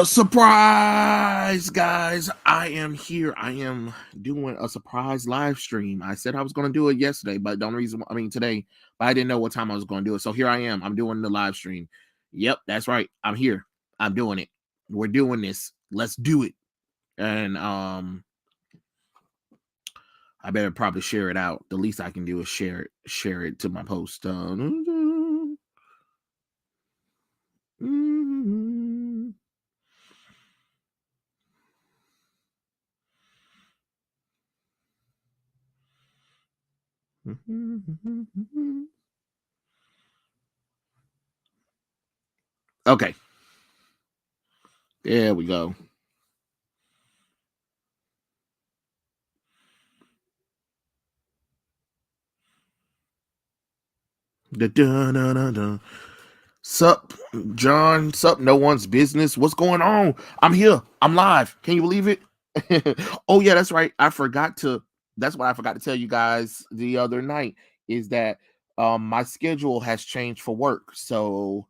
Surprise, guys. I am here. I am doing a surprise live stream. I said I was going to do it yesterday, but the only reason, today, but I didn't know what time I was going to do it. So here I am. I'm doing the live stream. Yep, that's right. I'm here. I'm doing it. We're doing this. Let's do it. And I better probably share it out. The least I can do is share it to my post. Okay. There we go. Sup, John? Sup, no one's business. What's going on? I'm here. I'm live. Can you believe it? Oh yeah, that's right. That's what I forgot to tell you guys the other night is that my schedule has changed for work. So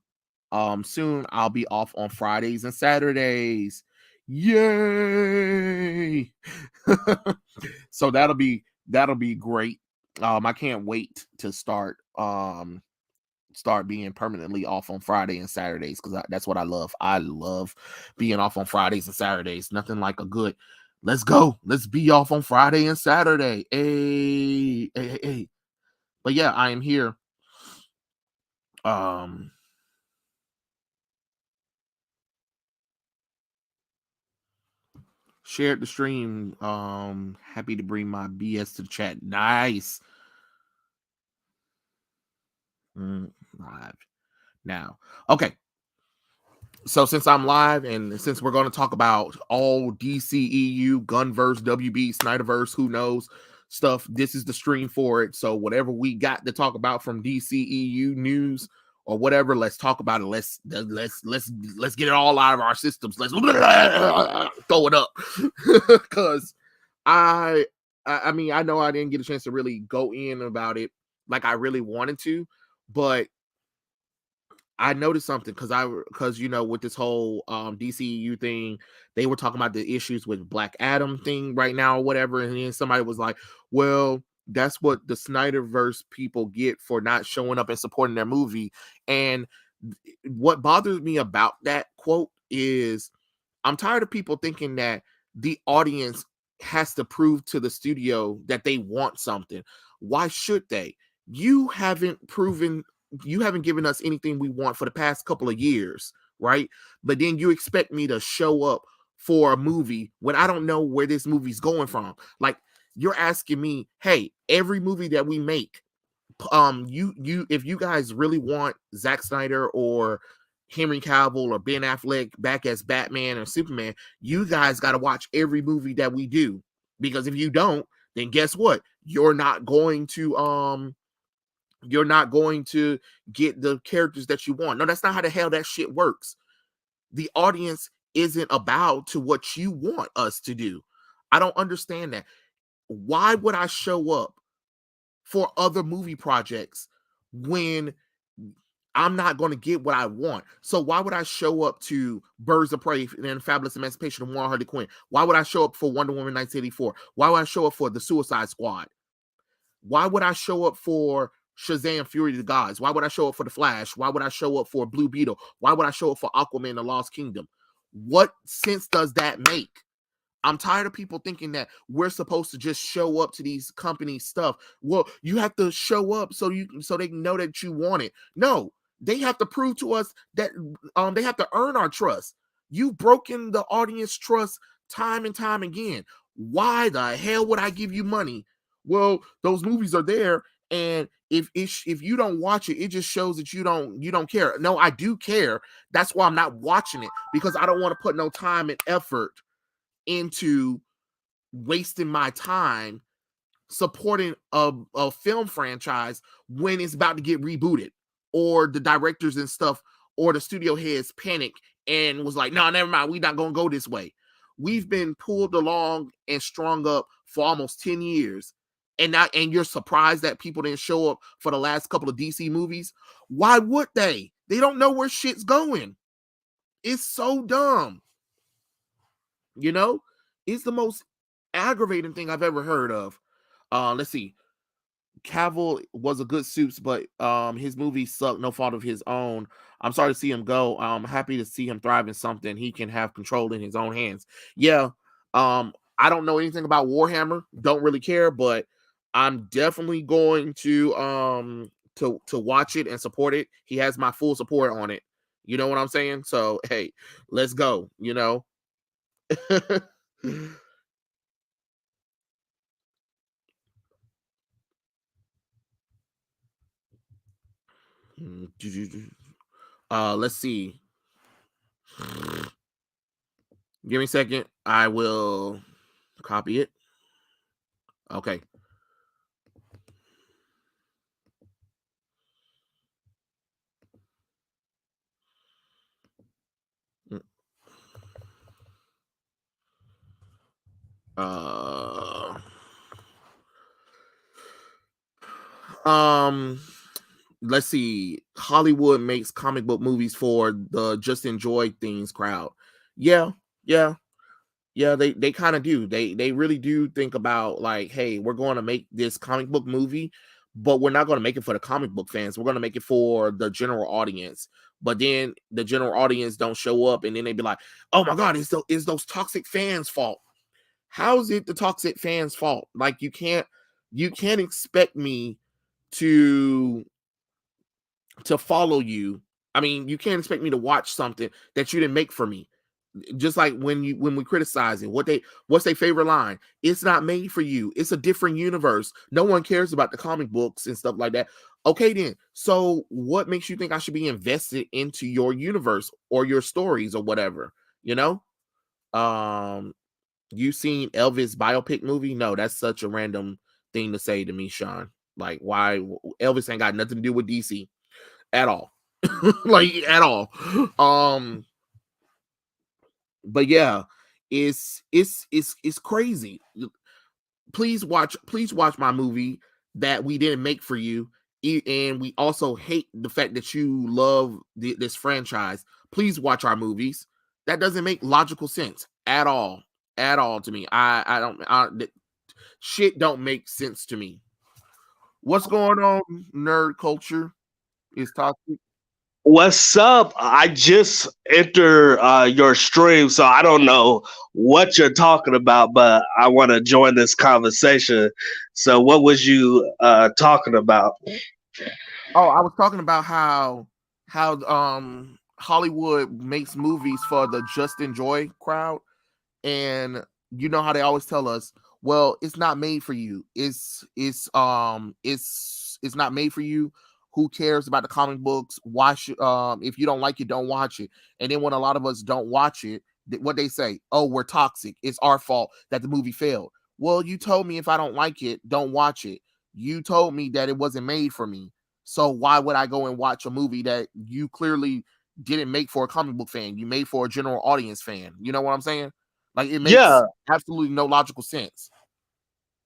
soon I'll be off on Fridays and Saturdays. Yay! So that'll be great. I can't wait to start being permanently off on Friday and Saturdays because that's what I love. I love being off on Fridays and Saturdays. Nothing like a good let's go. Let's be off on Friday and Saturday. Hey, hey, hey, hey. But yeah, I am here. Shared the stream. Happy to bring my BS to the chat. Nice. Live now. Okay. So since I'm live and since we're going to talk about all DCEU, Gunverse, WB, Synderverse, who knows stuff, this is the stream for it. So whatever we got to talk about from DCEU news or whatever, let's talk about it. Let's get it all out of our systems. Let's throw it up because I know I didn't get a chance to really go in about it like I really wanted to, but I noticed something because with this whole DCEU thing, they were talking about the issues with Black Adam thing right now or whatever, and then somebody was like, "Well, that's what the Snyderverse people get for not showing up and supporting their movie." And what bothers me about that quote is, I'm tired of people thinking that the audience has to prove to the studio that they want something. Why should they? You haven't given us anything we want for the past couple of years, right? But then you expect me to show up for a movie when I don't know where this movie's going from. Like, you're asking me, hey, every movie that we make, if you guys really want Zack Snyder or Henry Cavill or Ben Affleck back as Batman or Superman, you guys got to watch every movie that we do. Because if you don't, then guess what? You're not going to get the characters that you want. No, that's not how the hell that shit works. The audience isn't about to what you want us to do. I don't understand that. Why would I show up for other movie projects when I'm not going to get what I want? So why would I show up to Birds of Prey and Fabulous Emancipation of Harley Quinn? Why would I show up for Wonder Woman 1984? Why would I show up for The Suicide Squad? Why would I show up for Shazam Fury of the Gods? Why would I show up for The Flash? Why would I show up for Blue Beetle? Why would I show up for Aquaman The Lost Kingdom? What sense does that make? I'm tired of people thinking that we're supposed to just show up to these companies' stuff. Well, you have to show up so they can know that you want it. No, they have to prove to us that they have to earn our trust. You've broken the audience trust time and time again. Why the hell would I give you money? Well, those movies are there, and if you don't watch it, it just shows that you don't care. No, I do care. That's why I'm not watching it, because I don't want to put no time and effort into wasting my time supporting a film franchise when it's about to get rebooted, or the directors and stuff or the studio heads panic and was like, no, never mind, we're not going to go this way. We've been pulled along and strung up for almost 10 years. And you're surprised that people didn't show up for the last couple of DC movies? Why would they? They don't know where shit's going. It's so dumb. You know, it's the most aggravating thing I've ever heard of. Let's see. Cavill was a good Suits, but his movie sucked, no fault of his own. I'm sorry to see him go. I'm happy to see him thrive in something he can have control in his own hands. Yeah. I don't know anything about Warhammer, don't really care, but I'm definitely going to watch it and support it. He has my full support on it. You know what I'm saying? So hey, let's go, you know. Let's see. Give me a second. I will copy it. Okay. Uh, um, let's see. Hollywood makes comic book movies for the just enjoy things crowd. Yeah, yeah, yeah. They kind of do. They really do think about like, hey, we're going to make this comic book movie, but we're not going to make it for the comic book fans. We're going to make it for the general audience. But then the general audience don't show up, and then they be like, "Oh my God, it's those toxic fans' fault." How is it the toxic fans' fault? Like you can't expect me to follow you. I mean, you can't expect me to watch something that you didn't make for me. Just like when we criticize it, what's their favorite line? It's not made for you. It's a different universe. No one cares about the comic books and stuff like that. Okay, then. So what makes you think I should be invested into your universe or your stories or whatever? You know? Um, you seen Elvis biopic movie? No, that's such a random thing to say to me, Sean. Like, why Elvis ain't got nothing to do with DC at all. Like at all. Um, but yeah, it's crazy. Please watch my movie that we didn't make for you. And we also hate the fact that you love this franchise. Please watch our movies. That doesn't make logical sense at all. At all to me. Shit don't make sense to me. What's going on, nerd culture? Is toxic. What's up? I just enter your stream, so I don't know what you're talking about, but I want to join this conversation. So, what was you talking about? Oh, I was talking about how Hollywood makes movies for the just enjoy crowd, and you know how they always tell us, well, it's not made for you. It's not made for you. Who cares about the comic books? Watch if you don't like it, don't watch it. And then when a lot of us don't watch it, what they say, oh, we're toxic. It's our fault that the movie failed. Well, you told me if I don't like it, don't watch it. You told me that it wasn't made for me. So why would I go and watch a movie that you clearly didn't make for a comic book fan? You made for a general audience fan. You know what I'm saying? Like it makes Yeah, absolutely no logical sense.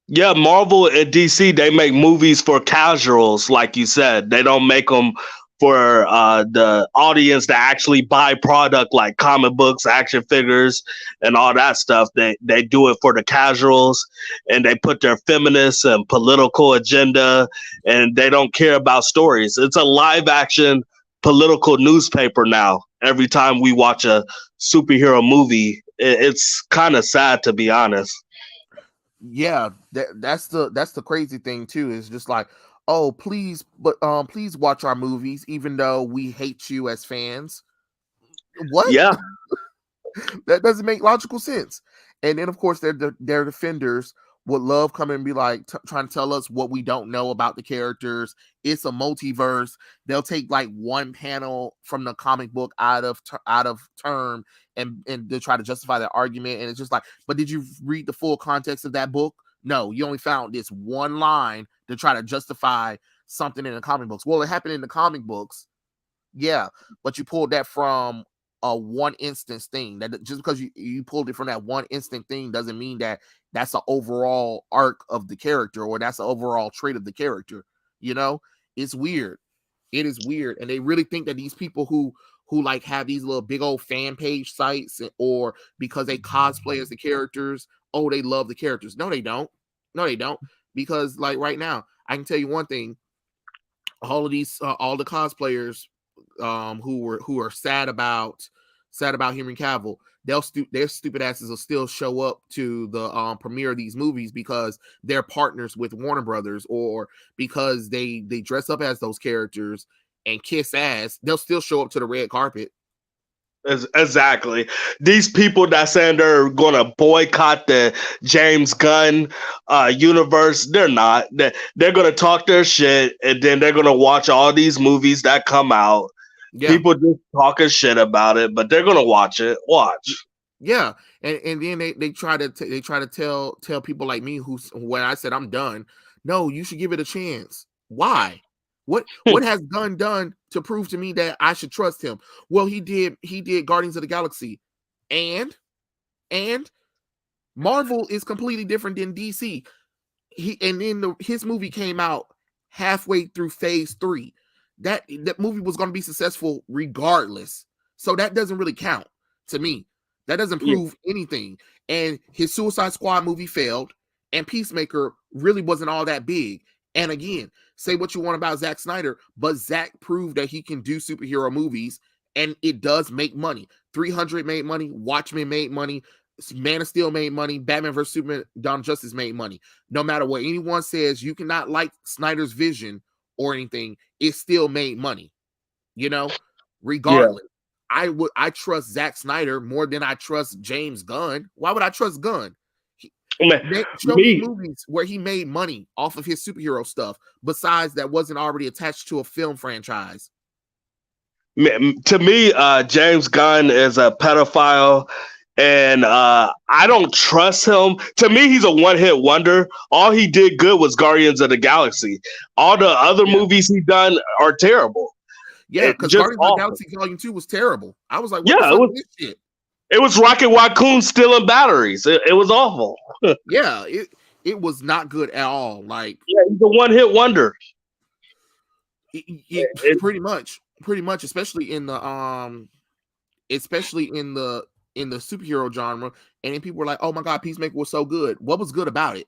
yeah, Marvel and DC, they make movies for casuals, like you said. They don't make them for the audience that actually buy product like comic books, action figures, and all that stuff. They do it for the casuals, and they put their feminist and political agenda, and they don't care about stories. It's a live action political newspaper now. Every time we watch a superhero movie, it's kind of sad, to be honest. Yeah, that's the crazy thing too. Is just like, oh, please watch our movies, even though we hate you as fans. What? Yeah. That doesn't make logical sense. And then, of course, their defenders would love come and be like trying to tell us what we don't know about the characters. It's a multiverse. They'll take like one panel from the comic book out of term and to try to justify their argument. And it's just like, but did you read the full context of that book? No, you only found this one line to try to justify something in the comic books. Well, it happened in the comic books, yeah, but you pulled that from a one instance thing. That just because you pulled it from that one instant thing doesn't mean that that's an overall arc of the character or that's an overall trait of the character. You know, it's weird. It is weird, and they really think that these people who like have these little big old fan page sites, or because they cosplay as the characters, oh, they love the characters. No, they don't. No, they don't. Because like right now, I can tell you one thing: all of these, all the cosplayers, who are sad about Henry Cavill, their stupid asses will still show up to the premiere of these movies because they're partners with Warner Brothers, or because they dress up as those characters and kiss ass. They'll still show up to the red carpet. Exactly. These people that saying they're gonna boycott the James Gunn universe, they're not. They're gonna talk their shit, and then they're gonna watch all these movies that come out. Yeah. People just talking shit about it, but they're gonna watch it. Watch. Yeah, and then they try to tell people like me when I said I'm done. No, you should give it a chance. Why? What has Gunn done to prove to me that I should trust him? Well, he did Guardians of the Galaxy, and Marvel is completely different than DC. His movie came out halfway through phase 3. That movie was going to be successful regardless. So that doesn't really count to me. That doesn't prove anything. And his Suicide Squad movie failed, and Peacemaker really wasn't all that big. And again, say what you want about Zack Snyder, but Zack proved that he can do superhero movies, and it does make money. 300 made money, Watchmen made money, Man of Steel made money, Batman vs. Superman, Dawn of Justice made money. No matter what anyone says, you cannot like Snyder's vision or anything, it still made money. You know, regardless. Yeah. I trust Zack Snyder more than I trust James Gunn. Why would I trust Gunn? Show me movies where he made money off of his superhero stuff, besides that wasn't already attached to a film franchise. To me, James Gunn is a pedophile, and I don't trust him. To me, he's a one-hit wonder. All he did good was Guardians of the Galaxy. All the other movies he done are terrible. Yeah, because Guardians of the Galaxy Volume 2 was terrible. I was like, what the fuck is this shit? It was Rocket Raccoon stealing batteries. It was awful. Yeah, it was not good at all. Like, yeah, he's a one-hit wonder. Pretty much, especially in the superhero genre. And then people were like, "Oh my God, Peacemaker was so good." What was good about it?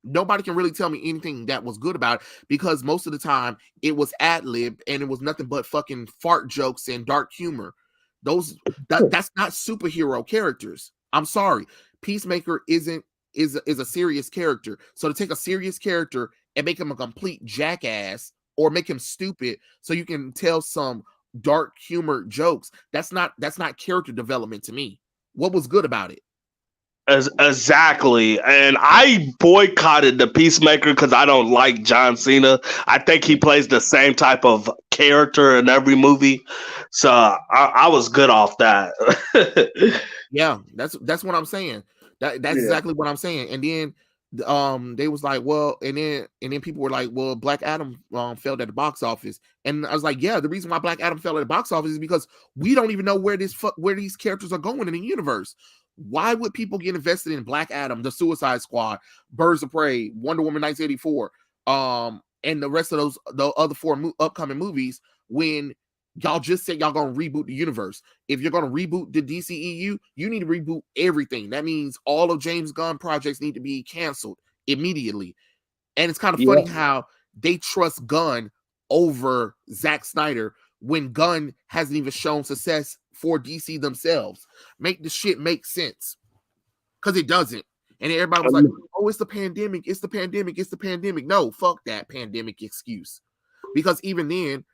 Nobody can really tell me anything that was good about it, because most of the time it was ad-lib and it was nothing but fucking fart jokes and dark humor. That's not superhero characters. I'm sorry. Peacemaker is a serious character. So to take a serious character and make him a complete jackass or make him stupid so you can tell some dark humor jokes, that's not character development to me. What was good about it? Exactly. And I boycotted the Peacemaker because I don't like John Cena. I think he plays the same type of character in every movie. So I was good off that. Yeah, that's what I'm saying. That's exactly what I'm saying. And then they was like, well, and then people were like, well, Black Adam failed at the box office. And I was like, yeah, the reason why Black Adam failed at the box office is because we don't even know where these characters are going in the universe. Why would people get invested in Black Adam, the Suicide Squad, Birds of Prey, Wonder Woman 1984, and the rest of the other 4 upcoming movies, when y'all just said y'all gonna reboot the universe? If you're gonna reboot the DCEU, you need to reboot everything. That means all of James Gunn projects need to be canceled immediately. And it's kind of funny how they trust Gunn over Zack Snyder when Gunn hasn't even shown success for DC themselves. Make the shit make sense, because it doesn't. And everybody was like, oh, it's the pandemic, it's the pandemic, it's the pandemic. No, fuck that pandemic excuse. Because even then,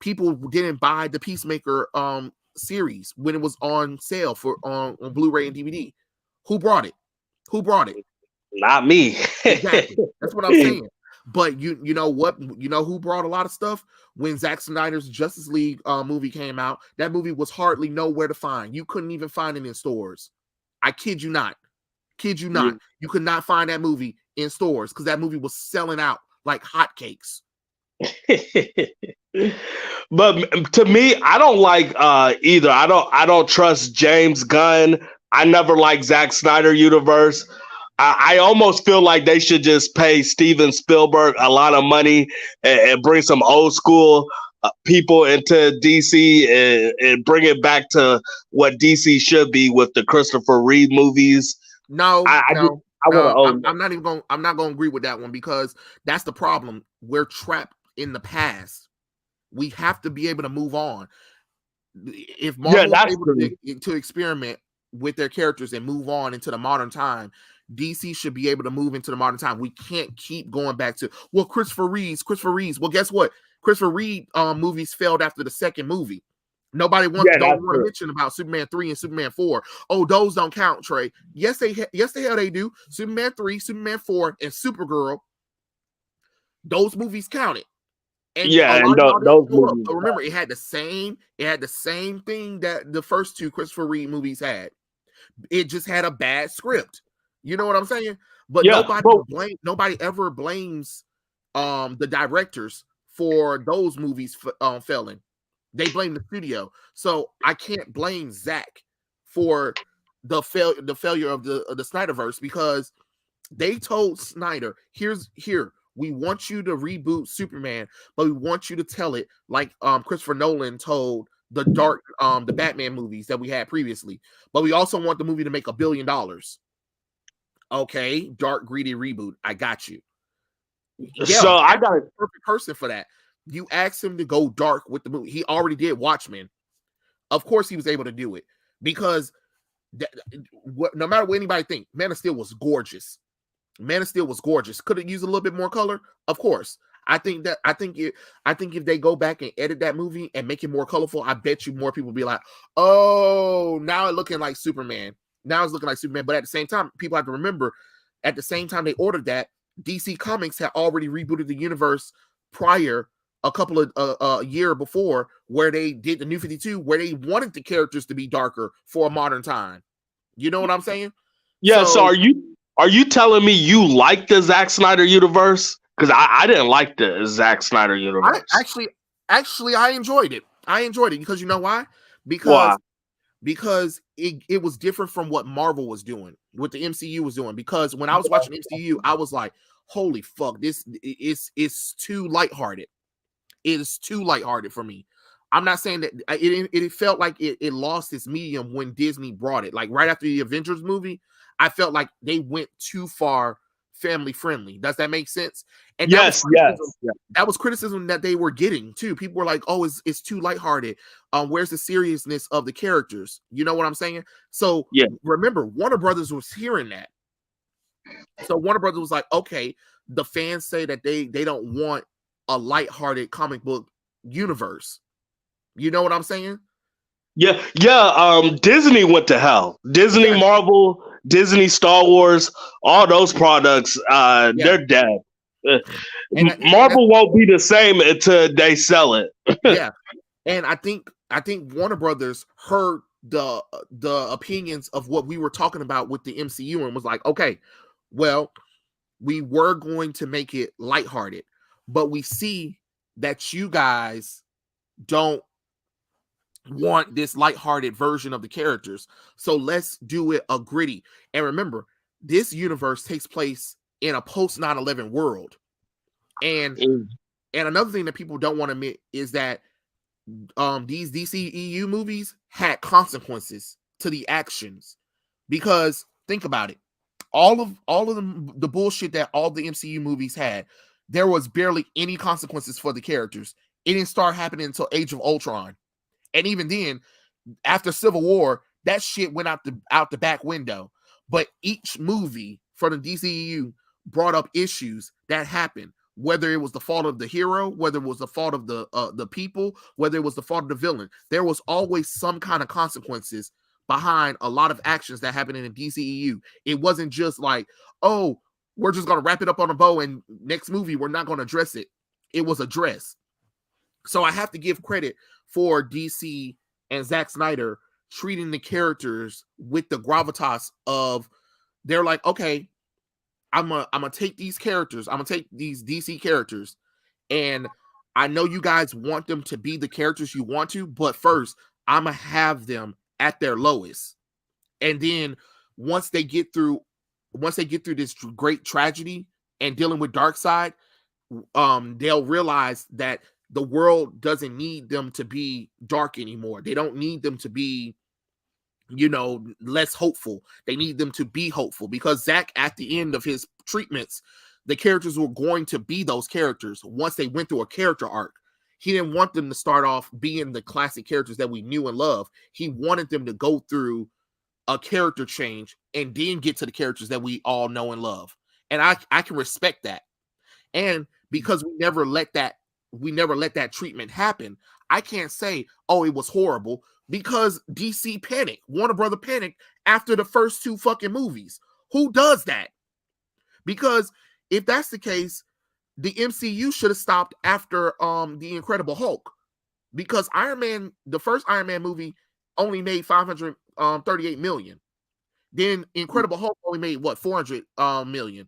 people didn't buy the Peacemaker series when it was on sale for on Blu-ray and DVD. Who brought it? Not me. Exactly. That's what I'm saying. But you know what? You know who brought a lot of stuff? When Zack Snyder's Justice League movie came out, that movie was hardly nowhere to find. You couldn't even find it in stores. I kid you not. You could not find that movie in stores because that movie was selling out like hotcakes. But to me, I don't like either. I don't trust James Gunn. I never liked Zack Snyder universe. I almost feel like they should just pay Steven Spielberg a lot of money and bring some old school people into DC and bring it back to what DC should be with the Christopher Reeve movies. No, I want to own I'm not even going. I'm not going to agree with that one because that's the problem. We're trapped in the past. We have to be able to move on. If Marvel is able to experiment with their characters and move on into the modern time, DC should be able to move into the modern time. We can't keep going back to Christopher Reeves. Well, guess what? Christopher Reeve movies failed after the second movie. Nobody wants don't want to mention about Superman 3 and Superman 4. Oh, those don't count, Trey. Yes, the hell they do. Superman 3, Superman 4, and Supergirl. Those movies counted. And those movies. But remember, it had the same thing that the first two Christopher Reeve movies had. It just had a bad script. You know what I'm saying? But nobody ever blames the directors for those movies failing. They blame the studio. So I can't blame Zach for the failure of the Snyderverse because they told Snyder, we want you to reboot Superman, but we want you to tell it like Christopher Nolan told the Batman movies that we had previously. But we also want the movie to make $1 billion. Okay, dark, greedy reboot. I got you. Yeah, so I got a perfect person for that. You asked him to go dark with the movie. He already did Watchmen. Of course, he was able to do it because no matter what anybody think, Man of Steel was gorgeous. Man of Steel was gorgeous. Could it use a little bit more color? Of course. I think if they go back and edit that movie and make it more colorful, I bet you more people will be like, oh, now it's looking like Superman. But at the same time, people have to remember, at the same time they ordered that, DC Comics had already rebooted the universe prior, a couple of a year before, where they did the New 52, where they wanted the characters to be darker for a modern time. You know what I'm saying? Yeah. So are you telling me you like the Zack Snyder universe? Because I didn't like the Zack Snyder universe. Actually, I enjoyed it. Because you know why? Because it was different from what Marvel was doing, what the MCU was doing. Because when I was watching MCU, I was like, holy fuck, this is too lighthearted. It is too lighthearted for me. I'm not saying that it felt like it lost its medium when Disney brought it. Like right after the Avengers movie, I felt like they went too far family friendly. Does that make sense? And yes. That was criticism that they were getting too. People were like, "Oh, it's too lighthearted. Where's the seriousness of the characters?" You know what I'm saying? So remember, Warner Brothers was hearing that. So Warner Brothers was like, "Okay, the fans say that they don't want a lighthearted comic book universe." You know what I'm saying? Yeah. Disney went to hell. Disney, Marvel, Disney, Star Wars, all those products, they're dead. Marvel won't be the same until they sell it. Yeah, and I think Warner Brothers heard the opinions of what we were talking about with the MCU and was like, okay, well, we were going to make it lighthearted, but we see that you guys don't want this lighthearted version of the characters, so let's do it a gritty. And remember, this universe takes place in a post 9/11 world, and another thing that people don't want to admit is that these DCEU movies had consequences to the actions. Because think about it, all of the bullshit that all the MCU movies had, there was barely any consequences for the characters. It didn't start happening until Age of Ultron. And even then, after Civil War, that shit went out the back window. But each movie from the DCEU brought up issues that happened, whether it was the fault of the hero, whether it was the fault of the people, whether it was the fault of the villain. There was always some kind of consequences behind a lot of actions that happened in the DCEU. It wasn't just like, oh, we're just going to wrap it up on a bow and next movie we're not going to address it. It was addressed. So I have to give credit for DC and Zack Snyder treating the characters with the gravitas of, they're like, okay, I'm gonna take these characters, I'm gonna take these DC characters, and I know you guys want them to be the characters you want to, but first I'm gonna have them at their lowest, and then once they get through this great tragedy and dealing with Darkseid, they'll realize that the world doesn't need them to be dark anymore. They don't need them to be, less hopeful. They need them to be hopeful, because Zach, at the end of his treatments, the characters were going to be those characters once they went through a character arc. He didn't want them to start off being the classic characters that we knew and love. He wanted them to go through a character change and then get to the characters that we all know and love. And I can respect that. And because we never let that treatment happen, I can't say, oh, it was horrible, because DC panicked. Warner Brother panicked after the first 2 fucking movies. Who does that? Because if that's the case, the MCU should have stopped after the Incredible Hulk, because the first Iron Man movie only made $538 million. Then Incredible Hulk only made 400 million,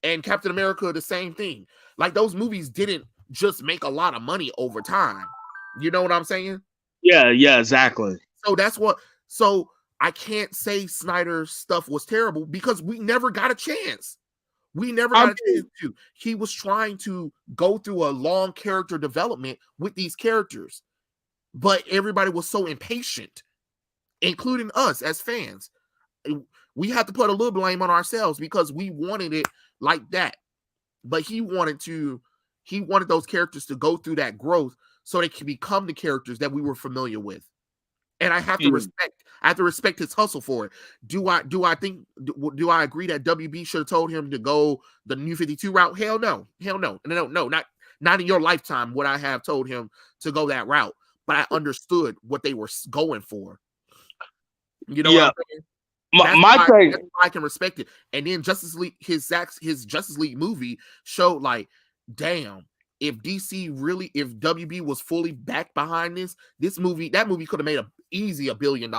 and Captain America the same thing. Like, those movies didn't just make a lot of money over time. You know what I'm saying? Yeah, exactly. So I can't say Snyder's stuff was terrible, because we never got a chance. We never got a chance to. He was trying to go through a long character development with these characters, but everybody was so impatient, including us as fans. We have to put a little blame on ourselves, because we wanted it like that. But he wanted those characters to go through that growth so they can become the characters that we were familiar with. And I have to respect his hustle for it. Do I agree that WB should have told him to go the New 52 route? Hell no. Not in your lifetime would I have told him to go that route. But I understood what they were going for. You know what I'm saying? That's why I can respect it. And then Justice League, his Justice League movie showed, like, damn, if WB was fully back behind that movie could have made easy $1 billion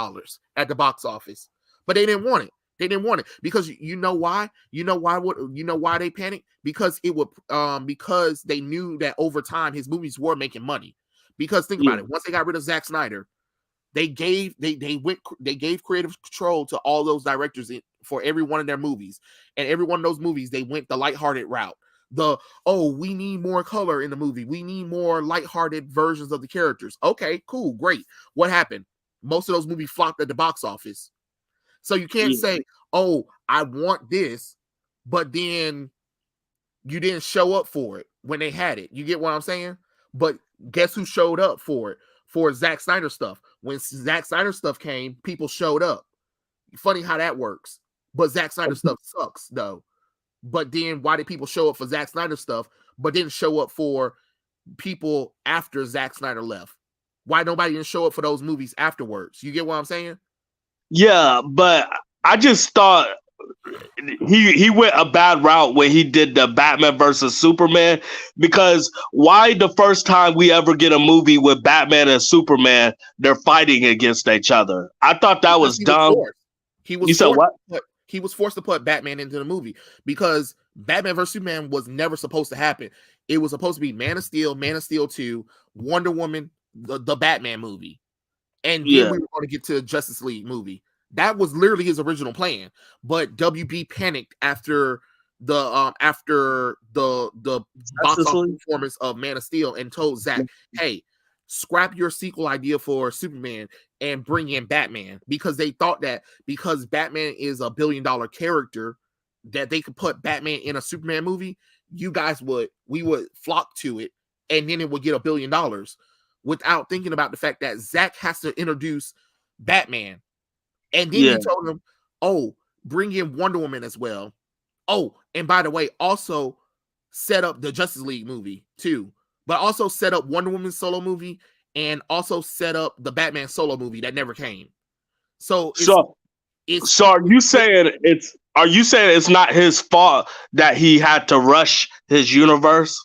at the box office. But they didn't want it. Because you know why? Why they panicked? Because because they knew that over time his movies were making money. Because think about it, once they got rid of Zack Snyder, they gave creative control to all those directors for every one of their movies. And every one of those movies, they went the lighthearted route. We need more color in the movie. We need more lighthearted versions of the characters. Okay, cool, great. What happened? Most of those movies flopped at the box office. So you can't say, oh, I want this, but then you didn't show up for it when they had it. You get what I'm saying? But guess who showed up for it? For Zack Snyder stuff. When Zack Snyder stuff came, people showed up. Funny how that works. But Zack Snyder stuff sucks, though. But then why did people show up for Zack Snyder stuff, but didn't show up for people after Zack Snyder left? Why nobody didn't show up for those movies afterwards? You get what I'm saying? Yeah, but I just thought he went a bad route when he did the Batman versus Superman, because why the first time we ever get a movie with Batman and Superman, they're fighting against each other? I thought that was dumb. You said what? He was forced to put Batman into the movie because Batman vs. Superman was never supposed to happen. It was supposed to be Man of Steel, Man of Steel 2, Wonder Woman, the Batman movie. And then we were going to get to the Justice League movie. That was literally his original plan. But WB panicked after the box office performance of Man of Steel and told Zach, hey, scrap your sequel idea for Superman and bring in Batman, because they thought that because Batman is $1 billion character that they could put Batman in a Superman movie, we would flock to it, and then it would get $1 billion, without thinking about the fact that Zach has to introduce Batman. And then he told him, oh, bring in Wonder Woman as well. Oh, and by the way, also set up the Justice League movie too, but also set up Wonder Woman's solo movie and also set up the Batman solo movie that never came. So are you saying it's not his fault that he had to rush his universe?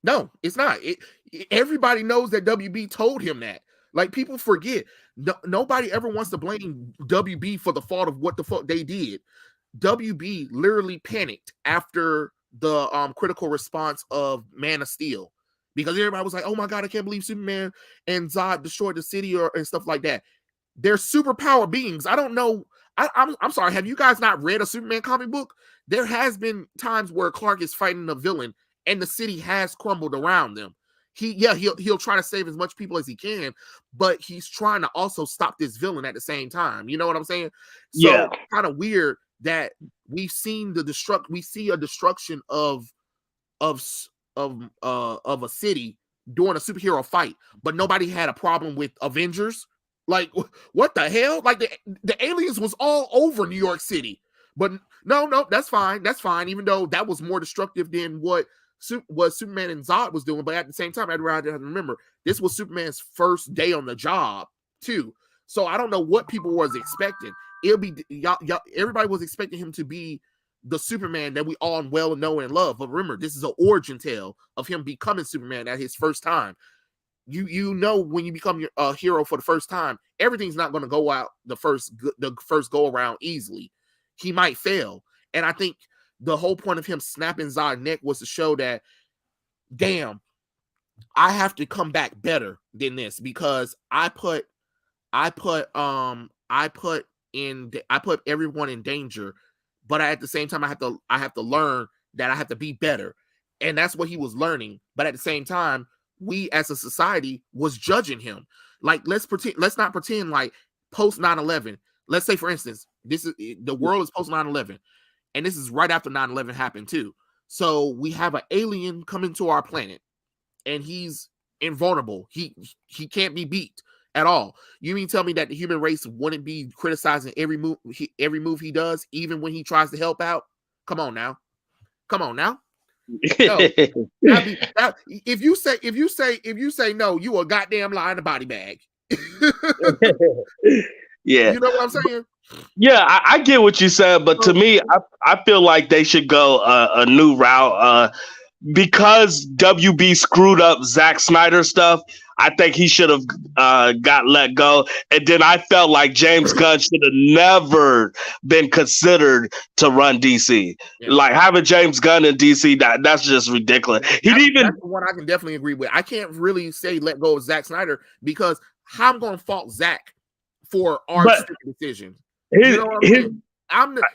No, it's not. Everybody knows that WB told him that. Like, people forget. Nobody ever wants to blame WB for the fault of what the fuck they did. WB literally panicked after the critical response of Man of Steel, because everybody was like, oh my God, I can't believe Superman and Zod destroyed the city and stuff like that. They're superpower beings. I don't know. I'm sorry. Have you guys not read a Superman comic book? There has been times where Clark is fighting a villain and the city has crumbled around them. he'll try to save as much people as he can, but he's trying to also stop this villain at the same time. You know what I'm saying? So kind of weird that we see a destruction of a city during a superhero fight, but nobody had a problem with Avengers. Like, what the hell? Like the aliens was all over New York City, but no, that's fine. That's fine. Even though that was more destructive than what Superman and Zod was doing, but at the same time, I'd rather remember this was Superman's first day on the job too. So I don't know what people was expecting. It'll be everybody was expecting him to be the Superman that we all well know and love. But remember, this is an origin tale of him becoming Superman at his first time. You know, when you become a hero for the first time, everything's not going to go out the first go around easily. He might fail, and I think the whole point of him snapping Zod's neck was to show that, damn, I have to come back better than this because I put everyone in danger, but at the same time I have to learn that I have to be better, and that's what he was learning. But at the same time, we as a society was judging him. Like, let's not pretend like post 9/11. Let's say, for instance, the world is post 9/11. And this is right after 9/11 happened too. So we have an alien coming to our planet, and he's invulnerable. He can't be beat at all. You mean tell me that the human race wouldn't be criticizing every move he does, even when he tries to help out? Come on now. No. If you say no, you a goddamn lie in a body bag. Yeah, you know what I'm saying? Yeah, I get what you said, but to me, I feel like they should go a new route because WB screwed up Zack Snyder stuff. I think he should have got let go, and then I felt like James Gunn should have never been considered to run DC. Yeah. Like having James Gunn in DC, that's just ridiculous. That's the one I can definitely agree with. I can't really say let go of Zack Snyder because how I'm going to fault Zack for our stupid decisions. You know what I'm saying?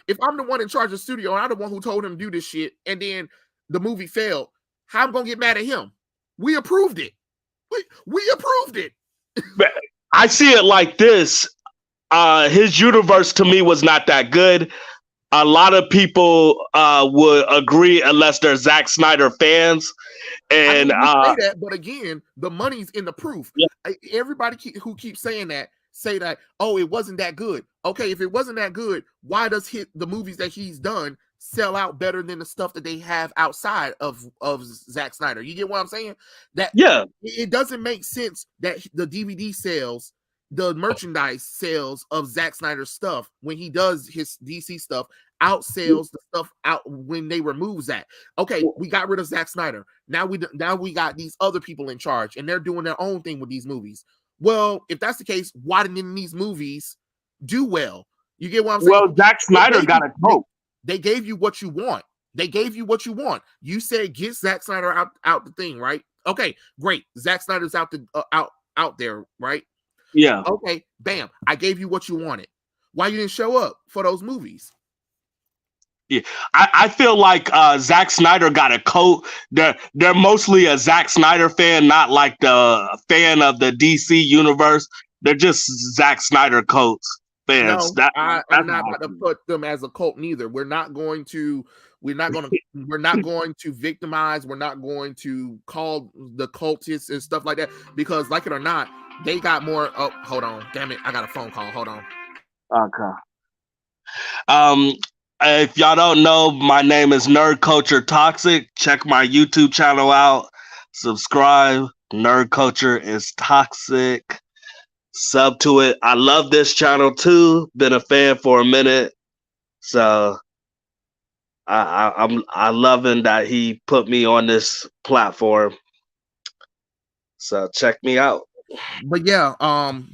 If I'm the one in charge of the studio and I'm the one who told him to do this shit, and then the movie failed, how I'm gonna get mad at him? We approved it. We approved it. I see it like this. His universe to me was not that good. A lot of people would agree unless they're Zack Snyder fans. And say that, but again, the money's in the proof. Yeah. Everybody who keeps saying that say that, oh, it wasn't that good. Okay, if it wasn't that good, why does the movies that he's done sell out better than the stuff that they have outside of Zack Snyder? You get what I'm saying? It doesn't make sense that the DVD sales, the merchandise sales of Zack Snyder's stuff when he does his DC stuff outsells the stuff out when they remove Zack. Okay, we got rid of Zack Snyder. Now we got these other people in charge, and they're doing their own thing with these movies. Well, if that's the case, why didn't these movies do well? You get what I'm saying? Well, Zack Snyder got a coat. They gave you what you want. You said get Zack Snyder out the thing, right? Okay, great. Zack Snyder's out there, right? Yeah. Okay, bam. I gave you what you wanted. Why you didn't show up for those movies? Yeah, I feel like Zack Snyder got a coat. They're mostly a Zack Snyder fan, not like the fan of the DC universe. They're just Zack Snyder coats fans. No, I'm not about to put them as a cult neither. We're not going to victimize. We're not going to call the cultists and stuff like that because, like it or not, they got more. Oh, hold on, damn it! I got a phone call. Hold on. Okay. If y'all don't know, my name is Nerd Culture Toxic. Check my YouTube channel out. Subscribe. Nerd Culture is Toxic. Sub to it. I love this channel too. Been a fan for a minute. So I'm loving that he put me on this platform. So check me out. But yeah,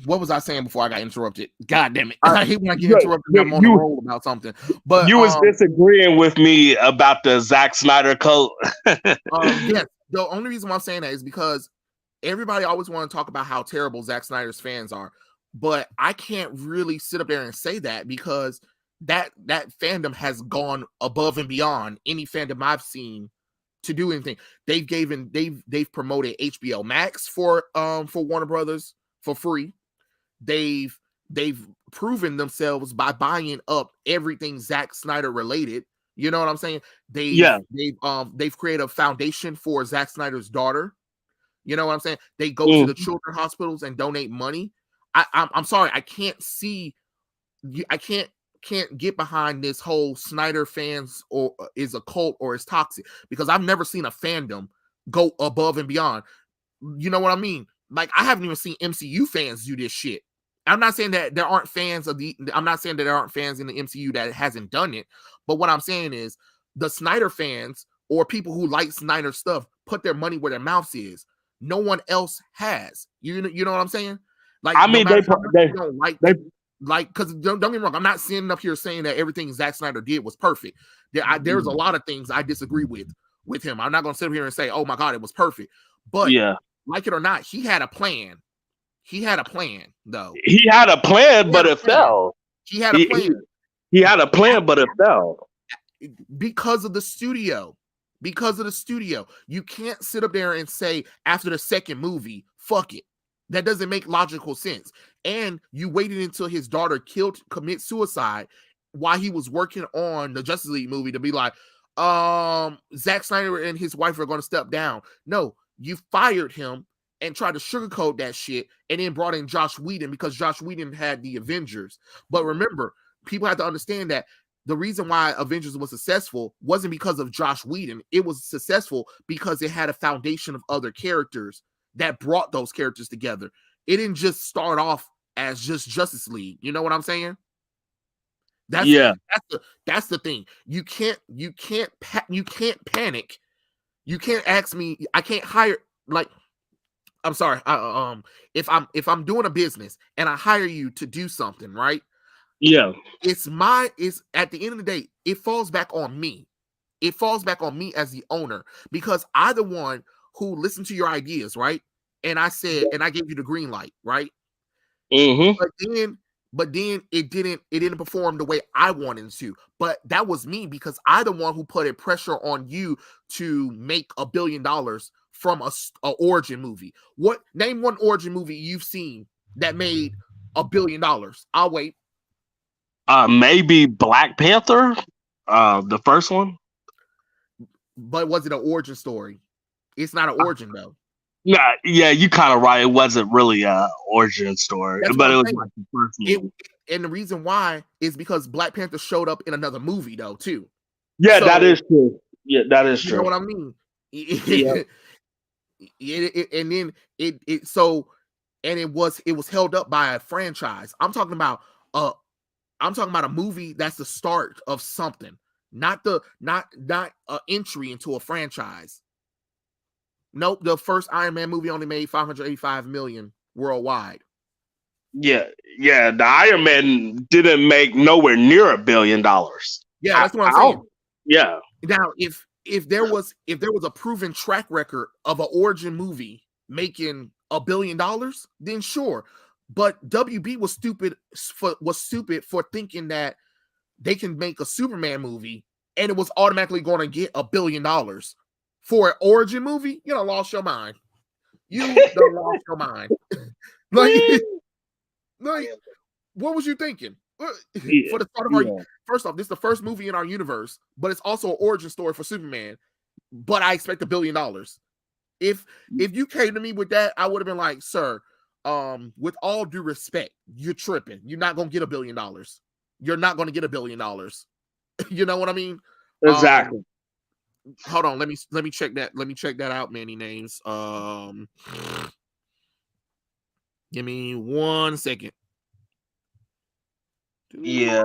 what was I saying before I got interrupted? God damn it. I hate when I get interrupted. I'm on the roll about something. But you was disagreeing with me about the Zack Snyder coat. Yes. The only reason why I'm saying that is because everybody always want to talk about how terrible Zack Snyder's fans are. But I can't really sit up there and say that because that fandom has gone above and beyond any fandom I've seen to do anything. They've promoted HBO Max for Warner Brothers for free. They've proven themselves by buying up everything Zack Snyder related. You know what I'm saying? They've created a foundation for Zack Snyder's daughter. You know what I'm saying? They go to the children's hospitals and donate money. I'm sorry, I can't see. I can't get behind this whole Snyder fans or is a cult or is toxic, because I've never seen a fandom go above and beyond. You know what I mean? Like, I haven't even seen MCU fans do this shit. I'm not saying that there aren't fans I'm not saying that there aren't fans in the MCU that hasn't done it, but what I'm saying is the Snyder fans or people who like Snyder stuff put their money where their mouths is. No one else has. You know what I'm saying? Like, I mean, they don't like, because don't get me wrong, I'm not sitting up here saying that everything Zack Snyder did was perfect. There's a lot of things I disagree with him. I'm not going to sit up here and say, oh my God, it was perfect. But like it or not, he had a plan. He had a plan, though. He had a plan, but it fell. He had a plan. He had a plan, but it fell. Because of the studio. Because of the studio. You can't sit up there and say after the second movie, fuck it. That doesn't make logical sense. And you waited until his daughter commit suicide while he was working on the Justice League movie to be like, Zack Snyder and his wife are going to step down. No, you fired him and tried to sugarcoat that shit and then brought in Joss Whedon because Joss Whedon had the Avengers. But remember, people have to understand that the reason why Avengers was successful wasn't because of Joss Whedon. It was successful because it had a foundation of other characters that brought those characters together. It didn't just start off as just Justice League. You know what I'm saying? That's the thing. You can't panic. You can't ask me. I can't hire, like, I'm sorry. If I'm doing a business and I hire you to do something, right? Yeah. It's at the end of the day, it falls back on me. It falls back on me as the owner, because I'm the one who listened to your ideas, right? And I said, and I gave you the green light, right? Mm-hmm. But then it didn't perform the way I wanted to. But that was me, because I'm the one who put a pressure on you to make $1 billion from a origin movie. Name one origin movie you've seen that made $1 billion? I'll wait. Maybe Black Panther, the first one. But was it an origin story? It's not an origin though. Yeah, you kind of right. It wasn't really an origin story, but it was like the first movie. And the reason why is because Black Panther showed up in another movie though too. Yeah, so, that is true. Yeah, that is true. You know what I mean? And then it was held up by a franchise. I'm talking about a movie that's the start of something, not an entry into a franchise. Nope, the first Iron Man movie only made $585 million worldwide. Yeah, the Iron Man didn't make nowhere near $1 billion. Yeah, that's what I'm saying. Yeah. Now, if there was a proven track record of an origin movie making $1 billion, then sure. But WB was stupid for thinking that they can make a Superman movie and it was automatically going to get $1 billion for an origin movie. You done lost your mind. You done lost your mind. like, what was you thinking? For the start of our, first off, this is the first movie in our universe, but it's also an origin story for Superman. But I expect $1 billion. If you came to me with that, I would have been like, sir, with all due respect, you're tripping. You're not gonna get $1 billion. You're not gonna get $1 billion. You know what I mean? Exactly. Hold on, let me check that. Let me check that out, Manny Names. Give me 1 second. Yeah.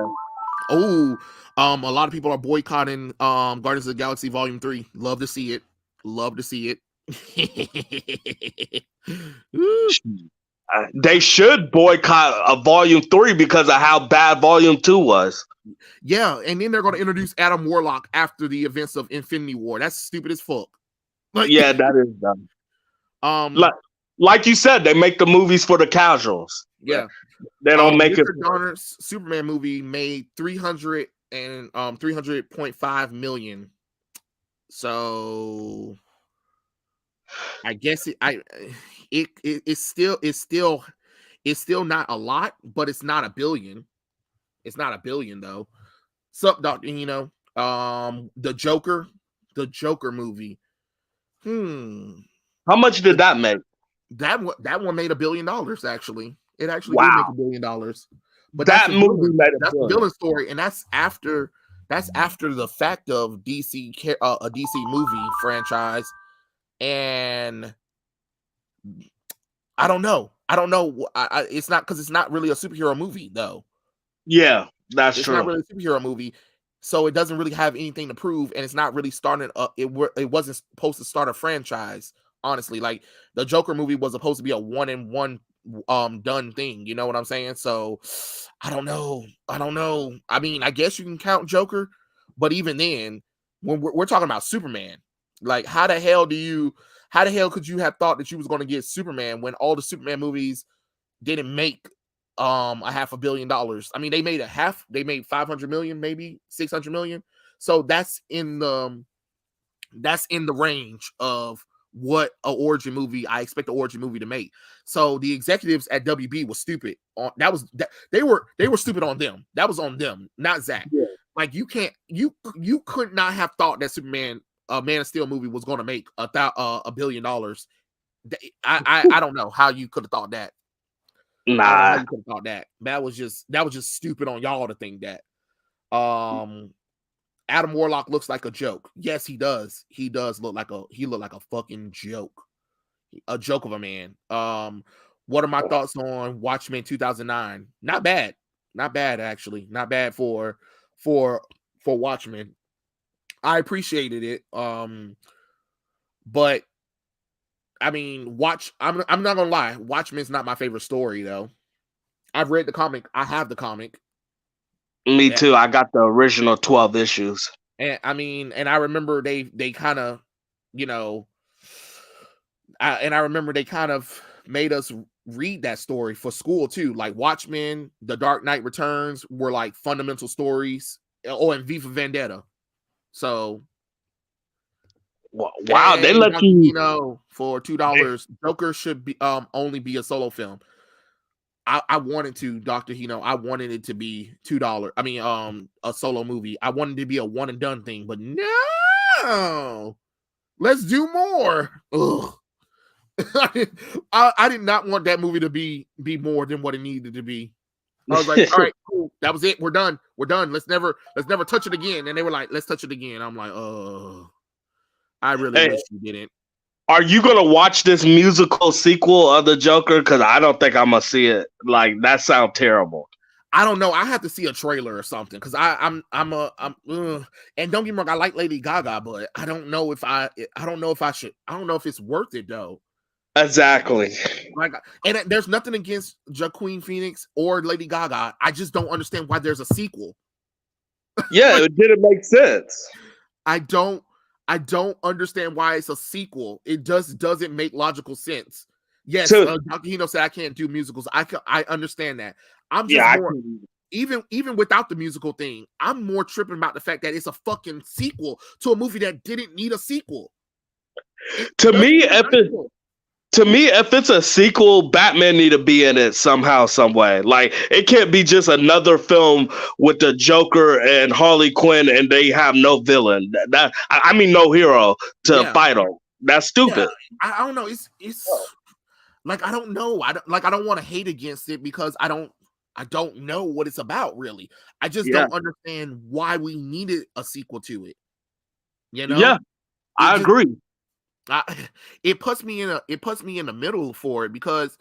Oh, a lot of people are boycotting Guardians of the Galaxy Volume 3. Love to see it. Love to see it. They should boycott a Volume 3 because of how bad Volume 2 was. Yeah, and then they're going to introduce Adam Warlock after the events of Infinity War. That's stupid as fuck. Yeah, that is dumb. Like you said, they make the movies for the casuals. Yeah, they don't make Richard Donner's Superman movie made 300.5 million. So I guess it's still not a lot, but it's not a billion. It's not a billion though. Sup, Doctor? The Joker movie. How much did that make? That one made $1 billion. Actually, it actually did make Wow. $1 billion. But That movie made that's the villain story, and that's after the fact of a DC movie franchise. And I don't know. It's not, because it's not really a superhero movie though. Yeah, that's It's true. not really a superhero movie, so it doesn't really have anything to prove, and it's not really starting it wasn't supposed to start a franchise, honestly. Like, the Joker movie was supposed to be a one and one done thing, you know what I'm saying? So I don't know. I mean, I guess you can count Joker, but even then, when we're talking about Superman, like, how the hell could you have thought that you was going to get Superman when all the Superman movies didn't make $500 million? I mean, they made 500 million, maybe 600 million. So that's in the range of what a origin movie I expect an origin movie to make. So the executives at WB was stupid. They were stupid on them. That was on them, not Zach. Yeah. Like, you could not have thought that Superman, Man of Steel movie was going to make $1 billion. I don't know how you could have thought that. Nah. I don't know how you could have thought that. That was just stupid on y'all to think that. Adam Warlock looks like a joke. Yes, he does. He look like a fucking joke. A joke of a man. What are my thoughts on Watchmen 2009? Not bad. Not bad, actually. Not bad for Watchmen. I appreciated it. But I mean, I'm not gonna lie. Watchmen's not my favorite story though. I've read the comic. I have the comic. Me too. I got the original 12 issues. And I mean, and I remember they kind of, I remember they kind of made us read that story for school too. Like, Watchmen, The Dark Knight Returns were like fundamental stories. Oh, and V for Vendetta. So wow, they let you for $2. Joker should be only be a solo film. I wanted to, Dr. Hino, I wanted it to be $2. I mean, a solo movie. I wanted it to be a one and done thing, but no, let's do more. Ugh. I did not want that movie to be more than what it needed to be. I was like, all right, cool. That was it. We're done. Let's never touch it again. And they were like, let's touch it again. I'm like, oh, I really wish you didn't. Are you gonna watch this musical sequel of the Joker? Because I don't think I'm gonna see it. Like, that sounds terrible. I don't know. I have to see a trailer or something, because I'm and don't get me wrong, I like Lady Gaga, but I don't know if it's worth it though. Exactly. Like, and there's nothing against Joaquin Phoenix or Lady Gaga. I just don't understand why there's a sequel. Yeah, it didn't make sense. I don't understand why it's a sequel. It just doesn't make logical sense. Yes, Dr. Hino said I can't do musicals. I understand that. I'm just even without the musical thing, I'm more tripping about the fact that it's a fucking sequel to a movie that didn't need a sequel. To me, if it's a sequel, Batman need to be in it somehow, some way. Like, it can't be just another film with the Joker and Harley Quinn and they have no villain. I mean, no hero to fight on. That's stupid. Yeah, I don't know. It's like, I don't know. I don't want to hate against it, because I don't know what it's about, really. I just don't understand why we needed a sequel to it. Yeah, I agree. It puts me in the middle for it, because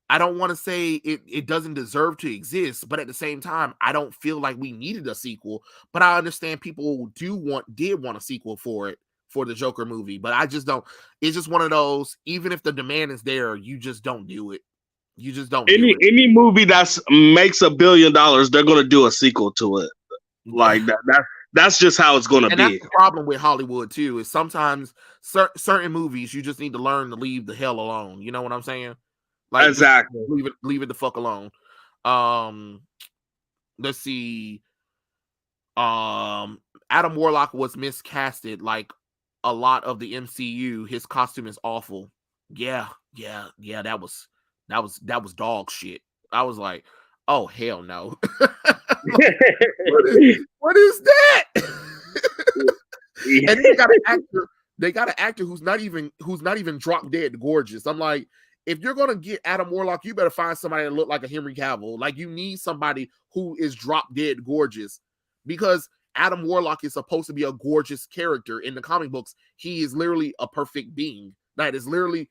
I don't want to say it doesn't deserve to exist, but at the same time, I don't feel like we needed a sequel. But I understand people did want a sequel for the Joker movie, but I just don't. It's just one of those. Even if the demand is there, you just don't do it. You just don't. Any movie that makes $1 billion, they're gonna do a sequel to it. Like that. That's just how it's gonna be. That's the problem with Hollywood too. Is sometimes certain movies you just need to learn to leave the hell alone. You know what I'm saying? Like, exactly. Leave it the fuck alone. Let's see. Adam Warlock was miscasted like a lot of the MCU, his costume is awful. Yeah, that was dog shit. I was like, oh hell no. what is that? And then they got an actor who's not even drop dead gorgeous. I'm like, if you're gonna get Adam Warlock, you better find somebody that look like a Henry Cavill. Like, you need somebody who is drop dead gorgeous, because Adam Warlock is supposed to be a gorgeous character in the comic books. He is literally a perfect being. That is literally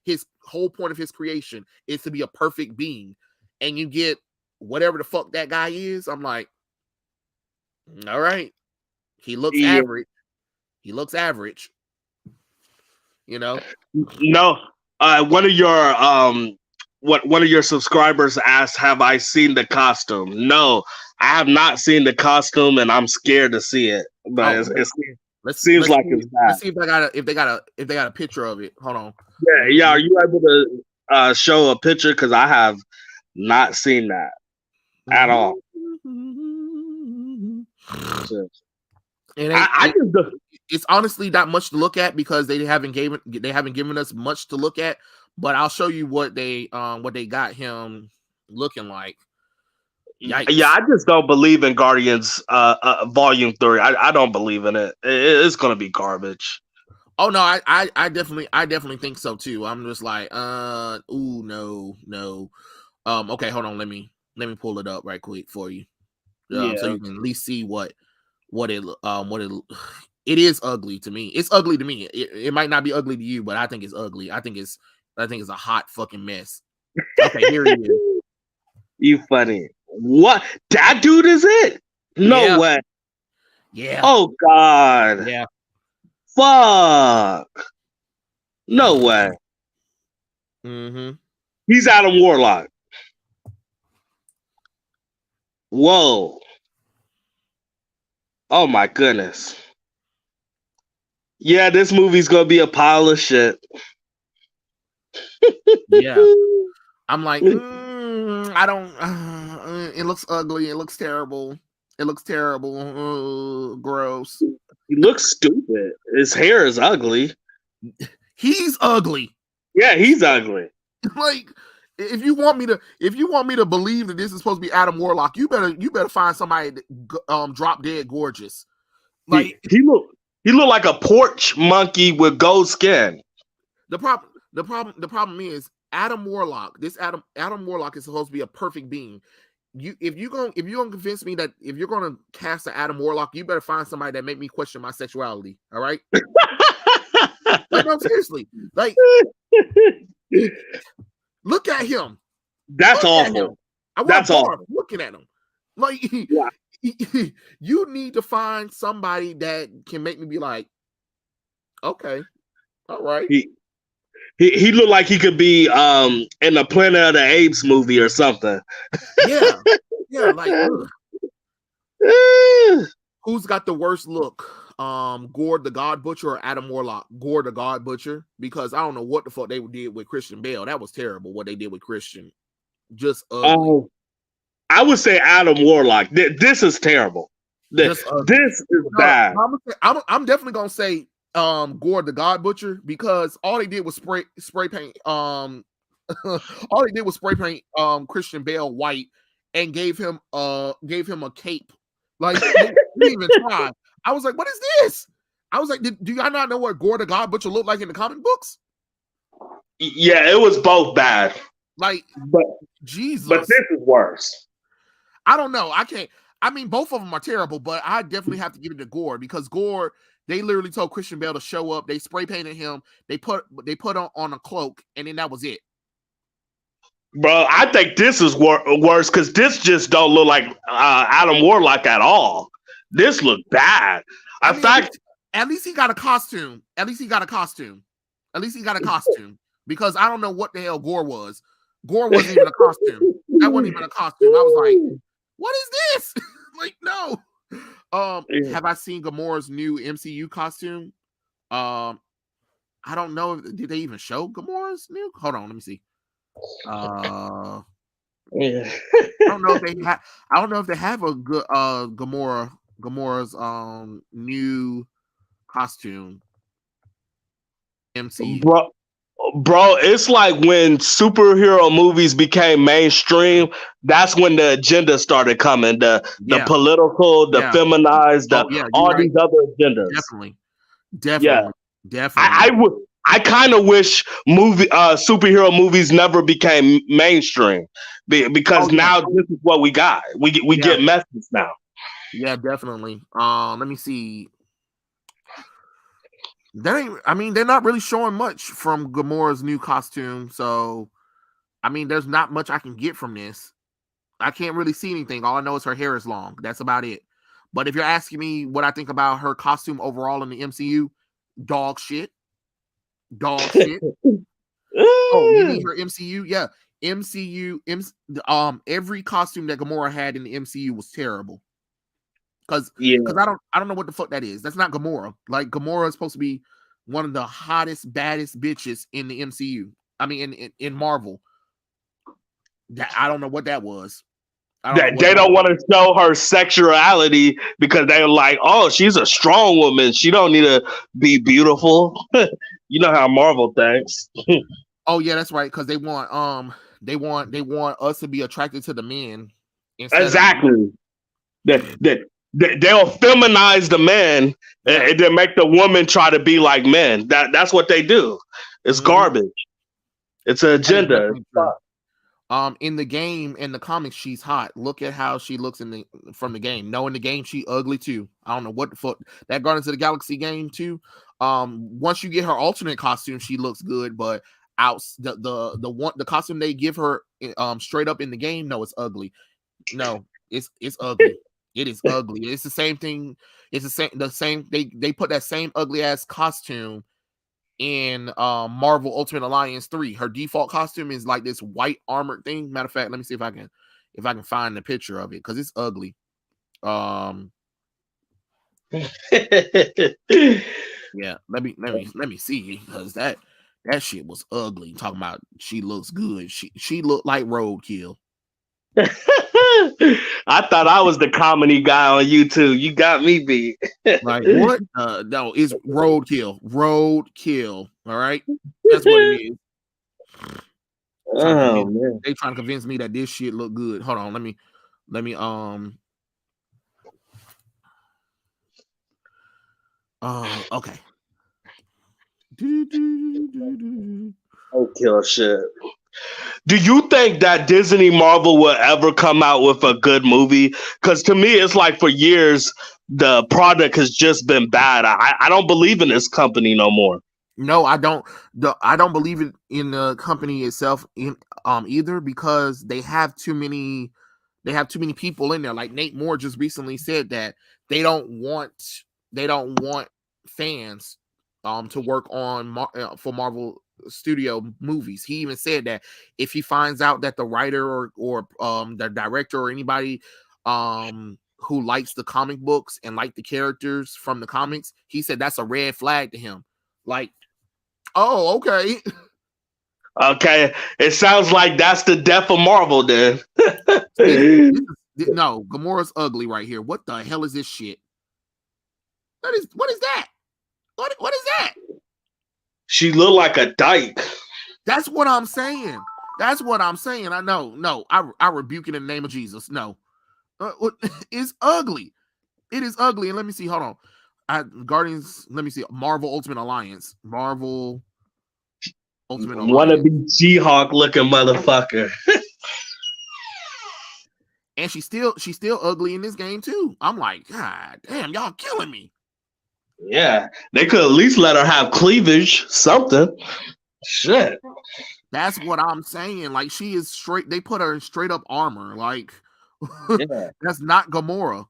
his whole point of his creation, is to be a perfect being. And you get whatever the fuck that guy is. I'm like, all right, he looks average. He looks average. You know? No. One of your subscribers asked, have I seen the costume? No, I have not seen the costume, and I'm scared to see it. But it seems like it's bad. Let's see if they got a picture of it. Hold on. Yeah. Are you able to show a picture? Because I have not seen that at all. It's honestly not much to look at, because they haven't given us much to look at. But I'll show you what they got him looking like. Yikes. Yeah, I just don't believe in Guardians Volume 3. I don't believe in it. It's gonna be garbage. Oh no, I definitely think so too. I'm just like, no. Okay, hold on. Let me pull it up right quick for you. So you can at least see what it is ugly to me. It's ugly to me. It might not be ugly to you, but I think it's ugly. I think it's a hot fucking mess. Okay, here he is. You funny. What? That dude is it? No way. Yeah. Oh God. Yeah. Fuck. No way. Mm-hmm. He's Adam Warlock. Whoa. Oh my goodness. Yeah, this movie's gonna be a pile of shit. Yeah. I'm like, I don't. It looks ugly. It looks terrible. It looks terrible. Gross. He looks stupid. His hair is ugly. He's ugly. Yeah, he's ugly. Like, if you want me to believe that this is supposed to be Adam Warlock, you better find somebody that, drop dead gorgeous. Like, he looked like a porch monkey with gold skin. The problem is Adam Warlock. This Adam Warlock is supposed to be a perfect being. If you're gonna convince me that if you're gonna cast an Adam Warlock, you better find somebody that make me question my sexuality. All right? Like, no, seriously. Like, look at him. That's awful. That's awful. Looking at him, like, you need to find somebody that can make me be like, okay, all right. He looked like he could be in the Planet of the Apes movie or something. Yeah. Like, who's got the worst look? Gore the God Butcher or Adam Warlock? Gore the God Butcher, because I don't know what the fuck they did with Christian Bale. That was terrible. What they did with Christian, just ugly. I would say Adam Warlock. This is terrible. This is bad. I'm definitely gonna say Gore the God Butcher, because all they did was spray paint all they did was spray paint Christian Bale white and gave him a cape. Like, they didn't even try. I was like, what is this? I was like, do y'all not know what Gore the God Butcher looked like in the comic books? Yeah, it was both bad. Like, Jesus. But this is worse. I don't know. I mean, both of them are terrible, but I definitely have to give it to Gore, because Gore, they literally told Christian Bale to show up. They spray painted him. They put on a cloak, and then that was it. Bro, I think this is worse, because this just don't look like Adam Warlock at all. This look bad. In fact, at least he got a costume. Because I don't know what the hell Gore was. Gore wasn't even a costume. That wasn't even a costume. I was like, what is this? Like, no. Have I seen Gamora's new MCU costume? I don't know. Did they even show Gamora's new? Hold on, let me see. I don't know if they have a good Gamora's new costume. MCU. Bro, it's like when superhero movies became mainstream, that's when the agenda started coming. The political, the feminized, all right. these other agendas. Definitely. I kind of wish superhero movies never became mainstream because now this is what we got. We get messages now. Yeah, definitely. Let me see. They're not really showing much from Gamora's new costume, so I mean, there's not much I can get from this. I can't really see anything. All I know is her hair is long. That's about it. But if you're asking me what I think about her costume overall in the MCU, dog shit. Oh, you mean her MCU? Yeah, MCU. Every costume that Gamora had in the MCU was terrible. Because I don't know what the fuck that is. That's not Gamora. Like, Gamora is supposed to be one of the hottest, baddest bitches in the MCU. I mean, in Marvel. I don't know what that was. They don't want to show her sexuality because they're like, oh, she's a strong woman. She don't need to be beautiful. You know how Marvel thinks. Oh yeah, that's right. Because they want us to be attracted to the men. Exactly. They'll feminize the men and then make the woman try to be like men. That's what they do. It's garbage. It's an agenda. In the game, in the comics, she's hot. Look at how she looks from the game. No, in the game, she ugly too. I don't know what the fuck. That Guardians of the Galaxy game too. Once you get her alternate costume, she looks good, but the costume they give her straight up in the game, no, it's ugly. No, it's ugly. It is ugly. It's the same thing. It's the same. They put that same ugly ass costume in Marvel Ultimate Alliance 3. Her default costume is like this white armored thing. Matter of fact, let me see if I can find the picture of it because it's ugly. Yeah, let me see because that shit was ugly. Talking about she looks good. She looked like roadkill. I thought I was the comedy guy on YouTube. You got me beat. Like what? No, it's roadkill. Roadkill. All right, that's what it is. Man. They trying to convince me that this shit look good. Hold on, let me. Okay. Kill shit. Do you think that Disney Marvel will ever come out with a good movie? Because to me, it's like for years, the product has just been bad. I don't believe in this company no more. No, I don't. I don't believe it in the company itself either because they have too many people in there. Like Nate Moore just recently said that they don't want fans to work on for Marvel Studio movies. He even said that if he finds out that the writer or the director or anybody who likes the comic books and like the characters from the comics, he said that's a red flag to him. Like, oh, okay. Okay, it sounds like that's the death of Marvel then. No, Gamora's ugly right here. What the hell is this shit? What is that? What is that? She looked like a dyke. That's what I'm saying. I know. No, I rebuke it in the name of Jesus. No. It's ugly. It is ugly. And let me see. Hold on. Guardians. Let me see. Marvel Ultimate Alliance. Marvel Ultimate Alliance. Wanna be She-Hulk looking motherfucker. And she's still ugly in this game too. I'm like, God damn, y'all killing me. Yeah, they could at least let her have cleavage, something. Shit. That's what I'm saying. Like, she is straight. They put her in straight up armor. Like, that's not Gamora.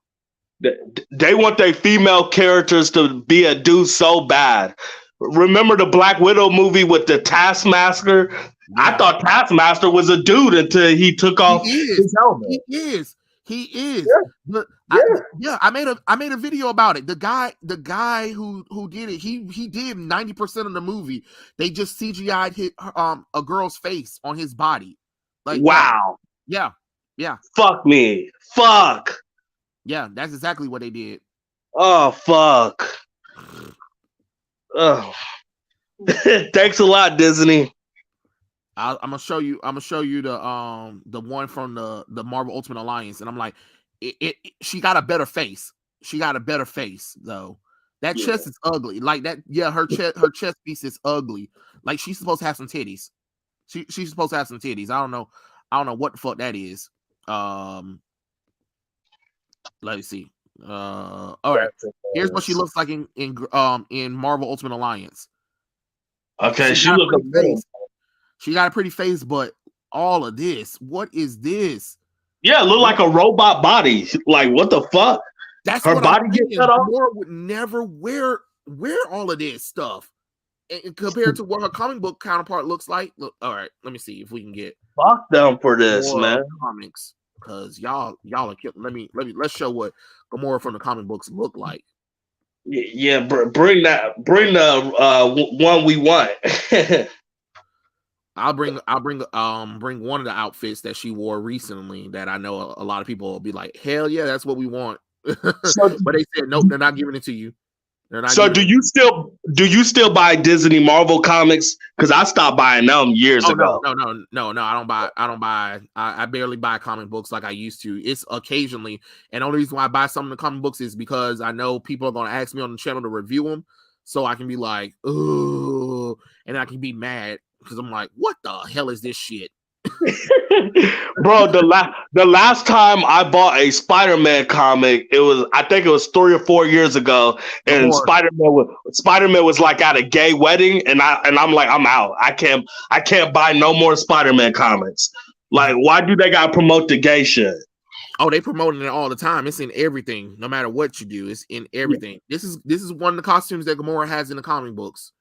They want their female characters to be a dude so bad. Remember the Black Widow movie with the Taskmaster? Yeah. I thought Taskmaster was a dude until he took off his helmet. He is. Yeah. I made a video about it. The guy who did it, he did 90% of the movie. They just CGI'd a girl's face on his body. Like, wow. Yeah. Fuck me. Fuck. Yeah, that's exactly what they did. Oh fuck. Oh. Thanks a lot, Disney. I'm gonna show you. I'm gonna show you the one from the Marvel Ultimate Alliance, and I'm like, she got a better face. She got a better face though. That chest is ugly. Like that. Yeah, her chest piece is ugly. Like she's supposed to have some titties. She's supposed to have some titties. I don't know what the fuck that is. Let me see. All right. Here's what she looks like in Marvel Ultimate Alliance. Okay, she got a pretty face, but all of this, what is this? Yeah, look like a robot body. Like what the fuck? That's her body gets cut off. Gamora would never wear all of this stuff. And compared to what her comic book counterpart looks like. Look, all right, let me see if we can get fuck them for this, man. Comics, because y'all are killing. Let's show what Gamora from the comic books look like. Yeah, bring the one we want. I'll bring one of the outfits that she wore recently that I know a lot of people will be like, hell yeah, that's what we want. But they said nope, they're not giving it to you. So do you still buy Disney Marvel comics? Because I stopped buying them years ago. No. I don't buy. I barely buy comic books like I used to. It's occasionally, and the only reason why I buy some of the comic books is because I know people are going to ask me on the channel to review them, so I can be like, oh, and I can be mad because I'm like, what the hell is this shit? Bro, the last time I bought a Spider-Man comic, I think it was 3 or 4 years ago, and Spider-Man was like at a gay wedding, and I'm like, I'm out. I can't buy no more Spider-Man comics. Like, why do they gotta promote the gay shit? Oh, they promoting it all the time. It's in everything, no matter what you do. It's in everything. Yeah. This is one of the costumes that Gamora has in the comic books.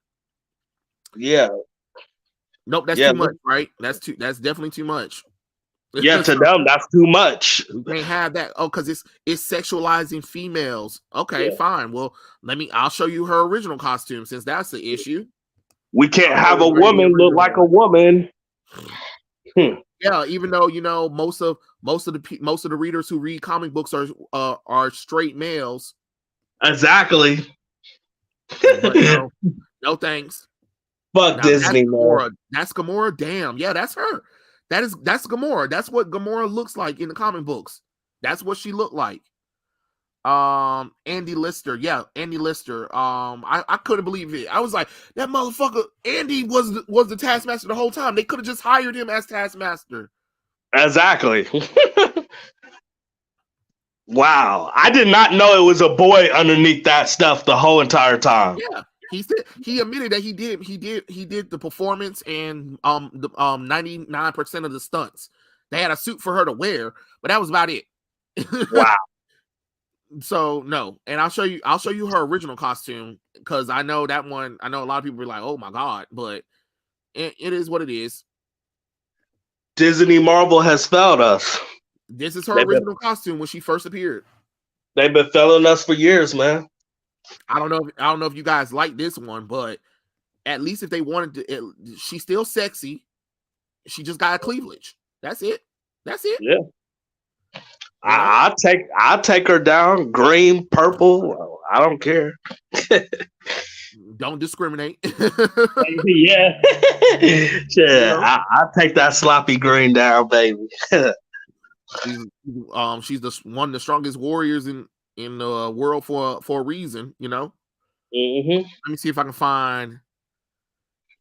Yeah. Nope, that's too much, right? That's definitely too much. Yeah, to them, that's too much. We can't have that. Oh, because it's sexualizing females. Okay, fine. Well, I'll show you her original costume since that's the issue. We can't have a woman look like a woman. Yeah, even though most of the readers who read comic books are straight males. Exactly. But no thanks. Fuck Disney, man. That's Gamora. Damn. Yeah, that's her. That's Gamora. That's what Gamora looks like in the comic books. That's what she looked like. Andy Lister. Yeah, Andy Lister. I couldn't believe it. I was like, that motherfucker, Andy was the Taskmaster the whole time. They could have just hired him as Taskmaster. Exactly. Wow. I did not know it was a boy underneath that stuff the whole entire time. Yeah. He admitted that he did the performance and the 99% of the stunts. They had a suit for her to wear, but that was about it. Wow. So no, and I'll show you her original costume because I know that one. I know a lot of people are like, "Oh my god," but it is what it is. Disney Marvel has failed us. This is her original costume when she first appeared. They've been failing us for years, man. I don't know if you guys like this one, but at least if they wanted to, she's still sexy. She just got a cleavage. That's it. Yeah. I'll take her down. Green, purple. I don't care. Don't discriminate. Yeah. I'll take that sloppy green down, baby. She's one of the strongest warriors in the world for a reason, Mm-hmm. Let me see if I can find.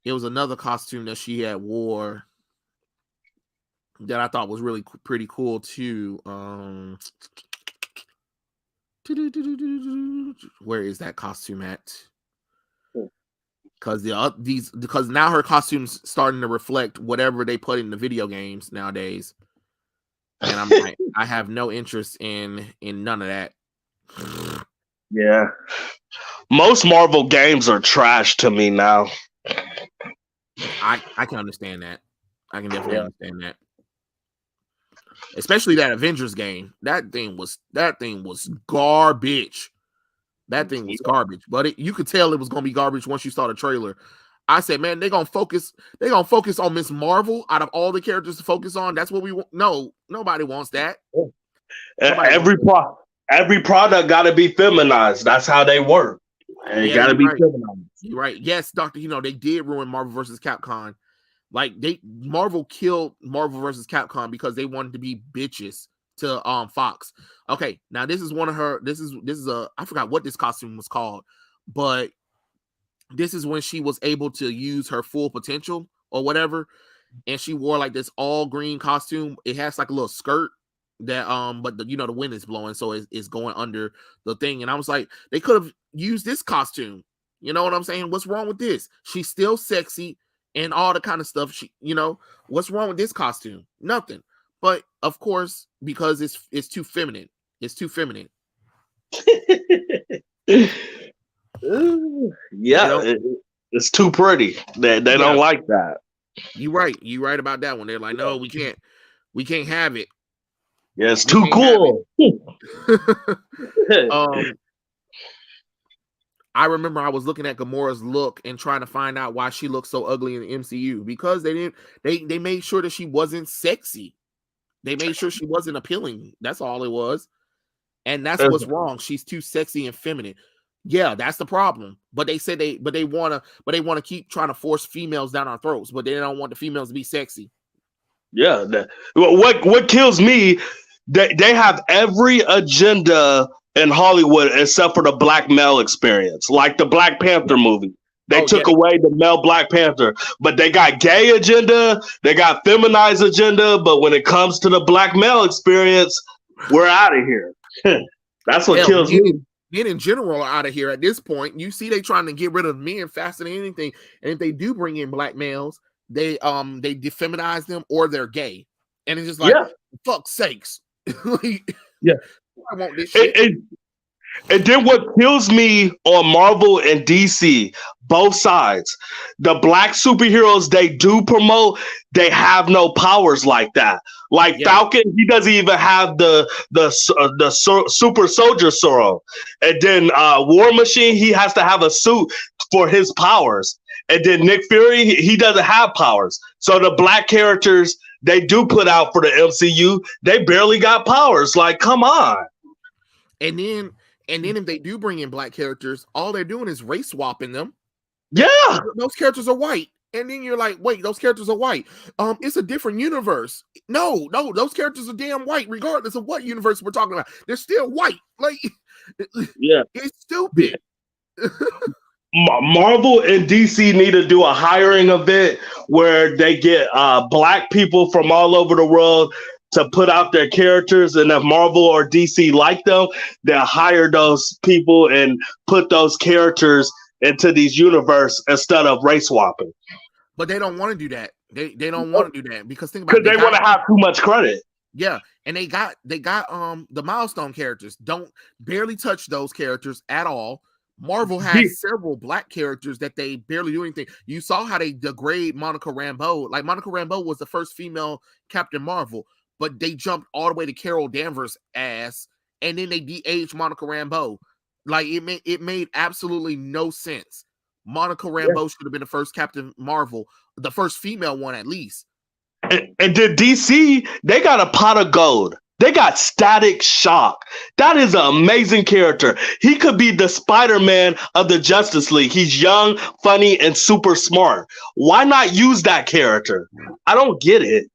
It was another costume that she had wore that I thought was really pretty cool too. Where is that costume at? Because because now her costume's starting to reflect whatever they put in the video games nowadays, and I'm like, I have no interest in none of that. Yeah, most Marvel games are trash to me now. I can understand that. I can definitely understand that. Especially that Avengers game. That thing was garbage. That thing was garbage. But you could tell it was gonna be garbage once you saw the trailer. I said, man, they're gonna focus on Miss Marvel out of all the characters to focus on. That's what we want. No, nobody wants that. Every product gotta be feminized. That's how they work. And it gotta be feminized. You're right. Yes, Doctor. They did ruin Marvel versus Capcom. Like Marvel killed Marvel versus Capcom because they wanted to be bitches to Fox. Okay, now this is one of her. This is a, I forgot what this costume was called, but this is when she was able to use her full potential or whatever, and she wore like this all green costume. It has like a little skirt that but the wind is blowing, so it's going under the thing. And I was like, they could have used this costume. You know what I'm saying? What's wrong with this? She's still sexy and all the kind of stuff. What's wrong with this costume? Nothing. But of course, because it's too feminine. It's too feminine. Yeah, it's too pretty. They don't like that. You're right. You're right about that one. They're like, no, we can't have it. Yeah, it's too cool. I remember I was looking at Gamora's look and trying to find out why she looked so ugly in the MCU, because they made sure that she wasn't sexy. They made sure she wasn't appealing. That's all it was. And that's what's wrong. She's too sexy and feminine. Yeah, that's the problem. But they said they want to keep trying to force females down our throats, but they don't want the females to be sexy. Yeah. What kills me, they have every agenda in Hollywood except for the black male experience, like the Black Panther movie. They took away the male Black Panther, but they got gay agenda, they got feminized agenda, but when it comes to the black male experience, we're out of here. That's what kills me. Men in general are out of here at this point. You see, they trying to get rid of men faster than anything. And if they do bring in black males, they defeminize them or they're gay. And it's just like, fuck sakes. I want this shit. And then what kills me on Marvel and DC, both sides, the black superheroes they do promote, they have no powers like that. Like Falcon, he doesn't even have the super soldier serum. And then War Machine, he has to have a suit for his powers. And then Nick Fury, he doesn't have powers. So the black characters they do put out for the MCU, they barely got powers. Like, come on. And then if they do bring in black characters, all they're doing is race swapping them. Yeah. Those characters are white. And then you're like, wait, those characters are white. It's a different universe. No, those characters are damn white, regardless of what universe we're talking about. They're still white. Like, it's stupid. Marvel and DC need to do a hiring event where they get black people from all over the world to put out their characters, and if Marvel or DC like them, they'll hire those people and put those characters into these universe instead of race swapping. But they don't want to do that. They don't want to do that because think about it. Because they want to have too much credit. Yeah, and they got the milestone characters. Don't barely touch those characters at all. Marvel has several black characters that they barely do anything. You saw how they degrade Monica Rambeau. Like, Monica Rambeau was the first female Captain Marvel, but they jumped all the way to Carol Danvers' ass, and then they de-aged Monica Rambeau. Like, it made absolutely no sense. Monica Rambeau should have been the first Captain Marvel, the first female one at least. And then DC, they got a pot of gold. They got Static Shock. That is an amazing character. He could be the Spider-Man of the Justice League. He's young, funny, and super smart. Why not use that character? I don't get it.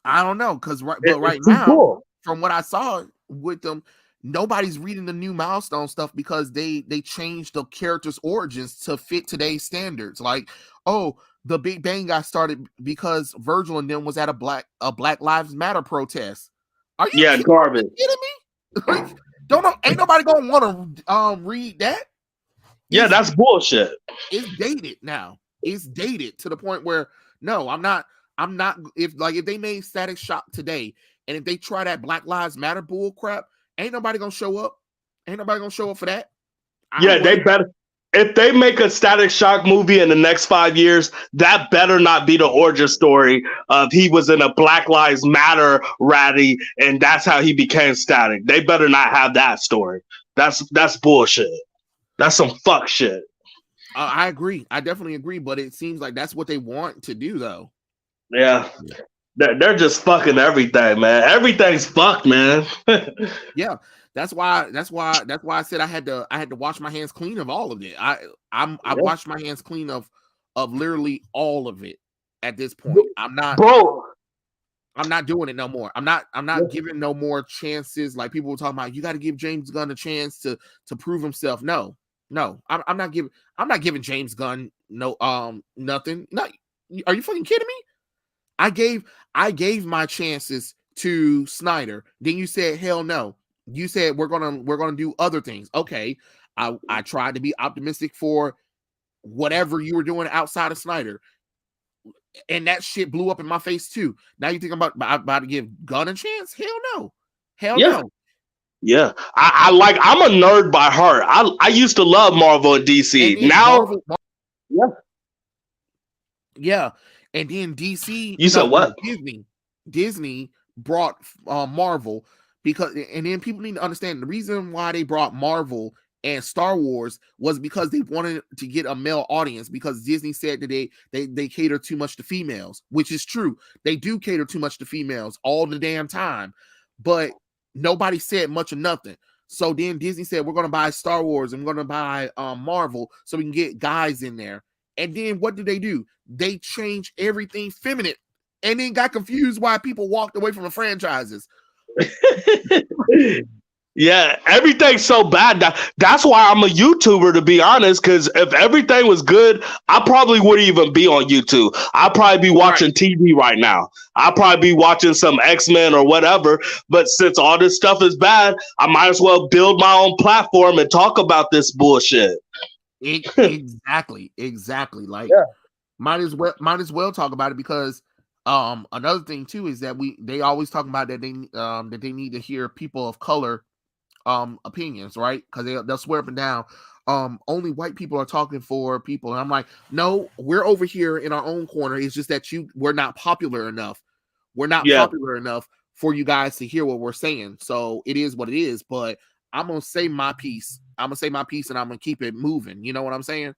I don't know, because right now, from what I saw with them, nobody's reading the new milestone stuff because they changed the character's origins to fit today's standards. Like, oh, the Big Bang got started because Virgil and them was at a Black Lives Matter protest. Are you garbage? Kidding me? Like, ain't nobody gonna want to read that. Yeah, that's bullshit. It's dated now. It's dated to the point where no, I'm not. If they made Static Shock today, and if they try that Black Lives Matter bull crap, ain't nobody gonna show up. Ain't nobody gonna show up for that. They better. If they make a Static Shock movie in the next 5 years, that better not be the origin story of he was in a Black Lives Matter rally and that's how he became Static. They better not have that story. That's bullshit. That's some fuck shit. I agree. I definitely agree. But it seems like that's what they want to do, though. Yeah. They're just fucking everything, man. Everything's fucked, man. Yeah, that's why I said I had to wash my hands clean of all of it. I washed my hands clean of literally all of it at this point. I'm not doing it no more. I'm not giving no more chances. Like people were talking about, you got to give James Gunn a chance to prove himself. No, I'm not giving James Gunn nothing. No, are you fucking kidding me? I gave my chances to Snyder. Then you said hell no. You said we're gonna do other things. Okay, I tried to be optimistic for whatever you were doing outside of Snyder, and that shit blew up in my face too. Now you think I'm about to give Gunn a chance? Hell no. Yeah, I'm a nerd by heart. I used to love Marvel and DC. And now, yeah. And then DC, you said what? Disney brought Marvel because, and then people need to understand the reason why they brought Marvel and Star Wars was because they wanted to get a male audience, because Disney said that they cater too much to females, which is true. They do cater too much to females all the damn time, but nobody said much of nothing. So then Disney said, we're going to buy Star Wars and we're going to buy Marvel so we can get guys in there. And then what did they do? They changed everything feminine and then got confused why people walked away from the franchises. Yeah, everything's so bad. That's why I'm a YouTuber, to be honest, because if everything was good, I probably wouldn't even be on YouTube. I'd probably be watching TV right now. I'd probably be watching some X-Men or whatever. But since all this stuff is bad, I might as well build my own platform and talk about this bullshit. Exactly. Like, might as well talk about it, because another thing too is that they always talk about that they need to hear people of color opinions, right? Because they'll swear up and down only white people are talking for people, and I'm like, no, we're over here in our own corner. It's just that we're not popular enough. We're not popular enough for you guys to hear what we're saying. So it is what it is. But I'm gonna say my piece. And I'm gonna keep it moving. You know what I'm saying?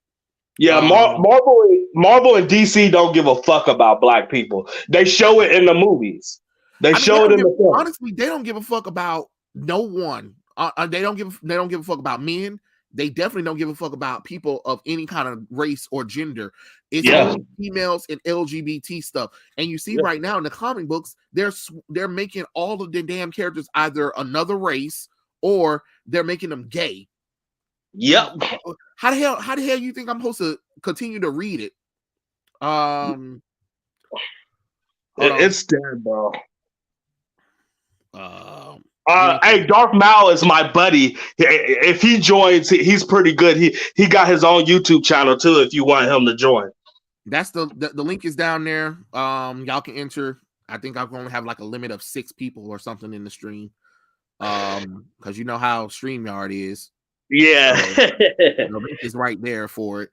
Yeah, Marvel and DC don't give a fuck about black people. They show it in the movies. They show it in the film. Honestly, they don't give a fuck about no one. They don't give a fuck about men. They definitely don't give a fuck about people of any kind of race or gender. It's only females and LGBT stuff. And you see right now in the comic books, they're making all of the damn characters either another race or they're making them gay. Yep. How the hell you think I'm supposed to continue to read it? It's dead, bro. Hey, Darth Maul is my buddy. If he joins, he's pretty good. He got his own YouTube channel too. If you want him to join, that's the link is down there. Y'all can enter. I think I'm gonna have like a limit of 6 people or something in the stream. Because you know how StreamYard is. Yeah, so, the link is right there for it.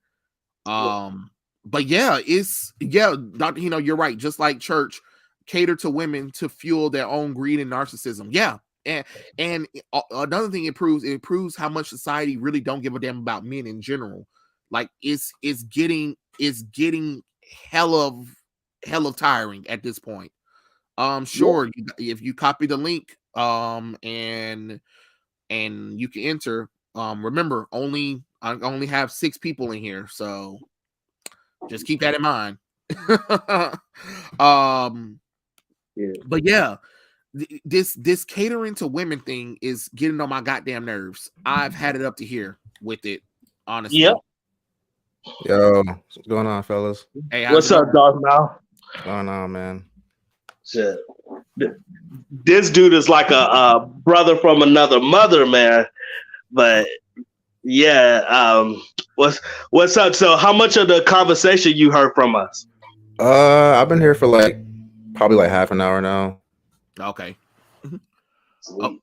But yeah, Dr. Hino, you're right. Just like church cater to women to fuel their own greed and narcissism. Yeah. And another thing it proves how much society really don't give a damn about men in general. Like it's getting hell of tiring at this point. Sure, if you copy the link and you can enter. Remember, I only have 6 people in here, so just keep that in mind. But yeah, this catering to women thing is getting on my goddamn nerves. I've had it up to here with it, honestly. Yep. Yo, what's going on, fellas? Hey, what's up, Darth Maul? What's going on, man? Shit. This dude is like a brother from another mother, man. But yeah, what's up? So, how much of the conversation you heard from us? I've been here for probably half an hour now. Okay. Oh.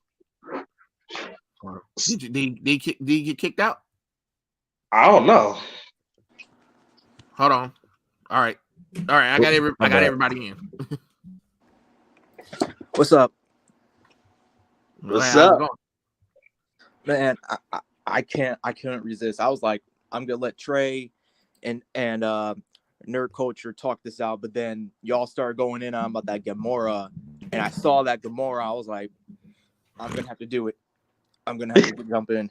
Did you get kicked out? I don't know. Hold on. All right. I got everybody in. What's up? What's up? Man, I couldn't resist. I was like, I'm gonna let Trey and nerd culture talk this out, but then y'all started going in on about that Gamora, and I saw that Gamora. I was like, I'm gonna have to do it. I'm gonna have to jump in.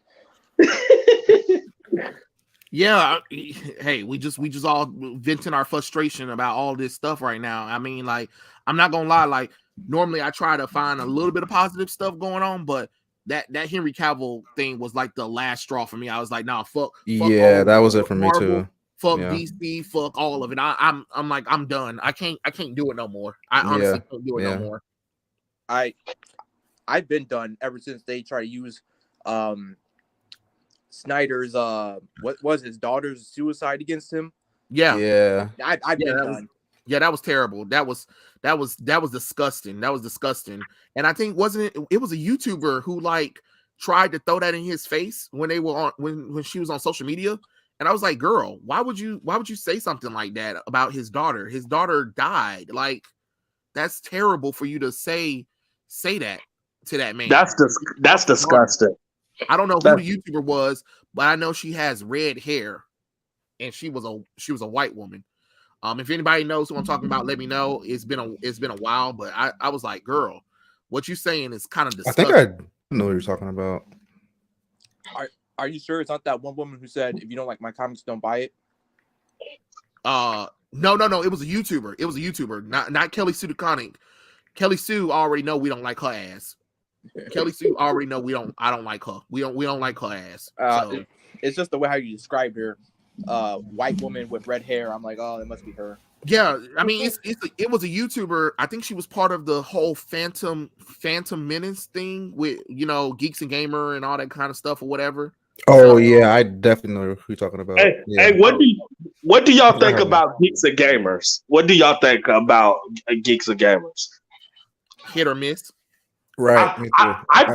Yeah, hey, we just all venting our frustration about all this stuff right now. I mean, like, I'm not gonna lie, like, normally I try to find a little bit of positive stuff going on, but that Henry Cavill thing was like the last straw for me. I was like, nah, fuck Yeah, that was it for me Marvel, too. fuck Yeah. DC, fuck all of it. I'm like, I'm done. I can't do it no more. I honestly can't do it no more. I've been done ever since they try to use Snyder's what was his daughter's suicide against him. Yeah. I've been done. That was terrible. That was disgusting. That was disgusting. And I think it was a YouTuber who like tried to throw that in his face when they were on when she was on social media. And I was like, girl, why would you say something like that about his daughter? His daughter died. Like, that's terrible for you to say that to that man. That's disgusting. I don't know who the YouTuber was, but I know she has red hair, and she was a white woman. If anybody knows who I'm talking about, let me know. It's been a while, but I was like, girl, what you saying is kind of disgusting. I think I know what you're talking about. Are you sure it's not that one woman who said, if you don't like my comics, don't buy it? No. It was a YouTuber. Not Kelly Sue DeConnick. Kelly Sue already know we don't like her ass. Kelly Sue already know I don't like her. We don't like her ass. So. It's just the way how you described her. White woman with red hair. I'm like, oh, it must be her. Yeah, I mean, it was a YouTuber. I think she was part of the whole Phantom Menace thing with Geeks and Gamer and all that kind of stuff or whatever. Oh yeah, I definitely know who you're talking about. Hey, what do y'all think about Geeks and Gamers? What do y'all think about Geeks and Gamers? Hit or miss. Right. I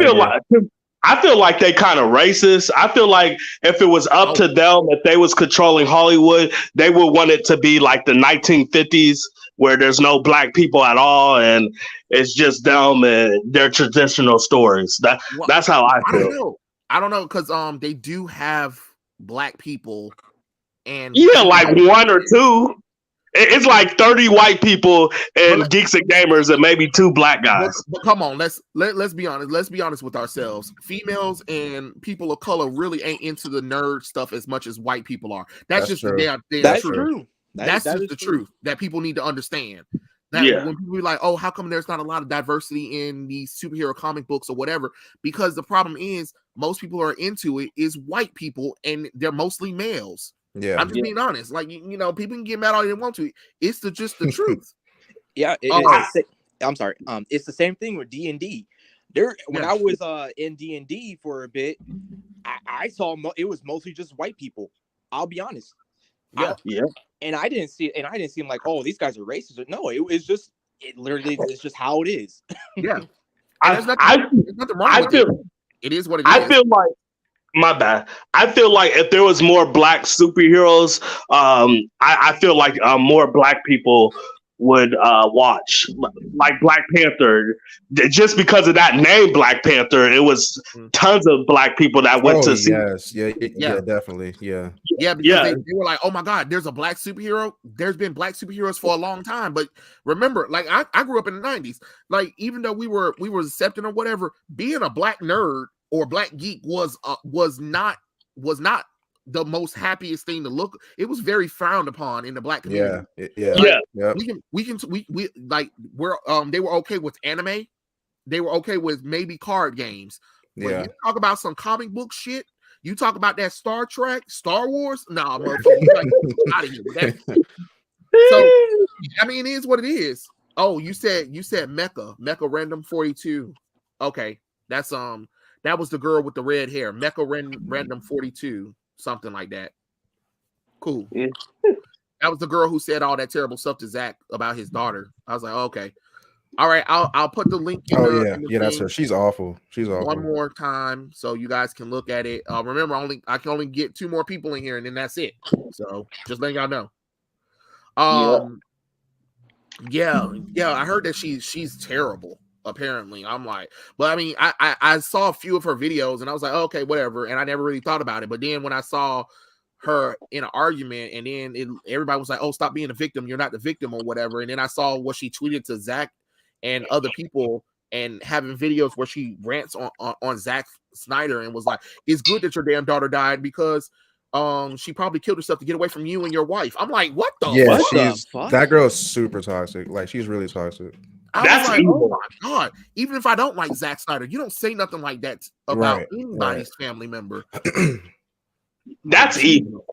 feel like they kind of racist. I feel like if it was up to them, if they was controlling Hollywood, they would want it to be like the 1950s where there's no black people at all and it's just them and their traditional stories. That's how I feel. I don't know because they do have black people and like one or two. It's like 30 white people and Geeks and Gamers and maybe 2 black guys. But come on, let's be honest. Let's be honest with ourselves. Females and people of color really ain't into the nerd stuff as much as white people are. That's just true. the damn That's truth. true. That's just the truth that people need to understand. When people be like, oh, how come there's not a lot of diversity in these superhero comic books or whatever? Because the problem is most people who are into it is white people and they're mostly males. Yeah, I'm just being honest. Like people can get mad all they want to. It's just the truth. Yeah, I'm sorry. It's the same thing with D&D. When I was in D&D for a bit, I saw it was mostly just white people. I'll be honest. Yeah. And I didn't see them like, oh, these guys are racist. No, it's just how it is. Yeah. There's nothing wrong with it. It is what it is. I feel like. My bad. I feel like if there was more black superheroes, I feel like more black people would watch, like Black Panther. Just because of that name, Black Panther, it was tons of black people that went to see. Yeah, definitely, yeah. Because they were like, oh my god, there's a black superhero. There's been black superheroes for a long time, but remember, like I grew up in the 90s. Like even though we were accepting or whatever, being a black nerd or black geek was not the most happiest thing to look. It was very frowned upon in the black community. They were okay with anime. They were okay with maybe card games. When you talk about some comic book shit, you talk about that Star Trek, Star Wars. Nah, motherfucker, out of here with that. So I mean, it is what it is. Oh, you said Mecha Random 42. Okay, that's that was the girl with the red hair. Mecha Random 42, something like that. Cool. Yeah. That was the girl who said all that terrible stuff to Zach about his daughter. I was like, oh, okay. All right, I'll put the link in the that's her. She's awful. One more time so you guys can look at it. Remember, I can only get 2 more people in here and then that's it. So just letting y'all know. I heard that she's terrible. Apparently, I'm like, but I mean, I saw a few of her videos and I was like, oh, okay, whatever, and I never really thought about it. But then when I saw her in an argument, and then everybody was like, "Oh, stop being a victim. You're not the victim," or whatever. And then I saw what she tweeted to Zach and other people, and having videos where she rants on Zack Snyder and was like, "It's good that your damn daughter died because she probably killed herself to get away from you and your wife." I'm like, what the fuck? That girl is super toxic. Like, she's really toxic. That's like, evil. Oh my god! Even if I don't like Zack Snyder, you don't say nothing like that about anybody's family member. That's evil.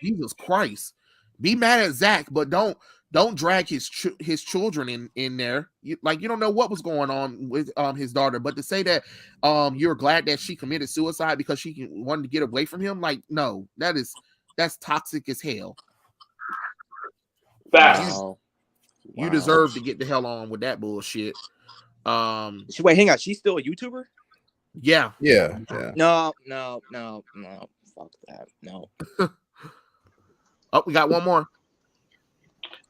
Jesus Christ! Be mad at Zack, but don't drag his children in there. You don't know what was going on with his daughter, but to say that you're glad that she committed suicide because she wanted to get away from him, like, no, that's toxic as hell. Wow. You deserve to get the hell on with that bullshit. Wait, hang on. She's still a YouTuber? Yeah. No. Fuck that. No. Oh, we got one more.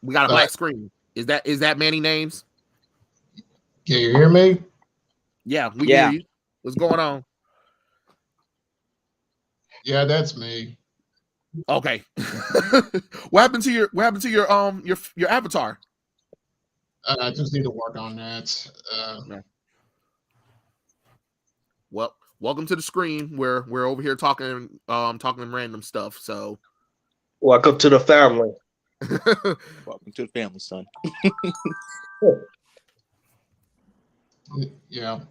We got a black screen. Is that Manny Names? Can you hear me? Yeah, we hear you. What's going on? Yeah, that's me. Okay. What happened to your avatar? I just need to work on that. Well, welcome to the screen. We're over here talking random stuff. So, welcome to the family. Welcome to the family, son. Yeah.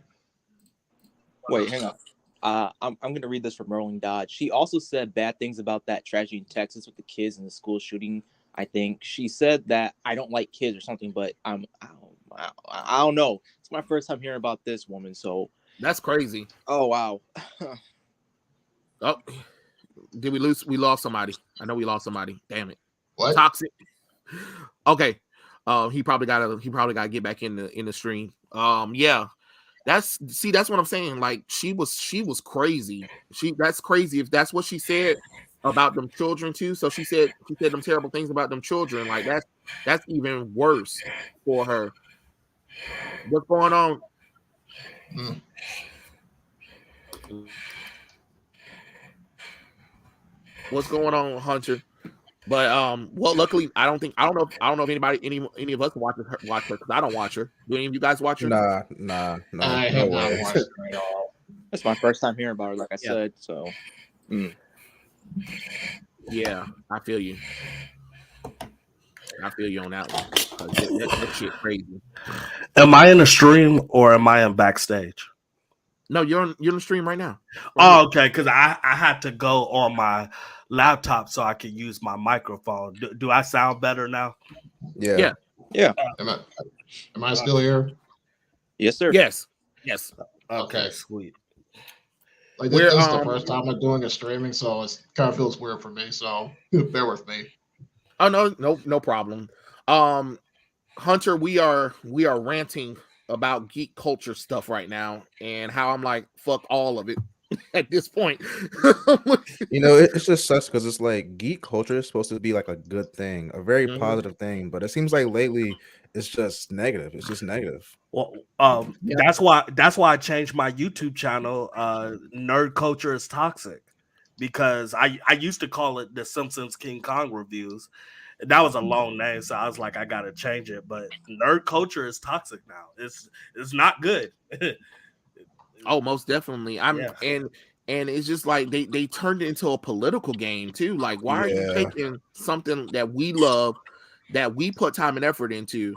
Wait, hang on. I'm going to read this from Merlin Dodge. She also said bad things about that tragedy in Texas with the kids and the school shooting. I think she said that I don't like kids or something, but I don't know. It's my first time hearing about this woman, so that's crazy. Oh wow. Oh, did we lose? We lost somebody. I know we lost somebody. Damn it. What? Toxic. Okay. He probably got to get back in the stream. Yeah. That's what I'm saying. Like, she was crazy. That's crazy if that's what she said about them children too. So she said them terrible things about them children. Like, that's even worse for her. What's going on? What's going on, Hunter? But well, luckily I don't know if any of us watch her because I don't watch her. Do any of you guys watch her? Nah. I have not watched her at all. That's my first time hearing about her, like I said. So, yeah, I feel you. On that one. That shit crazy. Am I in a stream or am I in backstage? No, you're in the stream right now. Oh, okay. Because I had to go on my laptop so I could use my microphone. Do I sound better now? Yeah. Am I still here? Yes, sir. Yes. Okay. Sweet. Like, this is the first time I'm doing a streaming, so it kind of feels weird for me. So bear with me. Oh no problem. Hunter, we are ranting about geek culture stuff right now, and how I'm like, fuck all of it at this point. It's just sucks because it's like geek culture is supposed to be like a good thing, a very positive thing, but it seems like lately it's just negative. It's just negative. Well, that's why I changed my YouTube channel. Nerd Culture is Toxic, because I used to call it the Simpsons King Kong Reviews. That was a long name, so I was like, I gotta change it. But Nerd Culture is Toxic now. It's not good. Oh, most definitely. And it's just like they turned it into a political game too. Like, why are you taking something that we love, that we put time and effort into,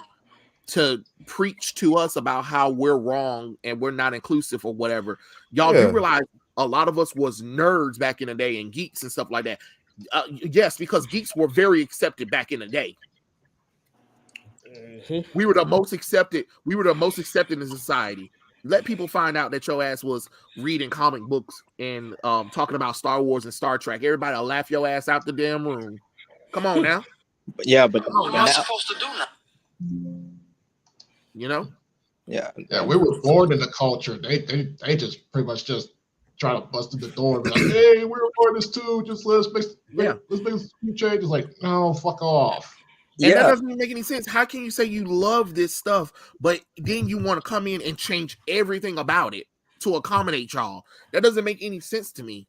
to preach to us about how we're wrong and we're not inclusive or whatever? Y'all do realize a lot of us was nerds back in the day and geeks and stuff like that. Yes, because geeks were very accepted back in the day. We were the most accepted. We were the most accepted in society. Let people find out that your ass was reading comic books and talking about Star Wars and Star Trek. Everybody will laugh your ass out the damn room. Come on now. Yeah, but what am I supposed to do now? Yeah, we were born in the culture. They just pretty much just try to bust through the door and be like, hey, we're born this too. Just let's make some changes. Like, no, fuck off. And that doesn't even make any sense. How can you say you love this stuff, but then you want to come in and change everything about it to accommodate y'all? That doesn't make any sense to me.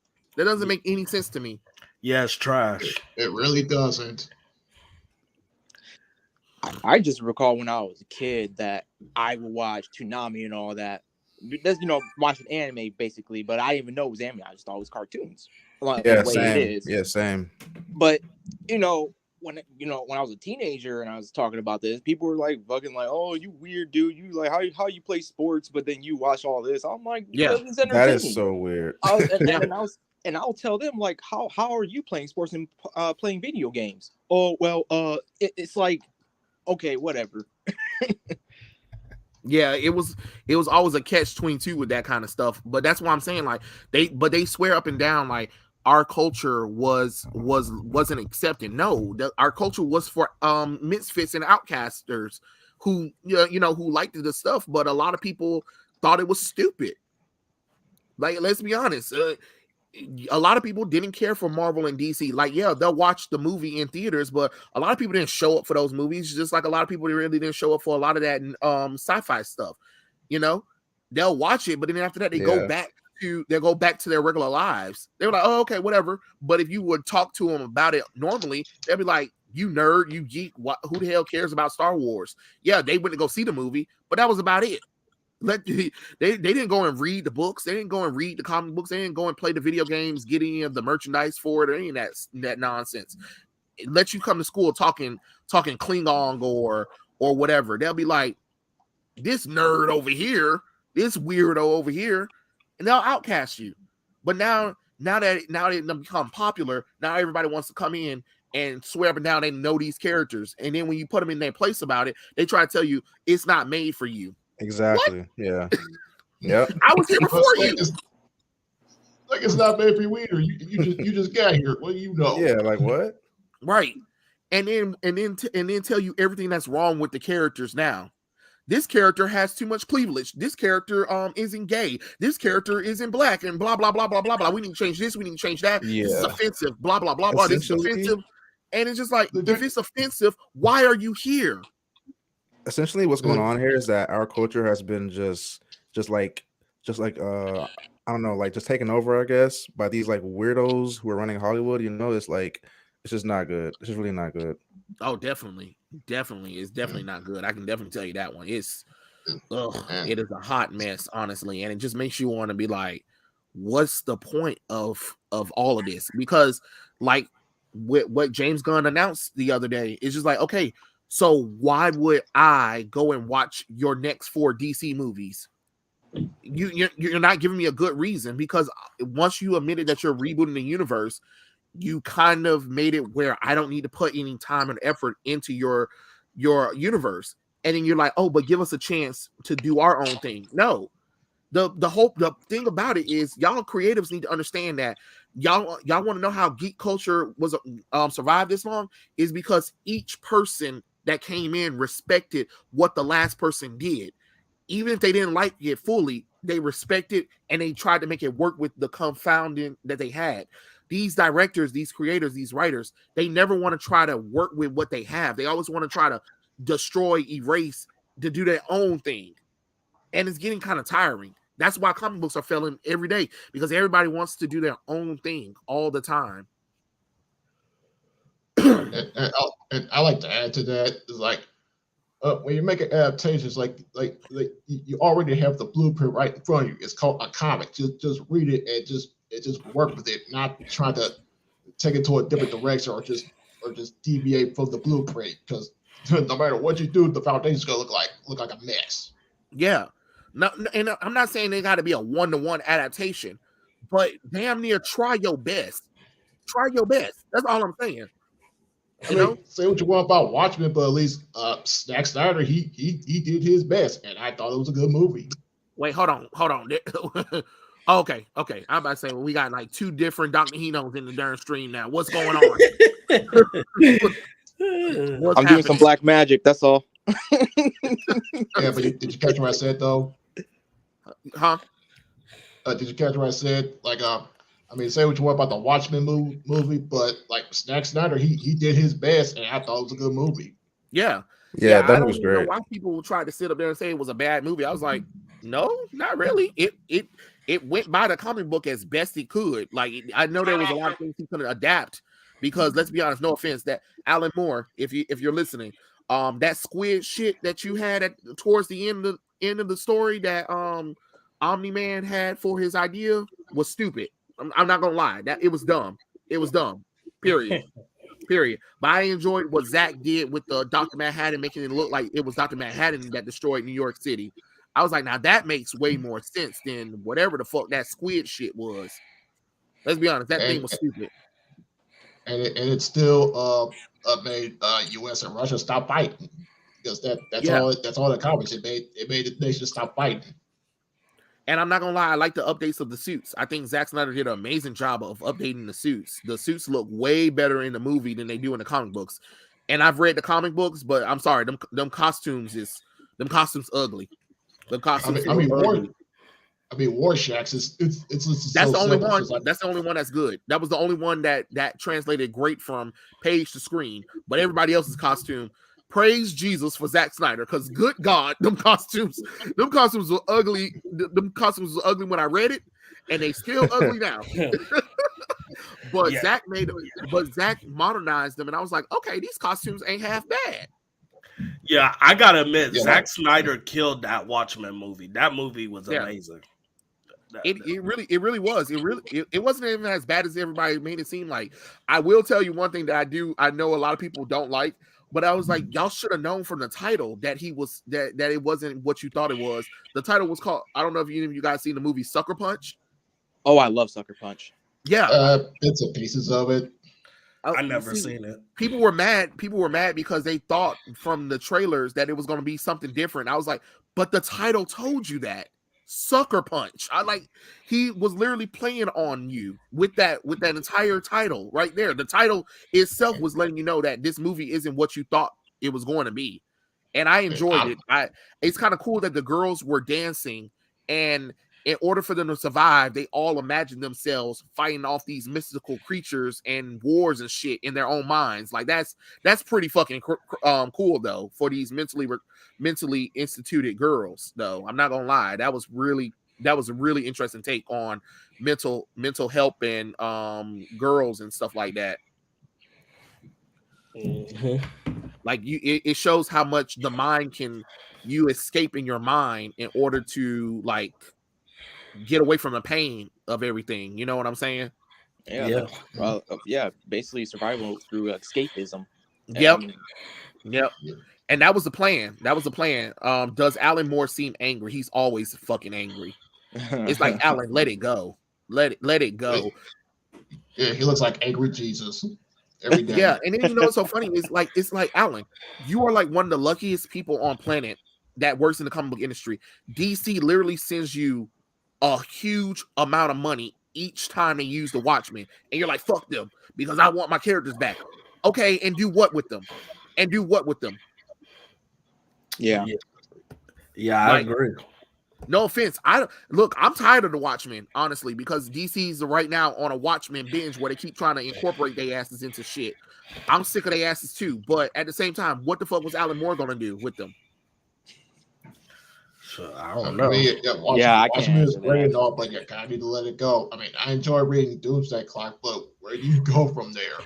Yeah, it's trash. It really doesn't. I just recall when I was a kid that I would watch Toonami and all that. That's, watching anime basically, but I didn't even know it was anime. I just thought it was cartoons. Like, Yeah, the way same. it is. Yeah, same. But when when I was a teenager and I was talking about this, people were like fucking like, "Oh, you weird dude. You like how you play sports, but then you watch all this." I'm like, Yeah, it's that is so weird. And I'll tell them like, how are you playing sports and playing video games? Oh well, it's like, okay, whatever. Yeah, it was always a catch-22 with that kind of stuff. But that's why I'm saying, like, they swear up and down like our culture wasn't accepted. No, our culture was for misfits and outcasters who who liked the stuff, but a lot of people thought it was stupid. Like, let's be honest, a lot of people didn't care for Marvel and DC. Like, yeah, they'll watch the movie in theaters, but a lot of people didn't show up for those movies, just like a lot of people really didn't show up for a lot of that sci-fi stuff. They'll watch it, but then after that they go back to their regular lives. They were like, oh, okay, whatever. But if you would talk to them about it normally, they'd be like, you nerd, you geek, who the hell cares about Star Wars? Yeah, they went to go see the movie, but that was about it. They didn't go and read the books. They didn't go and read the comic books. They didn't go and play the video games, get any of the merchandise for it, or any of that nonsense. It lets you come to school talking Klingon or whatever. They'll be like, this nerd over here, this weirdo over here, and they'll outcast you. But now they become popular, now everybody wants to come in and swear up and down they know these characters. And then when you put them in their place about it, they try to tell you it's not made for you. Exactly. What? Yeah. Yep. I was here before you. It's not made for you either. You just got here. Well, Yeah, like what? Right. And then tell you everything that's wrong with the characters now. This character has too much cleavage. This character isn't gay. This character isn't black, and blah blah blah blah blah blah. We need to change this. We need to change that. Yeah. This is offensive. Blah blah blah blah. This is offensive. And it's just like, if it's offensive, why are you here? Essentially, what's going on here is that our culture has been just like I don't know, like just taken over, I guess, by these like weirdos who are running Hollywood. It's like, it's just not good. It's just really not good. Oh, definitely. It's definitely not good. I can definitely tell you that one. It is a hot mess, honestly, and it just makes you want to be like, what's the point of all of this? Because like what James Gunn announced the other day is just like, okay, so why would I go and watch your next 4 DC movies? You're not giving me a good reason, because once you admitted that you're rebooting the universe, you kind of made it where I don't need to put any time and effort into your universe. And then you're like, oh, but give us a chance to do our own thing. No, the thing about it is, y'all creatives need to understand that y'all want to know how geek culture was survived this long is because each person that came in respected what the last person did. Even if they didn't like it fully, they respected and they tried to make it work with the confounding that they had. These directors, these creators, these writers, they never want to try to work with what they have. They always want to try to destroy, erase, to do their own thing. And it's getting kind of tiring. That's why comic books are failing every day, because everybody wants to do their own thing all the time. And I like to add to that is like, when you make an adaptation, it's like you already have the blueprint right in front of you. It's called a comic. Just read it and just work with it, not trying to take it to a different direction or just deviate from the blueprint. Because no matter what you do, the foundation's gonna look like a mess. Yeah. No, and I'm not saying they got to be a 1-to-1 adaptation, but damn near try your best. Try your best. That's all I'm saying. I mean, say what you want about Watchmen, but at least Zack Snyder, he did his best, and I thought it was a good movie. Wait, hold on. Okay. I'm about to say, well, we got like 2 different Dr. Hinos in the darn stream now. What's going on? I'm doing some black magic. That's all. Yeah, but did you catch what I said though? Huh? Did you catch what I said? Like, I mean, say what you want about the Watchmen movie, but like Zack Snyder, he did his best, and I thought it was a good movie. Yeah, that was great. Why people tried to sit up there and say it was a bad movie? I was like, no, not really. It it went by the comic book as best it could. Like I know there was a lot of things he couldn't adapt because let's be honest, no offense, that Alan Moore, if you're listening, that squid shit that you had towards the end of the story that Omni-Man had for his idea was stupid. I'm not gonna lie, that it was dumb. It was dumb. Period. But I enjoyed what Zach did with the Dr. Manhattan, making it look like it was Dr. Manhattan that destroyed New York City. I was like, now that makes way more sense than whatever the fuck that squid shit was. Let's be honest, that thing was stupid. And it still made U.S. and Russia stop fighting because that's all the comics. It made the nation stop fighting. And I'm not gonna lie, I like the updates of the suits. I think Zack Snyder did an amazing job of updating the suits. The suits look way better in the movie than they do in the comic books. And I've read the comic books, but I'm sorry, them costumes ugly. The costumes ugly. Warshacks it's that's so the only simple. one. Like, that's the only one that's good. That was the only one that translated great from page to screen. But everybody else's costume, praise Jesus for Zack Snyder, because good God, them costumes were ugly. Them costumes were ugly when I read it, and they still ugly now. But Zack modernized them, and I was like, okay, these costumes ain't half bad. Yeah, I gotta admit, Zack Snyder killed that Watchmen movie. That movie was amazing. It really was. It wasn't even as bad as everybody made it seem like. I will tell you one thing that I know a lot of people don't like, but I was like, y'all should have known from the title that that it wasn't what you thought it was. The title was called, I don't know if any of you guys seen the movie Sucker Punch. Oh, I love Sucker Punch. Yeah. Bits and pieces of it. I never seen it. People were mad because they thought from the trailers that it was going to be something different. I was like, but the title told you that. Sucker Punch. He was literally playing on you with that entire title right there. The title itself was letting you know that this movie isn't what you thought it was going to be. And I enjoyed it. It's kind of cool that the girls were dancing, and in order for them to survive, they all imagined themselves fighting off these mystical creatures and wars and shit in their own minds. Like that's pretty fucking cool though for these mentally instituted girls. Though I'm not gonna lie, that was a really interesting take on mental health and girls and stuff like that. Mm-hmm. Like it shows how much the mind you escape in your mind in order to like get away from the pain of everything. You know what I'm saying? Yeah. Basically survival through escapism. Yep. And that was the plan. Does Alan Moore seem angry? He's always fucking angry. It's like, Alan, let it go. Let it go. Yeah, he looks like angry Jesus every day. Yeah, and then you know what's so funny? It's like Alan, you are like one of the luckiest people on planet that works in the comic book industry. DC literally sends you a huge amount of money each time they use the Watchmen, and you're like, fuck them because I want my characters back. Okay, and do what with them? Yeah, I agree. No offense, I'm tired of the Watchmen, honestly, because DC's right now on a Watchmen binge where they keep trying to incorporate their asses into shit. I'm sick of their asses too, but at the same time, what the fuck was Alan Moore gonna do with them? I don't know. Watchmen is great and all, but you kind of need to let it go. I mean, I enjoy reading Doomsday Clock, but where do you go from there?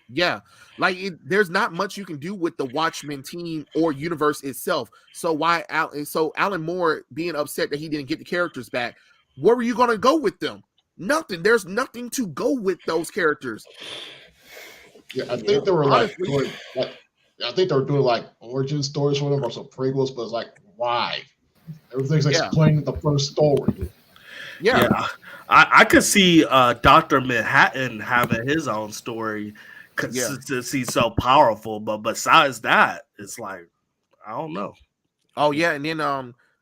Yeah, like there's not much you can do with the Watchmen team or universe itself. So Alan Moore being upset that he didn't get the characters back, where were you gonna go with them? Nothing. There's nothing to go with those characters. Yeah, I think they were doing like origin stories for them or some prequels, but it's like, why? Everything's explained in the first story. Yeah. I could see Dr. Manhattan having his own story since he's so powerful, but besides that, it's like, I don't know. Oh yeah, and then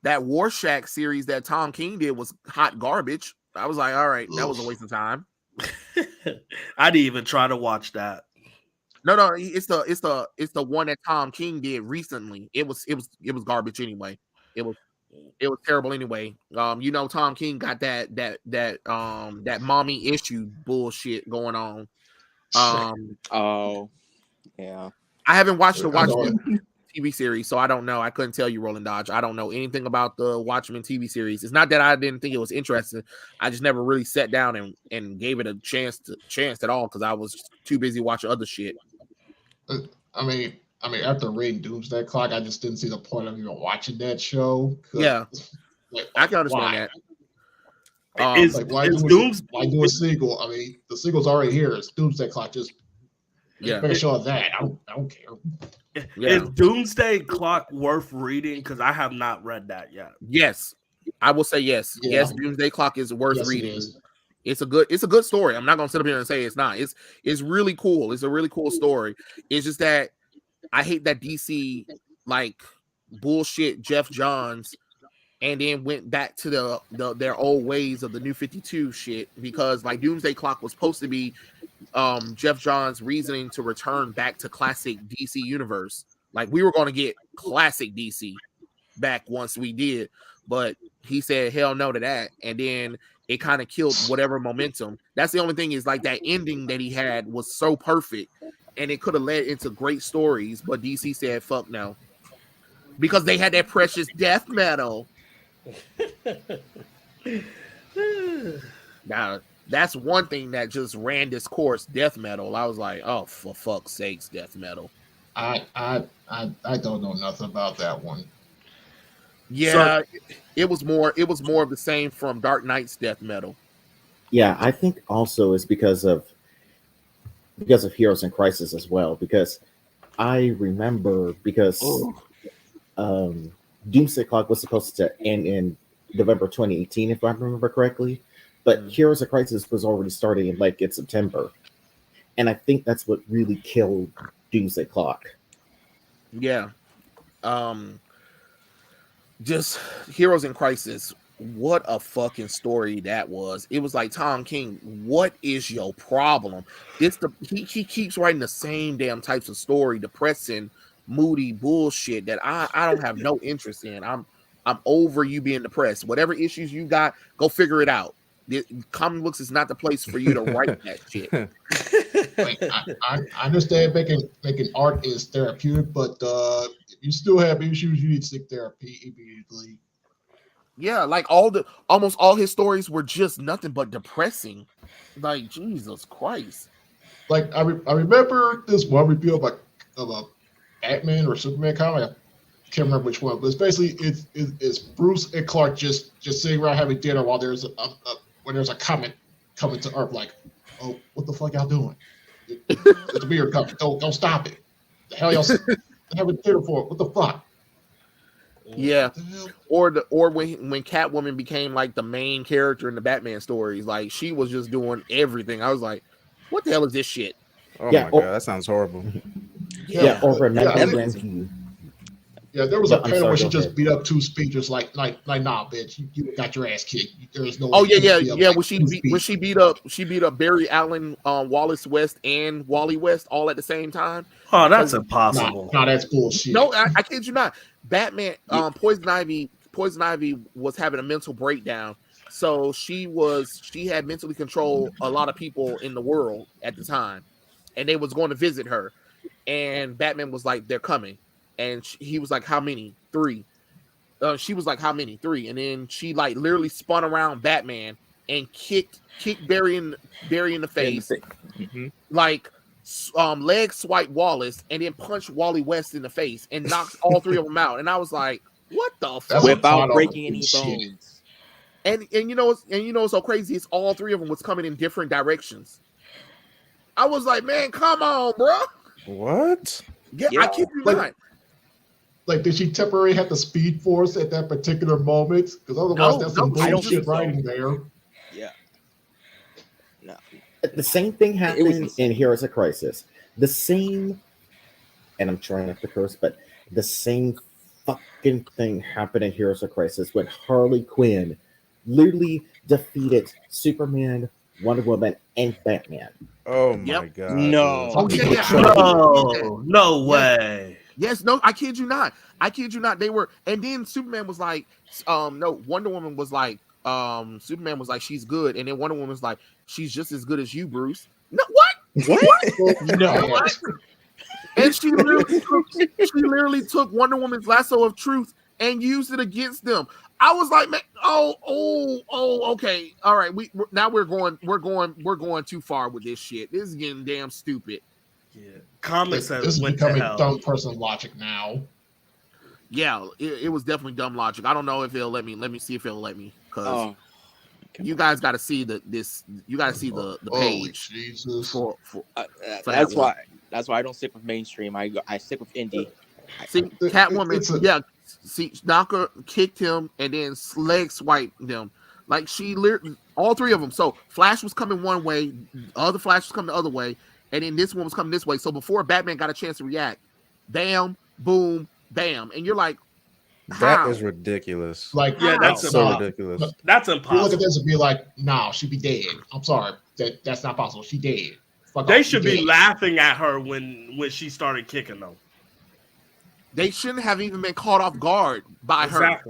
that Warshak series that Tom King did was hot garbage. I was like, all right, that was a waste of time. I didn't even try to watch that. No, it's the one that Tom King did recently. It was garbage anyway. It was terrible anyway. Tom King got that mommy issue bullshit going on. Oh yeah. I haven't watched the Watchmen TV series, so I don't know. I couldn't tell you, Roland Dodge. I don't know anything about the Watchmen TV series. It's not that I didn't think it was interesting. I just never really sat down and gave it a chance at all because I was too busy watching other shit. I mean, after reading Doomsday Clock, I just didn't see the point of even watching that show. Yeah, I can understand why? that. Why do a sequel? I mean, the sequel's already here. It's Doomsday Clock. Just make a show of that. I don't care. Is Doomsday Clock worth reading? Because I have not read that yet. Yes, I will say yes. Yeah. Yes, Doomsday Clock is worth reading. It It's a good story. I'm not gonna sit up here and say it's not. It's really cool. It's a really cool story. It's just that I hate that DC like bullshit Jeff Johns and then went back to their old ways of the New 52 shit because like Doomsday Clock was supposed to be Jeff Johns' reasoning to return back to classic DC universe. Like we were going to get classic DC back once we did, but he said hell no to that, and then it kind of killed whatever momentum. That's the only thing is like that ending that he had was so perfect, and it could have led into great stories, but DC said fuck no because they had that precious death metal. Now that's one thing that just ran this course, death metal. I was like, oh, for fuck's sakes, death metal. I don't know nothing about that one. Yeah, it was more of the same from Dark Knight's death metal. Yeah, I think also is because of Heroes in Crisis as well. Because I remember Doomsday Clock was supposed to end in November 2018, if I remember correctly. But Heroes in Crisis was already starting in like in September. And I think that's what really killed Doomsday Clock. Yeah. Just Heroes in Crisis. What a fucking story that was. It was like, Tom King, what is your problem? He keeps writing the same damn types of story, depressing, moody bullshit that I don't have no interest in. I'm over you being depressed. Whatever issues you got, go figure it out. Comic books is not the place for you to write that shit. Like, I understand making art is therapeutic, but if you still have issues, you need to seek therapy immediately. Yeah, like almost all his stories were just nothing but depressing. Like Jesus Christ. Like I remember this one review of a Batman or Superman comic. I can't remember which one, but it's basically it's Bruce and Clark just sitting around having dinner while there's a comet coming to Earth. Like, oh, what the fuck y'all doing? It's a weird comet. Don't stop it. The hell y'all having dinner for? What the fuck? Yeah, or when Catwoman became like the main character in the Batman stories, like she was just doing everything. I was like, what the hell is this shit? Oh my god, that sounds horrible. Or remember when there was a panel where she just beat up two speakers like nah, bitch, you got your ass kicked. There's no. Oh yeah. When she beat up Barry Allen, Wallace West, and Wally West all at the same time. Oh, that's impossible. No, that's bullshit. No, I kid you not. Batman, Poison Ivy was having a mental breakdown, so she had mentally controlled a lot of people in the world at the time, and they was going to visit her, and Batman was like, they're coming. And he was like, how many? 3. She was like, how many? 3. And then she like literally spun around Batman and kicked Barry in the face, like leg swipe Wallace, and then punched Wally West in the face and knocked all 3 of them out. And I was like, what the fuck? Without breaking any bones. And you know what's so crazy? It's all 3 of them was coming in different directions. I was like, man, come on, bro. What? Yeah. I kid you not. Like, did she temporarily have the speed force at that particular moment? Because otherwise, that's some bullshit writing there. Yeah. No. The same thing happened in Heroes of Crisis. The same, and I'm trying not to curse, but the same fucking thing happened in Heroes of Crisis when Harley Quinn literally defeated Superman, Wonder Woman, and Batman. Oh my god! No. Oh, yeah. No way. Yes, no, I kid you not. They were, and then Superman was like, no, Wonder Woman was like, Superman was like, she's good, and then Wonder Woman was like, she's just as good as you, Bruce. No, what? What? No, what? And she literally took Wonder Woman's lasso of truth and used it against them. I was like, man, okay, all right. We're going too far with this shit. This is getting damn stupid. Yeah, comics this is went to becoming hell. dumb person logic now. Yeah, it was definitely dumb logic. I don't know if it'll let me. Let me see if it'll let me, because you guys got to see you got to see the page. Jesus. For that's why I don't stick with mainstream. I stick with indie. See, Catwoman, see, Knocker kicked him and then leg swiped them. Like all three of them. So Flash was coming one way, the other Flash was coming the other way, and then this one was coming this way. So before Batman got a chance to react, bam, boom, bam, and you're like, that is ridiculous. Like, yeah, that's so ridiculous. That's impossible. You look at this and be like, nah, she'd be dead. I'm sorry, that's not possible. She dead. They should be laughing at her when she started kicking them. They shouldn't have even been caught off guard by her.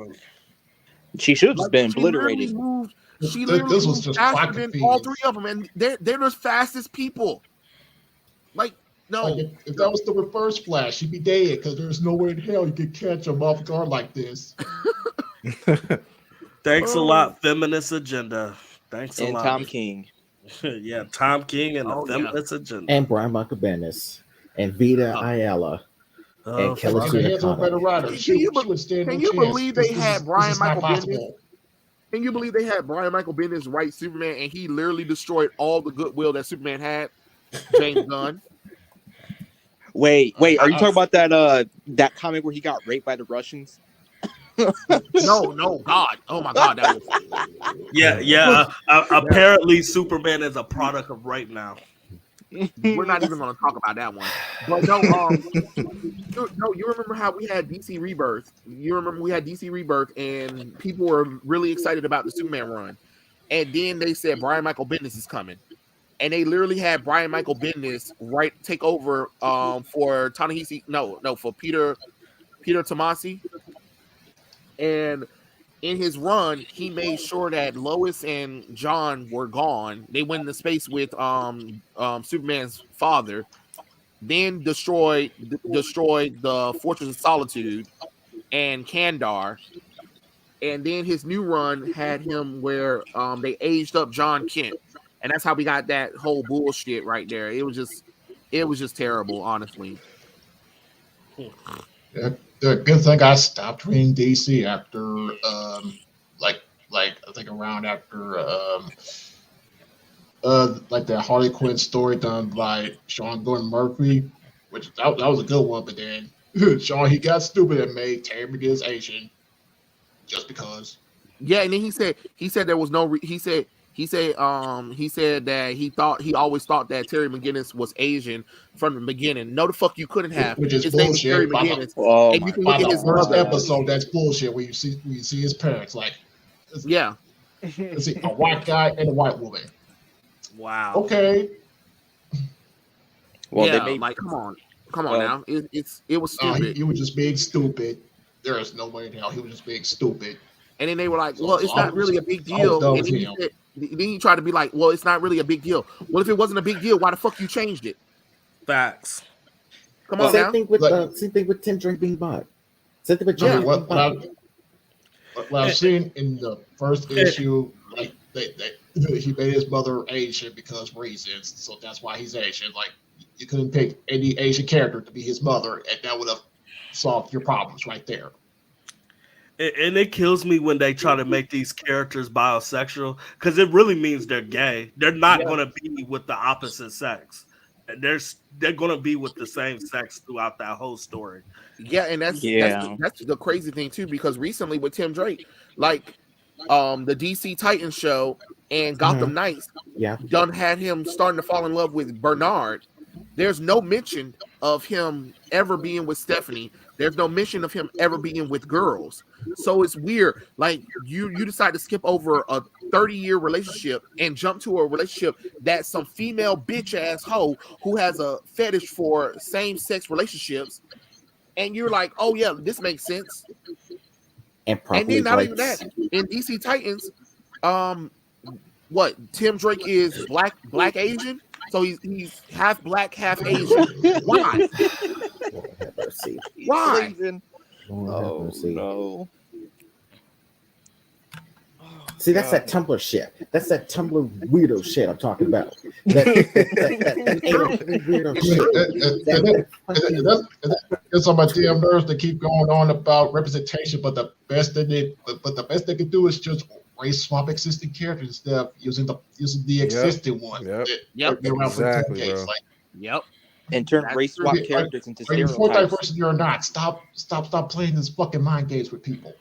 She should have just been obliterated. She literally this was just faster than all three of them, and they're the fastest people. Like, no. Like if that was the reverse Flash, she'd be dead, because there's no way in hell you could catch him off guard like this. Thanks a lot, feminist agenda. Thanks a lot. And Tom King. Yeah, Tom King and the feminist agenda. And Brian Michael Bendis. And Vita Ayala. And Kelly Sue Can you believe they had Brian Michael Bendis? Can you believe they had Brian Michael Bendis write Superman, and he literally destroyed all the goodwill that Superman had? James Gunn. Wait, are you talking about that comic where he got raped by the Russians? No, God. Oh my God, that was yeah. Apparently Superman is a product of rape now. We're not even going to talk about that one. But no, you remember how we had DC Rebirth? You remember we had DC Rebirth, and people were really excited about the Superman run. And then they said Brian Michael Bendis is coming. And they literally had Brian Michael Bendis take over for Ta-Nehisi, for Peter Tomasi. And in his run, he made sure that Lois and John were gone. They went into space with Superman's father, then destroyed the Fortress of Solitude and Kandar. And then his new run had him where they aged up John Kent. And that's how we got that whole bullshit right there. It was just terrible, honestly. Yeah, the good thing I stopped reading DC after like I think around after like that Harley Quinn story done by Sean Gordon Murphy, which that was a good one, but then Sean, he got stupid and made Terry McGinnis Asian just because. Yeah, and then he said there was no he said that he always thought that Terry McGinnis was Asian from the beginning. No, the fuck you couldn't have. Which is his bullshit. name is Terry McGinnis. And you can By look at the his first episode, that's bullshit. When you see his parents, like, yeah, let's see, a white guy and a white woman. Wow. Okay. Well, yeah, come on now. It was stupid. He was just being stupid. There is no way in hell he was just being stupid. And then they were like, "Well, it's not really a big deal." And then he tried to be like, "Well, it's not really a big deal." Well, if it wasn't a big deal, why the fuck you changed it? Facts. Come on now. Same thing with Tim Drake being bought. Same thing with John. What I've seen in the first issue, like he made his mother Asian because reasons, so that's why he's Asian. Like you couldn't pick any Asian character to be his mother, and that would have solved your problems right there. And it kills me when they try to make these characters bisexual, because it really means they're gay. They're not going to be with the opposite sex. They're going to be with the same sex throughout that whole story. Yeah, and that's the crazy thing too, because recently with Tim Drake, like the DC Titans show and Gotham Knights, done had him starting to fall in love with Bernard. There's no mention of him ever being with Stephanie. There's no mention of him ever being with girls. So it's weird. Like you decide to skip over a 30-year relationship and jump to a relationship that some female bitch ass hoe who has a fetish for same-sex relationships. And you're like, oh yeah, this makes sense. And then not even that. In DC Titans, what Tim Drake is black Asian? So he's half black, half Asian. Why? Why? Oh no. See, that's that Tumblr shit. That's that Tumblr weirdo shit I'm talking about. That weirdo shit. There's some of DM nerds that keep going on about representation, but the best they can do is just race swap existing characters instead of using the existing one. Yep. Exactly, bro. Yep. And turn race swap characters into stereotypes. For diversity or not, stop playing this fucking mind games with people.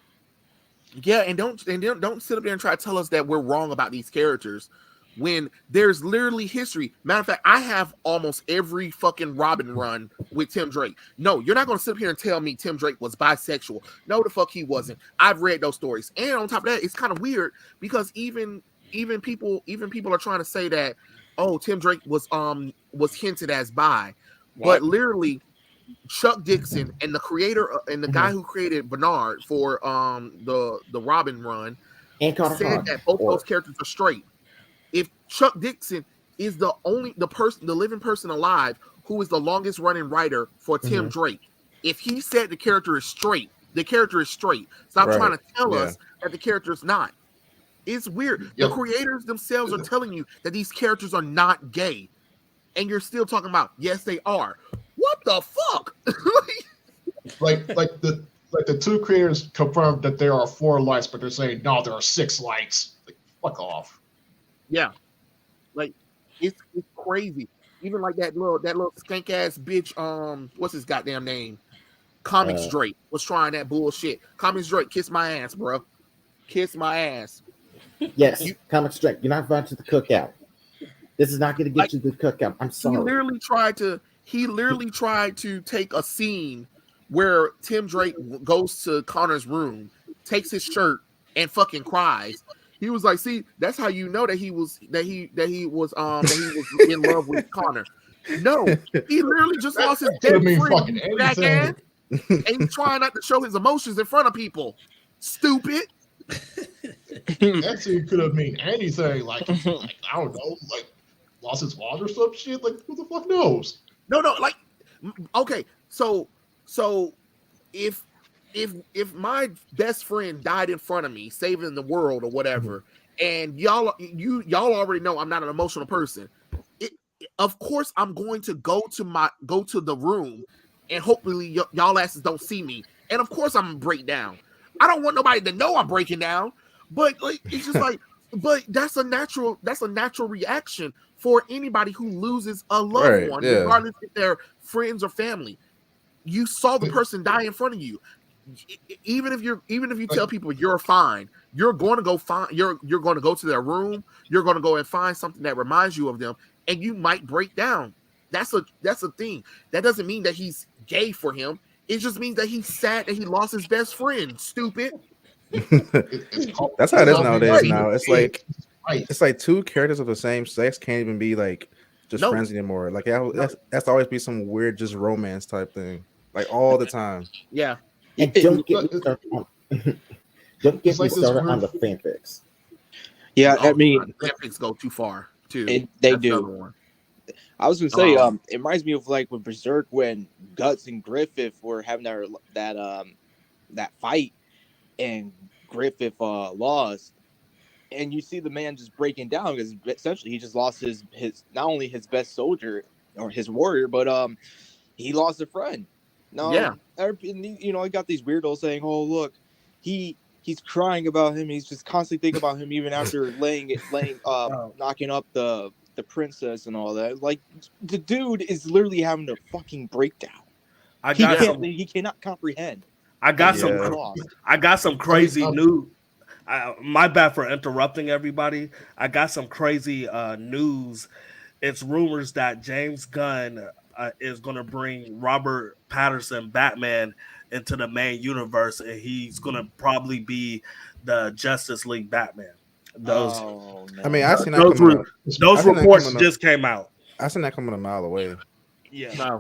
Yeah, and don't sit up there and try to tell us that we're wrong about these characters when there's literally history. Matter of fact, I have almost every fucking Robin run with Tim Drake. No, you're not going to sit up here and tell me Tim Drake was bisexual. No, the fuck he wasn't. I've read those stories, and on top of that, it's kind of weird because even people are trying to say that Tim Drake was hinted as bi, but literally. Chuck Dixon and the creator and the guy who created Bernard for the Robin run said that both those characters are straight. If Chuck Dixon is the living person alive who is the longest running writer for Tim Drake, if he said the character is straight, the character is straight. Stop trying to tell us that the character is not. It's weird. The creators themselves are telling you that these characters are not gay, and you're still talking about yes, they are. What the fuck? like the two creators confirmed that there are 4 lights, but they're saying no, there are 6 lights. Like, fuck off. Yeah, like it's crazy. Even like that little skank ass bitch. What's his goddamn name? Comics Drake was trying that bullshit. Comics Drake, kiss my ass, bro. Kiss my ass. Yes, Comics Drake. You're not invited to the cookout. This is not going to get you to the cookout. I'm sorry. He literally tried to take a scene where Tim Drake goes to Connor's room, takes his shirt, and fucking cries. He was like, "See, that's how you know that he was in love with Connor." No, he literally just lost his dead friend, jackass, and he's trying not to show his emotions in front of people. Stupid. That scene could have mean anything. Like I don't know, like lost his wallet or some shit. Like who the fuck knows? No, like, okay, so if my best friend died in front of me, saving the world or whatever, and y'all already know I'm not an emotional person, of course I'm going to go to the room, and hopefully y'all asses don't see me, and of course I'm gonna break down. I don't want nobody to know I'm breaking down, but like it's just like, but that's a natural reaction for anybody who loses a loved one, regardless if they're friends or family. You saw the person die in front of you. Even if you tell people you're fine, you're going to go you're going to go to their room, you're going to go and find something that reminds you of them, and you might break down. That's a thing. That doesn't mean that he's gay for him. It just means that he's sad that he lost his best friend. Stupid. That's how it is nowadays. Now it's like 2 characters of the same sex can't even be like just friends anymore. Like that's always be some weird just romance type thing, like all the time. Yeah. And don't get me started on the fanfics. Yeah, I mean, fanfics go too far too. They do. I was gonna say, it reminds me of like when Berserk, when Guts and Griffith were having that fight, and Griffith lost, and you see the man just breaking down because essentially he just lost his not only his best soldier or his warrior, but he lost a friend. No, yeah, you know, I got these weirdos saying, "Oh, look, he's crying about him. He's just constantly thinking about him, even after knocking up the princess and all that." Like, the dude is literally having a fucking breakdown. He cannot comprehend. I got some crazy news. My bad for interrupting everybody. I got some crazy news. It's rumors that James Gunn is going to bring Robert Pattinson Batman into the main universe, and he's going to probably be the Justice League Batman. I mean, I seen that those reports just came out. I seen that coming a mile away. Yeah.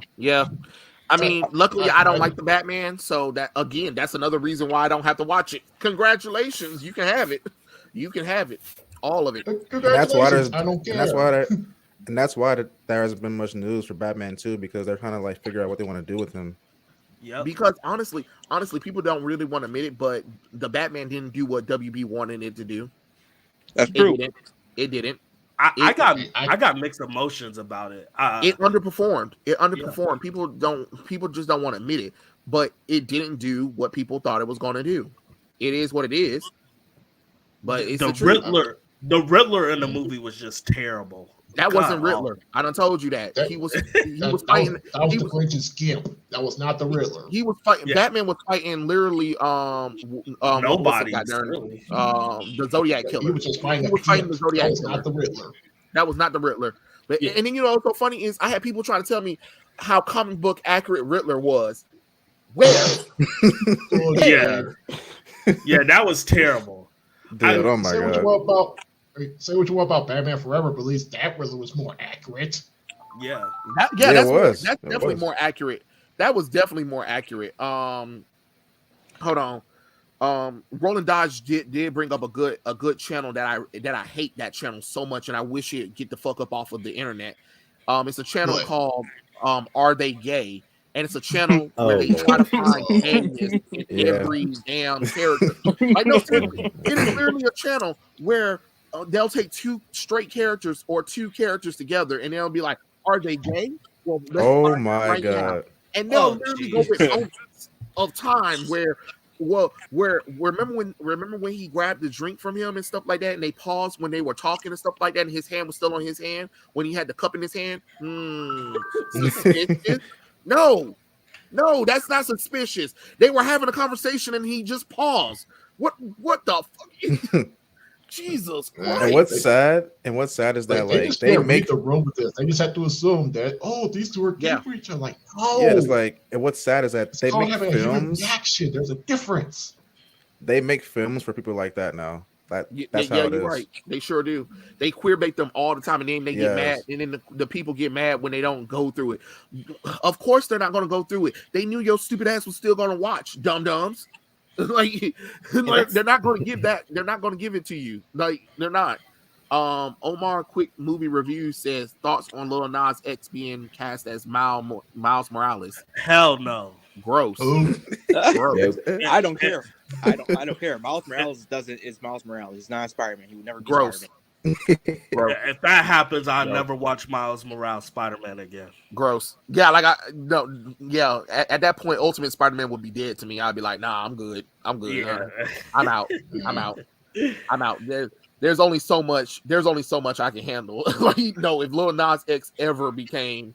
I mean, luckily I don't like the Batman, so that's another reason why I don't have to watch it. Congratulations, you can have it. You can have it, all of it. And that's why And that's why there hasn't been much news for Batman 2, because they're trying to like figure out what they want to do with him. Yep. Because honestly, people don't really want to admit it, but the Batman didn't do what WB wanted it to do. That's true. It didn't. I got mixed emotions about it. It underperformed. Yeah. People just don't want to admit it, but it didn't do what people thought it was going to do. It is what it is. But it's the Riddler in the movie was just terrible. That wasn't Riddler. I done told you that. He was fighting. That was the Grinch's Gimp. That was not the Riddler. He was fighting. Yeah. Batman was fighting literally nobody. The Zodiac Killer. He was just fighting. He was fighting the Zodiac That was Killer. not the Riddler. That was not the Riddler. But and then what's so funny is I had people trying to tell me how comic book accurate Riddler was. Where? Yeah, that was terrible. Dude, oh my god. Say what you want about Batman Forever, but at least that Riddler was more accurate. Yeah. That's definitely more accurate. That was definitely more accurate. Hold on. Roland Dodge did bring up a good channel that I hate that channel so much, and I wish it'd get the fuck up off of the internet. It's a channel called Are They Gay? And it's a channel where they try to find gayness in every damn character. Like, no, seriously, it is literally a channel where they'll take two straight characters or two characters together, and they'll be like, "Are they gay?" Well, oh my god! Now. And they'll literally go with moments of time where remember when he grabbed the drink from him and stuff like that, and they paused when they were talking and stuff like that, and his hand was still on his hand when he had the cup in his hand. Suspicious. No, that's not suspicious. They were having a conversation and he just paused. What the fuck? Jesus Christ. And what's sad is that like they make the room with this. They just have to assume that these two are gay for each other. Like, it's like, and what's sad is that they make films. Reaction. There's a difference. They make films for people like that now. That's how it is. Right. They sure do. They queer bait them all the time, and then they get mad, and then the people get mad when they don't go through it. Of course, they're not going to go through it. They knew your stupid ass was still going to watch, dum-dums. like they're not going to give that. They're not going to give it to you. Like, they're not. Omar Quick Movie Review says thoughts on Lil Nas X being cast as Miles Morales. Hell no. Gross. Gross. I don't care. I don't care. Miles Morales is Miles Morales. He's not Spider-Man. He would never be Gross. Spider-Man. If that happens, I'll never watch Miles Morales Spider-Man again. Gross. Yeah, like at that point, Ultimate Spider-Man would be dead to me. I'd be like, nah, I'm good. Yeah. I'm out. There's only so much I can handle. Like, no, if Lil Nas X ever became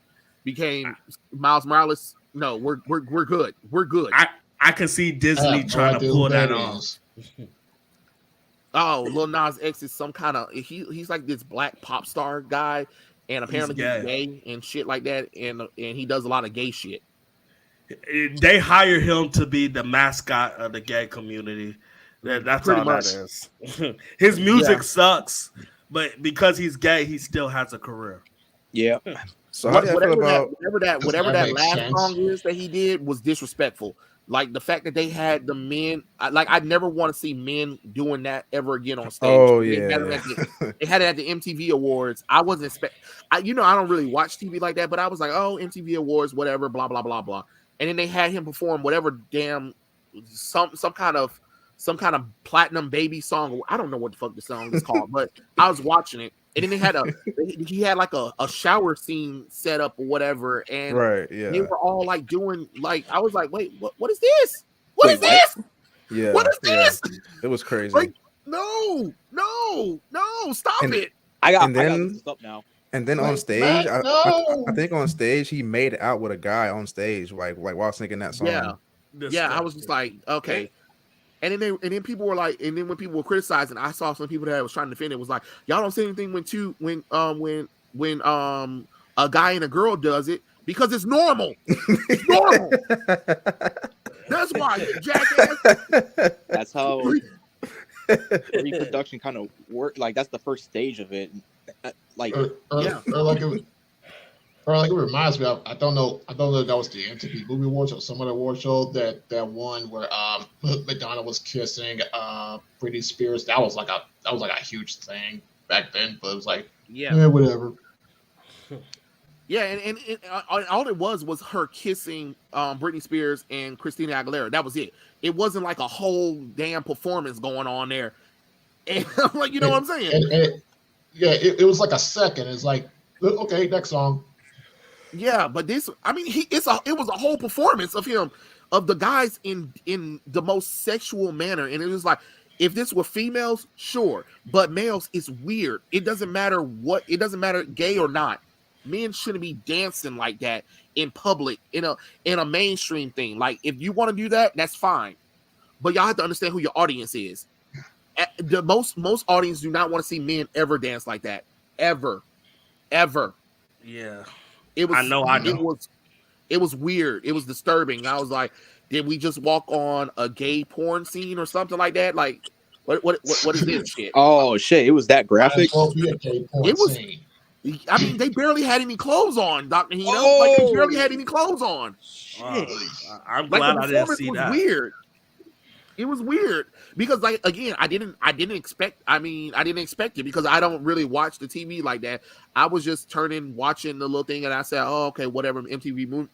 Miles Morales, no, we're good. We're good. I can see Disney trying to pull that off. Oh, Lil Nas X is some kind of he's like this black pop star guy, and apparently he's gay and shit like that, and he does a lot of gay shit. They hire him to be the mascot of the gay community. That's pretty all much. That is. His music sucks, but because he's gay, he still has a career. Yeah. So how do you feel about whatever that last song is that he did was disrespectful. Like the fact that they had the men, like I never want to see men doing that ever again on stage. Oh yeah, they had it at the MTV Awards. I wasn't I don't really watch TV like that, but I was like, oh, MTV Awards, whatever, blah blah blah blah. And then they had him perform whatever damn some kind of platinum baby song. I don't know what the fuck the song is called, but I was watching it. And then he had like a shower scene set up or whatever, and they were all like doing like I was like, wait, what is this? What is this? Yeah, what is this? It was crazy. Like, no, stop it! I got this up now. And then on stage, I think on stage he made out with a guy on stage, like while singing that song. Yeah, I was just like, okay. And then people were like, and then when people were criticizing, I saw some people that was trying to defend it was like, y'all don't say anything when a guy and a girl does it because it's normal. It's normal. That's why, you jackass. That's how reproduction kind of work. Like that's the first stage of it. Or like it reminds me of I don't know if that was the MTV Movie Awards or some other award show that one where Madonna was kissing Britney Spears. That was like a huge thing back then, but it was like whatever. Yeah, and all it was her kissing Britney Spears and Christina Aguilera. That was it. It wasn't like a whole damn performance going on there. And I'm like, you know what I'm saying? Yeah, it was like a second. It's like, okay, next song. Yeah, but this, I mean, it was a whole performance of him, of the guys in the most sexual manner, and it was like, if this were females, sure, but males, it's weird. It doesn't matter gay or not. Men shouldn't be dancing like that in public in a mainstream thing. Like, if you want to do that, that's fine, but y'all have to understand who your audience is. The most audience do not want to see men ever dance like that, ever. Yeah. It was. I know. It was weird. It was disturbing. I was like, did we just walk on a gay porn scene or something like that? Like, what is this shit? Oh shit! It was that graphic. It was. I mean, they barely had any clothes on, Dr. Hino. Like, they barely had any clothes on. I'm glad I didn't see that. Weird. It was weird because, like, again, I didn't expect. I mean, I didn't expect it because I don't really watch the TV like that. I was just watching the little thing, and I said, "Oh, okay, whatever." MTV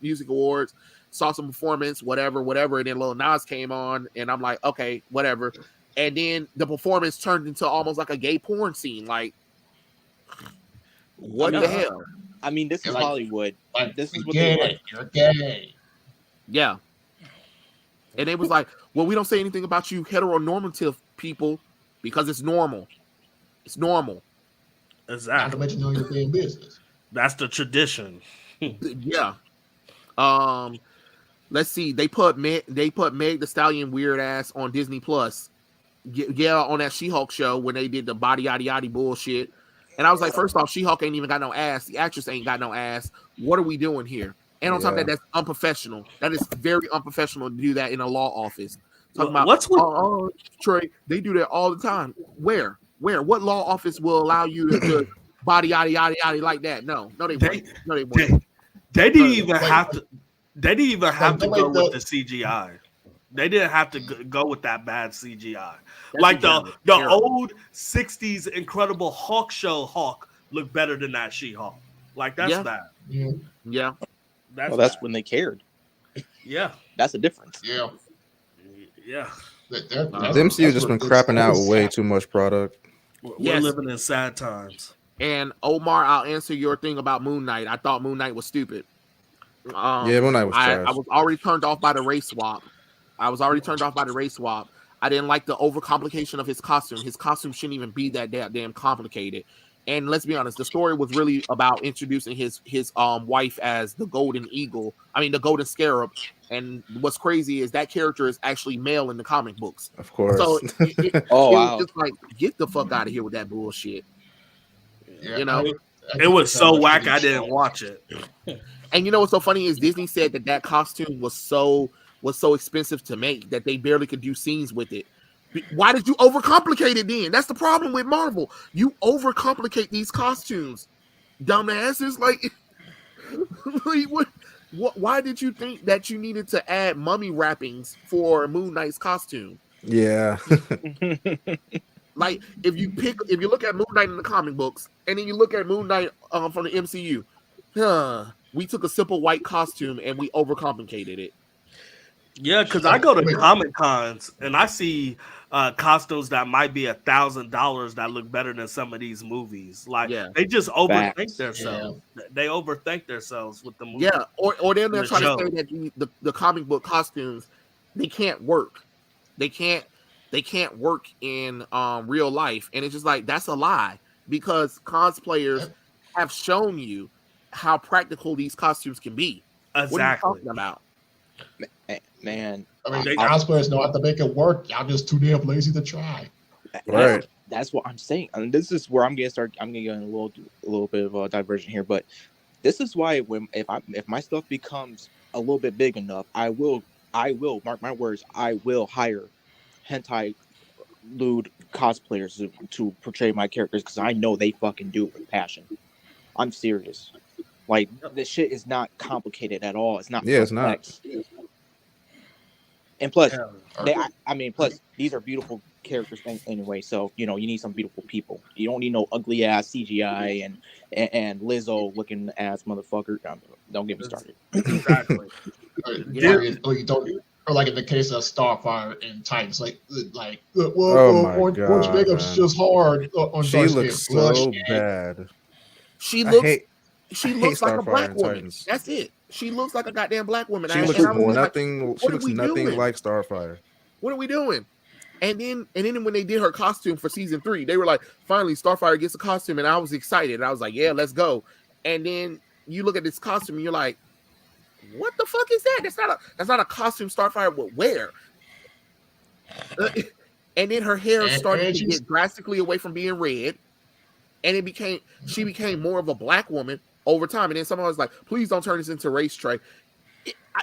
Music Awards, saw some performance, whatever. And then Lil Nas came on, and I'm like, "Okay, whatever." And then the performance turned into almost like a gay porn scene. Like, what the hell? I mean, this is like, Hollywood. Like, this is what they like. You're gay. Yeah. And they was like, well, we don't say anything about you heteronormative people because it's normal. It's normal. Exactly. Not to mention know your damn business. That's the tradition. Yeah. Let's see. They put Meg the Stallion weird ass on Disney Plus. Yeah, on that She-Hulk show when they did the body yada yada bullshit. And I was like, first off, She-Hulk ain't even got no ass. The actress ain't got no ass. What are we doing here? And on top of that, that's unprofessional. That is very unprofessional to do that in a law office. Talking about what's with Trey? They do that all the time. Where? What law office will allow you to body yada yada yada like that? No, they won't. No, they won't. They didn't even have to. They didn't even have to go with the CGI. They didn't have to go with that bad CGI. Like the old '60s Incredible Hulk show Hulk looked better than that She-Hulk. Like that's bad. Yeah. That's when they cared. Yeah, that's the difference. Yeah. The MCU just been crapping out way too much product. We're living in sad times. And Omar, I'll answer your thing about Moon Knight. I thought Moon Knight was stupid. Moon Knight was trash. I was already turned off by the race swap. I didn't like the overcomplication of his costume. His costume shouldn't even be that damn complicated. And let's be honest, the story was really about introducing his wife as the Golden Eagle. I mean, the Golden Scarab. And what's crazy is that character is actually male in the comic books. Of course. So it was just like, get the fuck out of here with that bullshit. Yeah, you know, it was so whack. I didn't watch it. And you know what's so funny is Disney said that costume was so expensive to make that they barely could do scenes with it. Why did you overcomplicate it then? That's the problem with Marvel. You overcomplicate these costumes, dumbasses. Like what? Why did you think that you needed to add mummy wrappings for Moon Knight's costume? Yeah. Like if you look at Moon Knight in the comic books, and then you look at Moon Knight from the MCU, we took a simple white costume and we overcomplicated it. Yeah, because I go to Comic Cons and I see costumes that might be $1,000 that look better than some of these movies. Like they just overthink themselves. Yeah. They overthink themselves with the movie. Yeah, or then they're trying to say that the comic book costumes they can't work. They can't work in real life, and it's just like that's a lie because cosplayers have shown you how practical these costumes can be. Exactly. What are you talking about? Man, I mean, cosplayers know how to make it work. Y'all just too damn lazy to try. Right. That's what I'm saying. And this is where I'm gonna start. I'm gonna get in a little bit of a diversion here, but this is why if my stuff becomes a little bit big enough, I will mark my words. I will hire hentai lewd cosplayers to portray my characters because I know they fucking do it with passion. I'm serious. Like this shit is not complicated at all. It's not. Yeah, complex. It's not. And plus, plus these are beautiful characters anyway. So you need some beautiful people. You don't need no ugly ass CGI and Lizzo looking ass motherfucker. Don't get me started. Exactly. Or you don't. Or like in the case of Starfire and Titans, orange makeup's just hard. She looks so bad. She looks like a black woman. That's it. She looks like a goddamn black woman. She looks nothing. She looks nothing like Starfire. What are we doing? And then when they did her costume for season 3, they were like, finally Starfire gets a costume, and I was excited. I was like, yeah, let's go. And then you look at this costume, and you're like, what the fuck is that? That's not a costume Starfire would wear. And then her hair started to get drastically away from being red, and she became more of a black woman over time. And then someone was like, please don't turn this into race tray.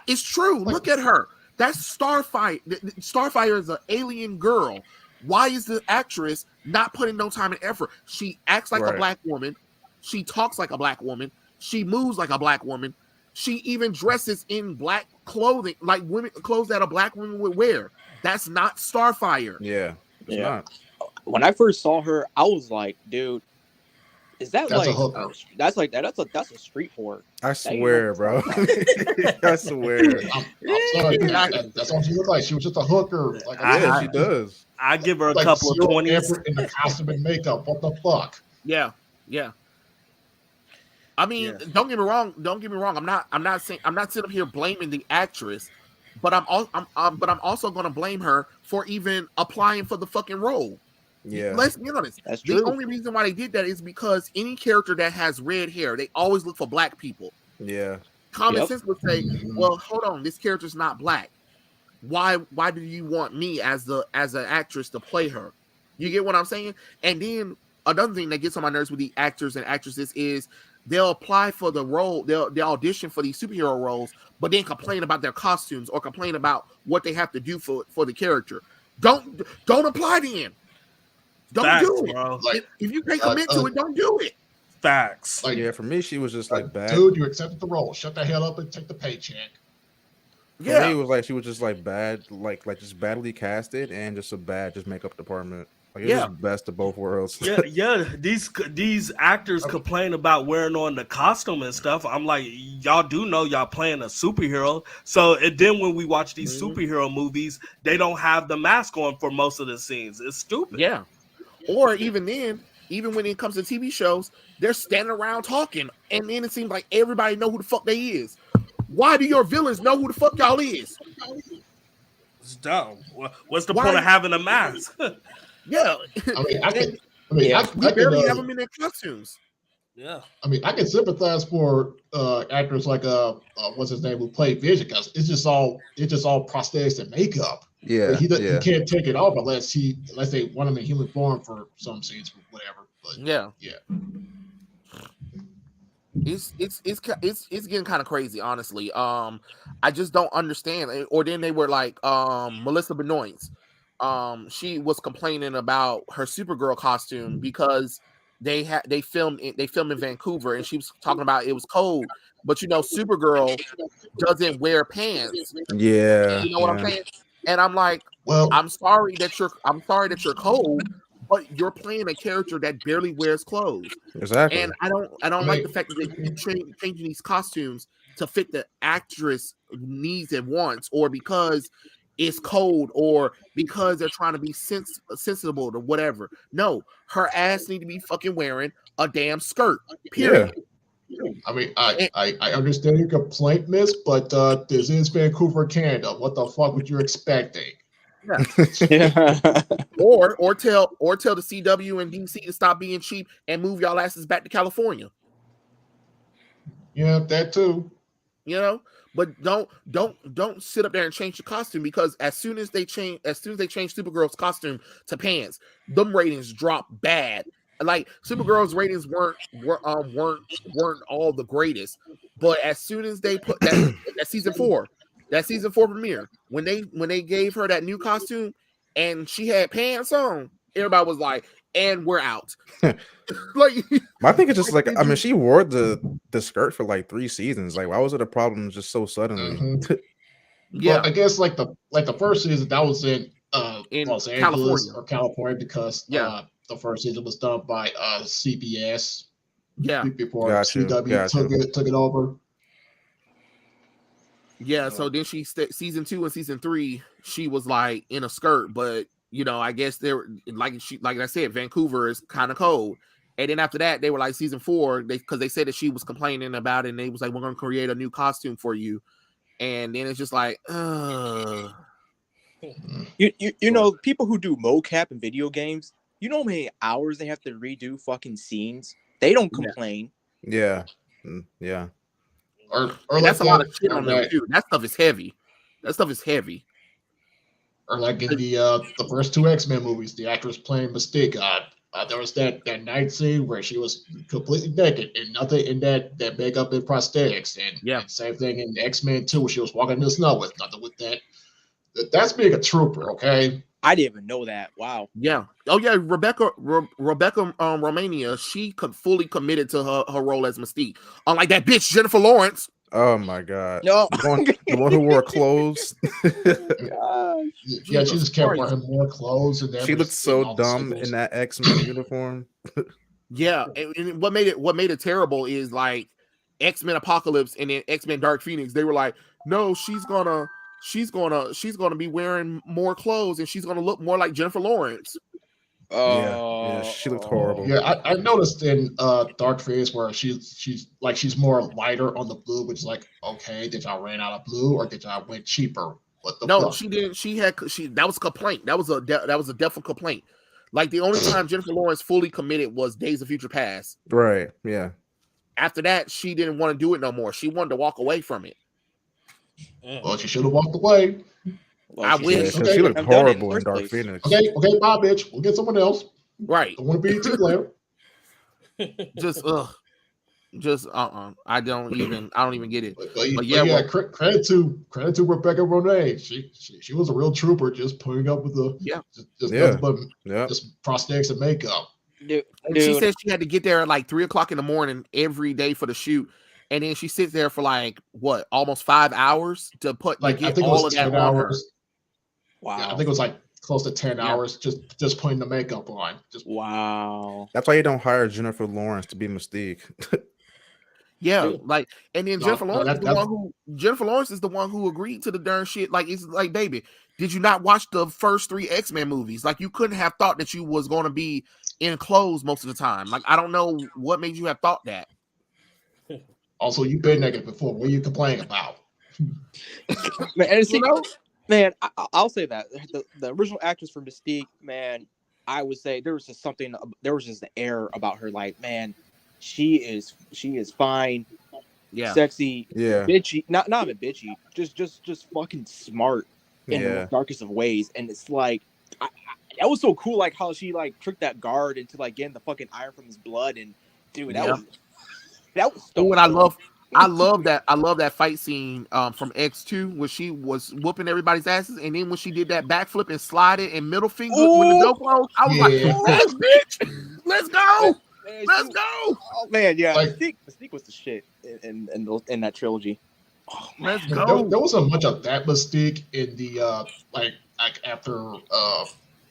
It's true. Look at her. That's Starfire. Starfire is an alien girl. Why is the actress not putting no time and effort? She acts like a black woman. She talks like a black woman. She moves like a black woman. She even dresses in black clothing, like clothes that a black woman would wear. That's not Starfire. Yeah. Not. When I first saw her, I was like, dude, is that that's that's a street whore. I swear, bro. I swear. I'm sorry. That's all she looked like. She was just a hooker. She does. I give her a couple of 20s in the costume and makeup. What the fuck? Yeah. I mean, don't get me wrong. I'm not sitting up here blaming the actress, but I'm also going to blame her for even applying for the fucking role. Yeah, let's be honest. That's true. The only reason why they did that is because any character that has red hair, they always look for black people. Yeah, common sense would say, well, hold on, this character's not black. Why do you want me as an actress to play her? You get what I'm saying? And then another thing that gets on my nerves with the actors and actresses is they'll apply for the role, they'll audition for these superhero roles, but then complain about their costumes or complain about what they have to do for the character. Don't apply then. Don't do it. Bro. If you can't commit to it, don't do it. Facts. For me, she was just bad. Dude, you accepted the role. Shut the hell up and take the paycheck. For me, it was like she was just bad, just badly casted and just a bad makeup department. It was just best of both worlds. These actors complain about wearing on the costume and stuff. I'm like, y'all do know y'all playing a superhero. So and then when we watch these superhero movies, they don't have the mask on for most of the scenes. It's stupid. Yeah. Or even when it comes to TV shows, they're standing around talking, and then it seems like everybody know who the fuck they is. Why do your villains know who the fuck y'all is? It's dumb. What's the point of having a mask? Yeah. We barely have them in their costumes. Yeah. I mean, I can sympathize for actors like what's his name, who played Vision, because it's just all prosthetics and makeup. Yeah. He can't take it off unless they want him in human form for some scenes or whatever. But yeah. It's getting kind of crazy, honestly. I just don't understand. Or then they were like Melissa Benoist. She was complaining about her Supergirl costume because they filmed in Vancouver, and she was talking about it was cold, but Supergirl doesn't wear pants. Yeah, you know what I'm saying? And I'm like, well, I'm sorry that you're cold, but you're playing a character that barely wears clothes. Exactly. And I don't like the fact that they keep changing these costumes to fit the actress needs and wants, or because it's cold, or because they're trying to be sensible or whatever. No, her ass need to be fucking wearing a damn skirt. Period. Yeah. I mean, I understand your complaint, miss, but this is Vancouver, Canada. What the fuck would you expecting? Yeah. or tell the CW and DC to stop being cheap and move y'all asses back to California. Yeah, that too. But don't sit up there and change the costume, because as soon as they change Supergirl's costume to pants, them ratings drop bad. Like Supergirl's ratings weren't all the greatest, but as soon as they put that season 4 premiere, when they gave her that new costume and she had pants on, everybody was like, and we're out. Like, I think it's just like, I mean, she wore the skirt for like 3 seasons. Like, why was it a problem just so suddenly? Yeah, well, I guess like the first season that was in in Los Angeles California. or California because Yeah. the first season was done by CBS. Yeah. Before Got you, CW got you. took it over. Yeah, so then season 2 and season 3, she was like in a skirt, but you know, I guess they're like I said, Vancouver is kind of cold. And then after that, they were like season 4, because they said that she was complaining about it, and they was like, we're gonna create a new costume for you. And then it's just like, You know, people who do mocap in video games, you know how many hours they have to redo fucking scenes? They don't complain. Yeah. Yeah. Or that's like a lot of that, shit on them too. That stuff is heavy. Or like in the first 2 X-Men movies, the actress playing Mystique. There was that night scene where she was completely naked and nothing in that makeup and prosthetics. And same thing in X-Men 2 where she was walking in the snow with nothing with that. That's being a trooper, okay? I didn't even know that. Wow. Yeah. Oh yeah, Rebecca Romania, she fully committed to her role as Mystique. Unlike that bitch Jennifer Lawrence. Oh my god. No. The one who wore clothes. Yeah, she just kept wearing more clothes, and she looked so dumb in that X-Men uniform. Yeah, and what made it terrible is like X-Men Apocalypse and then X-Men Dark Phoenix. They were like, no, she's gonna be wearing more clothes and she's gonna look more like Jennifer Lawrence. Yeah, she looked horrible. Yeah, I noticed in Dark Phoenix where she's more lighter on the blue, which is like, okay, did y'all ran out of blue or did y'all went cheaper? What the fuck? She didn't. That was a complaint. That was a definite complaint. Like the only time Jennifer Lawrence fully committed was Days of Future Past. Right. Yeah. After that, she didn't want to do it no more. She wanted to walk away from it. Well, she should have walked away. Well, I wish. Yeah, she looked horrible in Dark Phoenix. Okay, bye, bitch. We'll get someone else. Right. Don't want to be a team player. I don't even get it. But yeah, credit to Rebecca Ronet. She was a real trooper, just putting up with just prosthetics and makeup. Dude. She said she had to get there at like 3:00 in the morning every day for the shoot, and then she sits there for like almost 5 hours to get all of that hours. Wow. Yeah, I think it was like close to 10 hours just putting the makeup on. Wow. That's why you don't hire Jennifer Lawrence to be Mystique. Yeah, like, and then Jennifer Lawrence is the one who agreed to the darn shit. Like, it's like, baby, did you not watch the first 3 X-Men movies? Like, you couldn't have thought that you was going to be in clothes most of the time. Like, I don't know what made you have thought that. Also, you've been naked before. What are you complaining about? Man, I'll say that the original actress for Mystique, man, I would say there was just the air about her. Like, man, she is fine, sexy, bitchy, not even bitchy, just fucking smart in the darkest of ways. And it's like, that was so cool, like how she like tricked that guard into like getting the fucking iron from his blood, and dude, that was so. And I love that fight scene from X2 where she was whooping everybody's asses, and then when she did that backflip and slide it and middle finger when the door closed, I was like, "Yes, bitch, let's go, let's go!" Oh man, yeah, like, Mystique was the shit in that trilogy. Oh, let's go. There wasn't much of that Mystique in the like after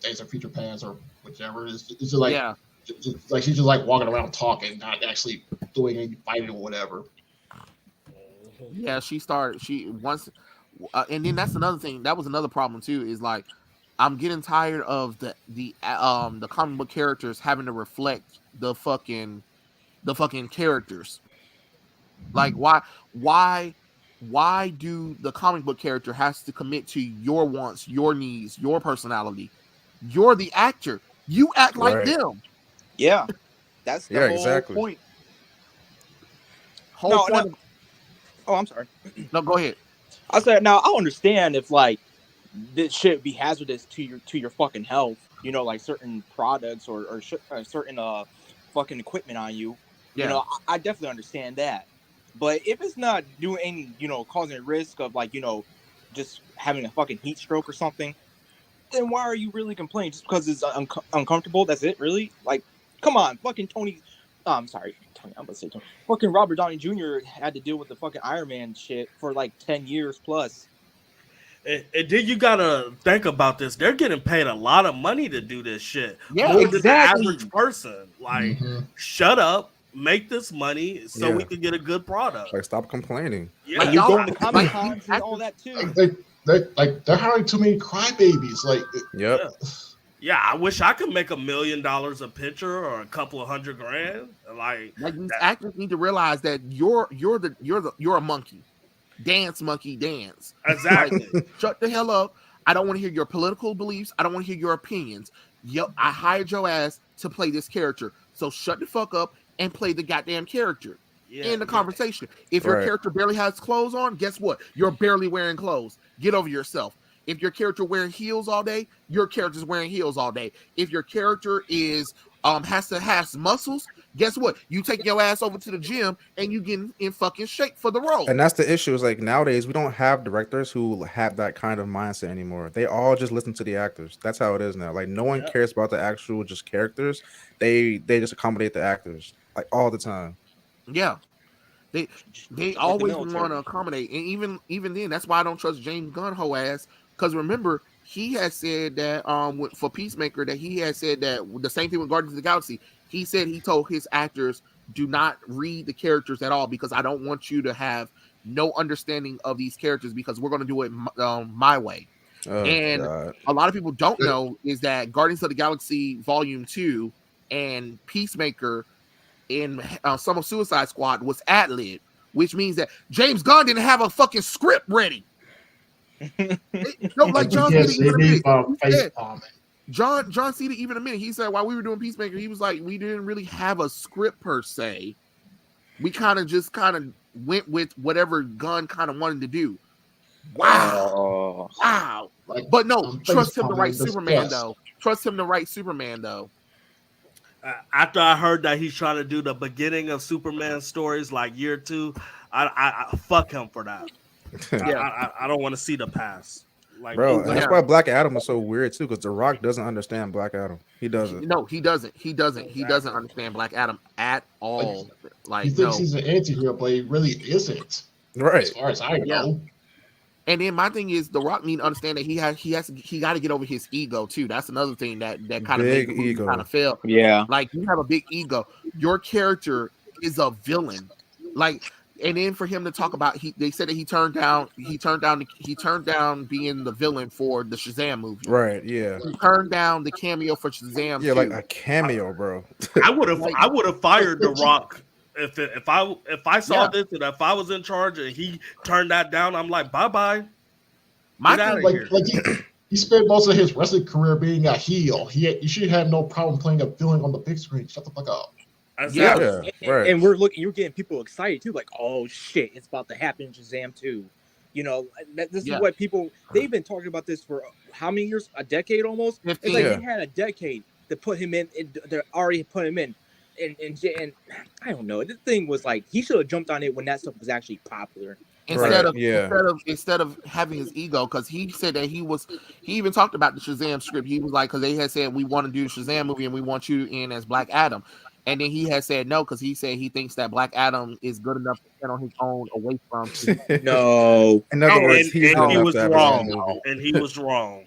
Days of Future Past or whichever. It's just like like she's just like walking around talking, not actually doing any fighting or whatever. Yeah, and then that's another thing. That was another problem too. Is like, I'm getting tired of the comic book characters having to reflect the fucking characters. Like, why do the comic book character has to commit to your wants, your needs, your personality? You're the actor. You act like them. Yeah, that's the whole point. Oh, I'm sorry. No, go ahead. I said, now I understand if like this shit be hazardous to your fucking health, you know, like certain products or certain fucking equipment on you. Yeah. You know, I definitely understand that. But if it's not doing any, you know, causing risk of like, you know, just having a fucking heat stroke or something, then why are you really complaining? Just because it's uncomfortable? That's it, really? Like, come on, fucking Tony. I'm sorry, Tony. I'm gonna say Tony. Fucking Robert Downey Jr. had to deal with the fucking Iron Man shit for like 10 years plus. And then you gotta think about this. They're getting paid a lot of money to do this shit. Yeah, More exactly. than the average person. Like, Mhm. shut up, make this money so we Yeah. can get a good product. Like, stop complaining. Yeah. Like, you're y'all- going to Comic like, Cons and all that too. They're hiring too many crybabies. Like, Yep. Yeah, I wish I could make $1 million a picture or a couple of $100,000. Like these actors need to realize that you're a monkey. Dance, monkey, dance. exactly. Like, shut the hell up. I don't want to hear your political beliefs. I don't want to hear your opinions. Yo, I hired your ass to play this character. So shut the fuck up and play the goddamn character. In the conversation. If your character barely has clothes on, guess what? You're barely wearing clothes. Get over yourself. If your character wearing heels all day, your character's wearing heels all day. If your character is has muscles, guess what? You take your ass over to the gym and you get in fucking shape for the role. And that's the issue. Is like nowadays we don't have directors who have that kind of mindset anymore. They all just listen to the actors. That's how it is now. Like no one cares about the actual just characters. They just accommodate the actors like all the time. Yeah. They always want to accommodate. And even then, that's why I don't trust James Gunn whole ass. Because remember, he has said that for Peacemaker that he has said that the same thing with Guardians of the Galaxy. He said he told his actors, do not read the characters at all because I don't want you to have no understanding of these characters because we're going to do it my way. And God. A lot of people don't know is that Guardians of the Galaxy Volume 2 and Peacemaker in some of Suicide Squad was ad-lib, which means that James Gunn didn't have a fucking script ready. No, like John Cena John Cena even a minute. He said while we were doing Peacemaker, he was like, we didn't really have a script per se. We kind of went with whatever Gunn kind of wanted to do. Wow. But no, trust him to write Superman though. Trust him to write Superman though. After I heard that he's trying to do the beginning of Superman stories like year 2, I fuck him for that. I don't want to see the past. Like, bro, that's why Black Adam is so weird too, because The Rock doesn't understand Black Adam. He doesn't. No, he doesn't. He doesn't understand Black Adam at all. Like he thinks he's an anti-hero, but he really isn't. Right. As far as I know. And then my thing is, The Rock need to understand that he got to get over his ego too. That's another thing that kind of makes ego kind of fail. Yeah, like you have a big ego. Your character is a villain. Like, and then for him to talk about, they said that he turned down being the villain for the Shazam movie. Right. Yeah. He turned down the cameo for Shazam. Yeah, like a cameo, bro. I would have fired The Rock. If I saw this and if I was in charge and he turned that down, I'm like, bye. My thing, he spent most of his wrestling career being a heel. You should have no problem playing a villain on the big screen. Shut the fuck up. Yeah, right. And you're getting people excited too, like, oh shit, it's about to happen in Shazam 2. You know, this is what they've been talking about this for how many years? A decade almost. 15, it's like they had a decade to put him in. They already put him in. And I don't know. This thing was like he should have jumped on it when that stuff was actually popular. Instead of having his ego, because he said that he even talked about the Shazam script. He was like, because they had said we want to do a Shazam movie and we want you in as Black Adam, and then he had said no because he said he thinks that Black Adam is good enough to stand on his own away from. No, in other words, he was wrong, and he was wrong.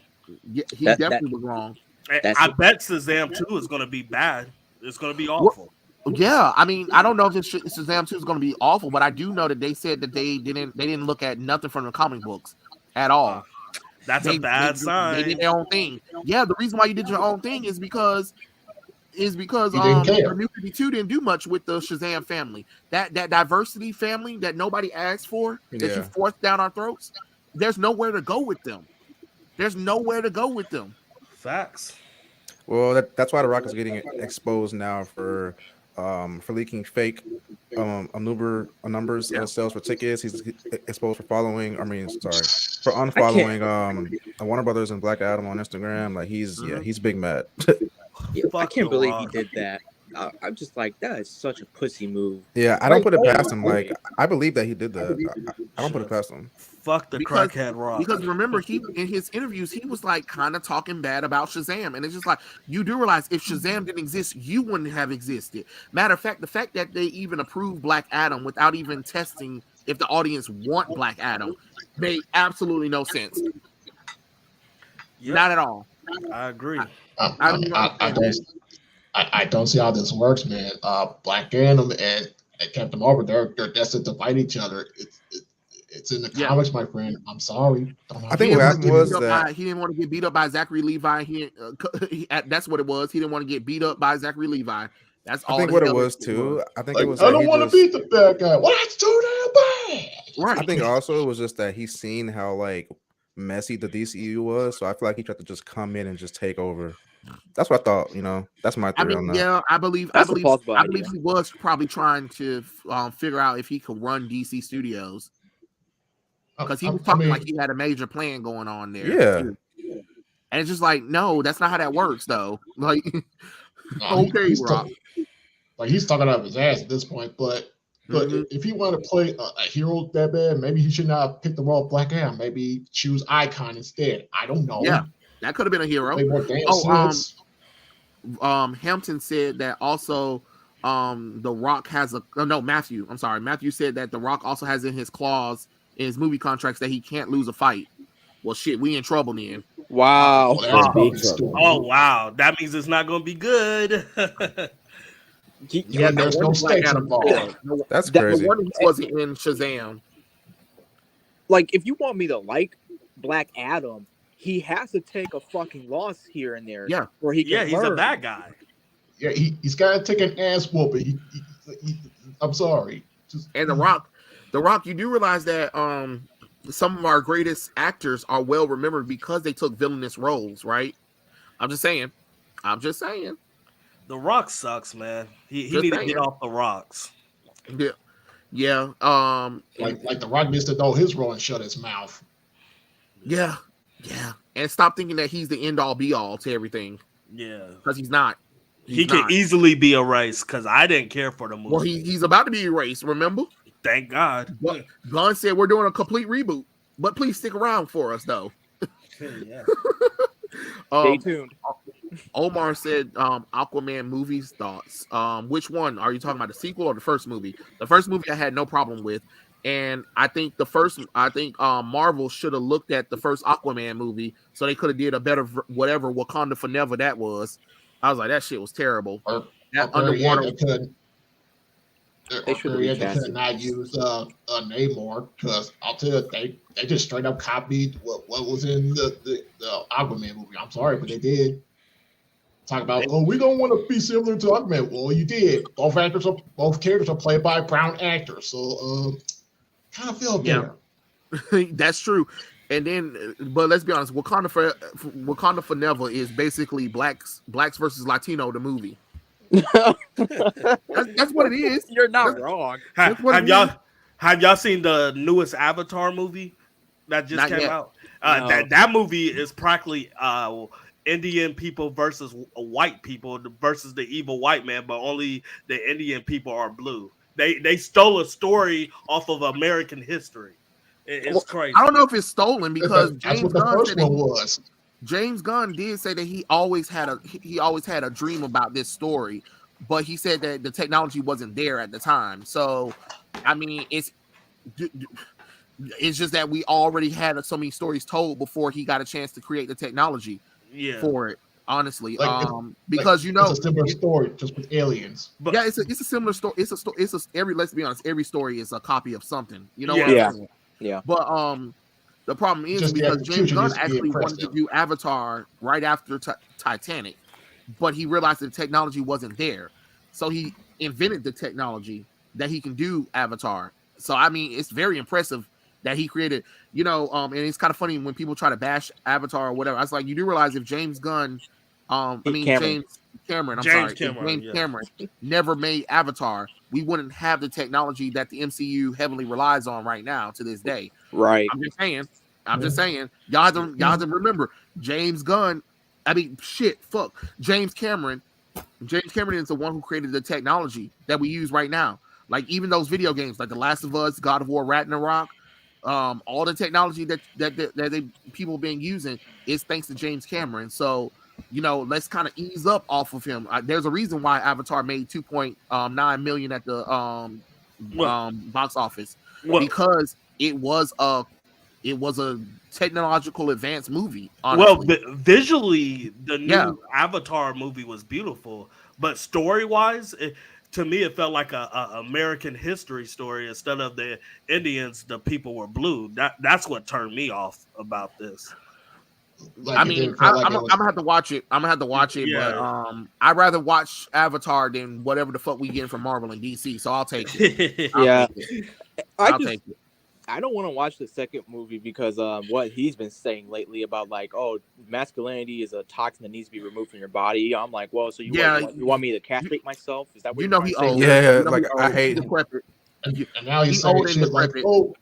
Yeah, he definitely was wrong. I bet Shazam 2 is going to be bad. It's going to be awful. Yeah, I mean, I don't know if Shazam 2 is going to be awful, but I do know that they said that they didn't look at nothing from the comic books at all. That's a bad sign. They did their own thing. Yeah, the reason why you did your own thing is because the New 52 didn't do much with the Shazam family. That diversity family that nobody asked for, that you forced down our throats. There's nowhere to go with them. Facts. Well, that's why The Rock is getting exposed now for leaking fake numbers sales for tickets. He's exposed for unfollowing Warner Brothers and Black Adam on Instagram. Like he's big mad. I can't believe he did that. I'm just like, that is such a pussy move. Yeah, I don't put it past him. Like, I believe that he did that. I don't put it past him. Fuck the crackhead Rock. Because remember, he in his interviews, he was like kind of talking bad about Shazam. And it's just like, you do realize if Shazam didn't exist, you wouldn't have existed. Matter of fact, the fact that they even approved Black Adam without even testing if the audience want Black Adam made absolutely no sense. Yep. Not at all. I agree. I don't see how this works, man. Black Adam and Captain Marvel, they're destined to fight each other. It's in the comics, my friend. I'm sorry. I think what happened was that he didn't want to get beat up by Zachary Levi. That's what it was. He didn't want to get beat up by Zachary Levi. That's all. I think what it was too. I think it was. I don't want to beat the bad guy. Well, that's too damn bad. Right. I think also it was just that he's seen how like messy the DCEU was, so I feel like he tried to just come in and just take over. That's what I thought. That's my theory on that. Yeah, I believe he was probably trying to figure out if he could run DC Studios because he was talking like he had a major plan going on there. Yeah, and it's just like, no, that's not how that works, though. Like, okay, Rob. Like he's talking out of his ass at this point, but if he wanted to play a hero that bad, maybe he should not have picked the role of Black Adam. Maybe choose Icon instead. I don't know. Yeah, that could have been a hero. Hampton said that also The Rock has Matthew. I'm sorry. Matthew said that The Rock also has in his clause in his movie contracts that he can't lose a fight. Well, shit, we in trouble then. Wow. Oh, wow. That means it's not going to be good. Yeah, there's no stakes involved. That's crazy. The one he wasn't in Shazam. Like, if you want me to like Black Adam, he has to take a fucking loss here and there. Yeah. Where he can he's a bad guy. Yeah, he's got to take an ass whooping. I'm sorry. And The Rock, you do realize that some of our greatest actors are well remembered because they took villainous roles, right? I'm just saying. The Rock sucks, man. He needs to get off the rocks. Yeah. Like The Rock needs to know his role and shut his mouth. Yeah. And stop thinking that he's the end all be all to everything. Yeah. Because he's not. He can easily be erased because I didn't care for the movie. Well, he's about to be erased, remember? Thank God. But Gunn said we're doing a complete reboot, but please stick around for us, though. Yeah. Stay tuned. Omar said Aquaman movies thoughts. Which one are you talking about, the sequel or the first movie? The first movie I had no problem with, and I think Marvel should have looked at the first Aquaman movie so they could have did a better whatever Wakanda Forever that was. I was like, that shit was terrible. That underwater. They should not use Namor because I'll tell you they just straight up copied what was in the Aquaman movie. I'm sorry, but they did. Talk about we don't want to be similar to Aquaman. Well, you did. Both characters are played by brown actors, so kind of feel better. Yeah. That's true. And then, but let's be honest, Wakanda Forever is basically blacks versus Latino, the movie. That's what it is. You're not wrong. Have y'all seen the newest Avatar movie that just came out? No. That movie is practically Indian people versus white people versus the evil white man, but only the Indian people are blue. They stole a story off of American history. It's crazy. I don't know if it's stolen because James Gunn did say that he always had a dream about this story, but he said that the technology wasn't there at the time. So, I mean, it's just that we already had so many stories told before he got a chance to create the technology for it. Honestly, because it's a similar story just with aliens. But it's a similar story. Let's be honest, every story is a copy of something. You know what I'm saying? Yeah. But the problem is because James Gunn actually wanted to do Avatar right after Titanic, but he realized that the technology wasn't there. So he invented the technology that he can do Avatar. So, I mean, it's very impressive that he created, and it's kind of funny when people try to bash Avatar or whatever. I was like, you do realize if James Cameron never made Avatar, we wouldn't have the technology that the MCU heavily relies on right now to this day. Right. I'm just saying. Y'all have to remember James Cameron. James Cameron is the one who created the technology that we use right now. Like even those video games, like The Last of Us, God of War, Ragnarok, all the technology that people have been using is thanks to James Cameron. So, let's kind of ease up off of him. There's a reason why Avatar made $2.9 million at the box office. because it was a technological advanced movie. Honestly. Well, visually, the new Avatar movie was beautiful, but story-wise, to me, it felt like a American history story instead of the Indians. The people were blue. That's what turned me off about this. I mean, I'm gonna have to watch it. But I'd rather watch Avatar than whatever the fuck we get from Marvel and DC. So I'll take it. I'll take it. I don't want to watch the second movie because what he's been saying lately about like, oh, masculinity is a toxin that needs to be removed from your body. I'm like, well, so you want me to castrate myself? Is that what he old? Yeah, like I hate. And now he's saying shit like, oh.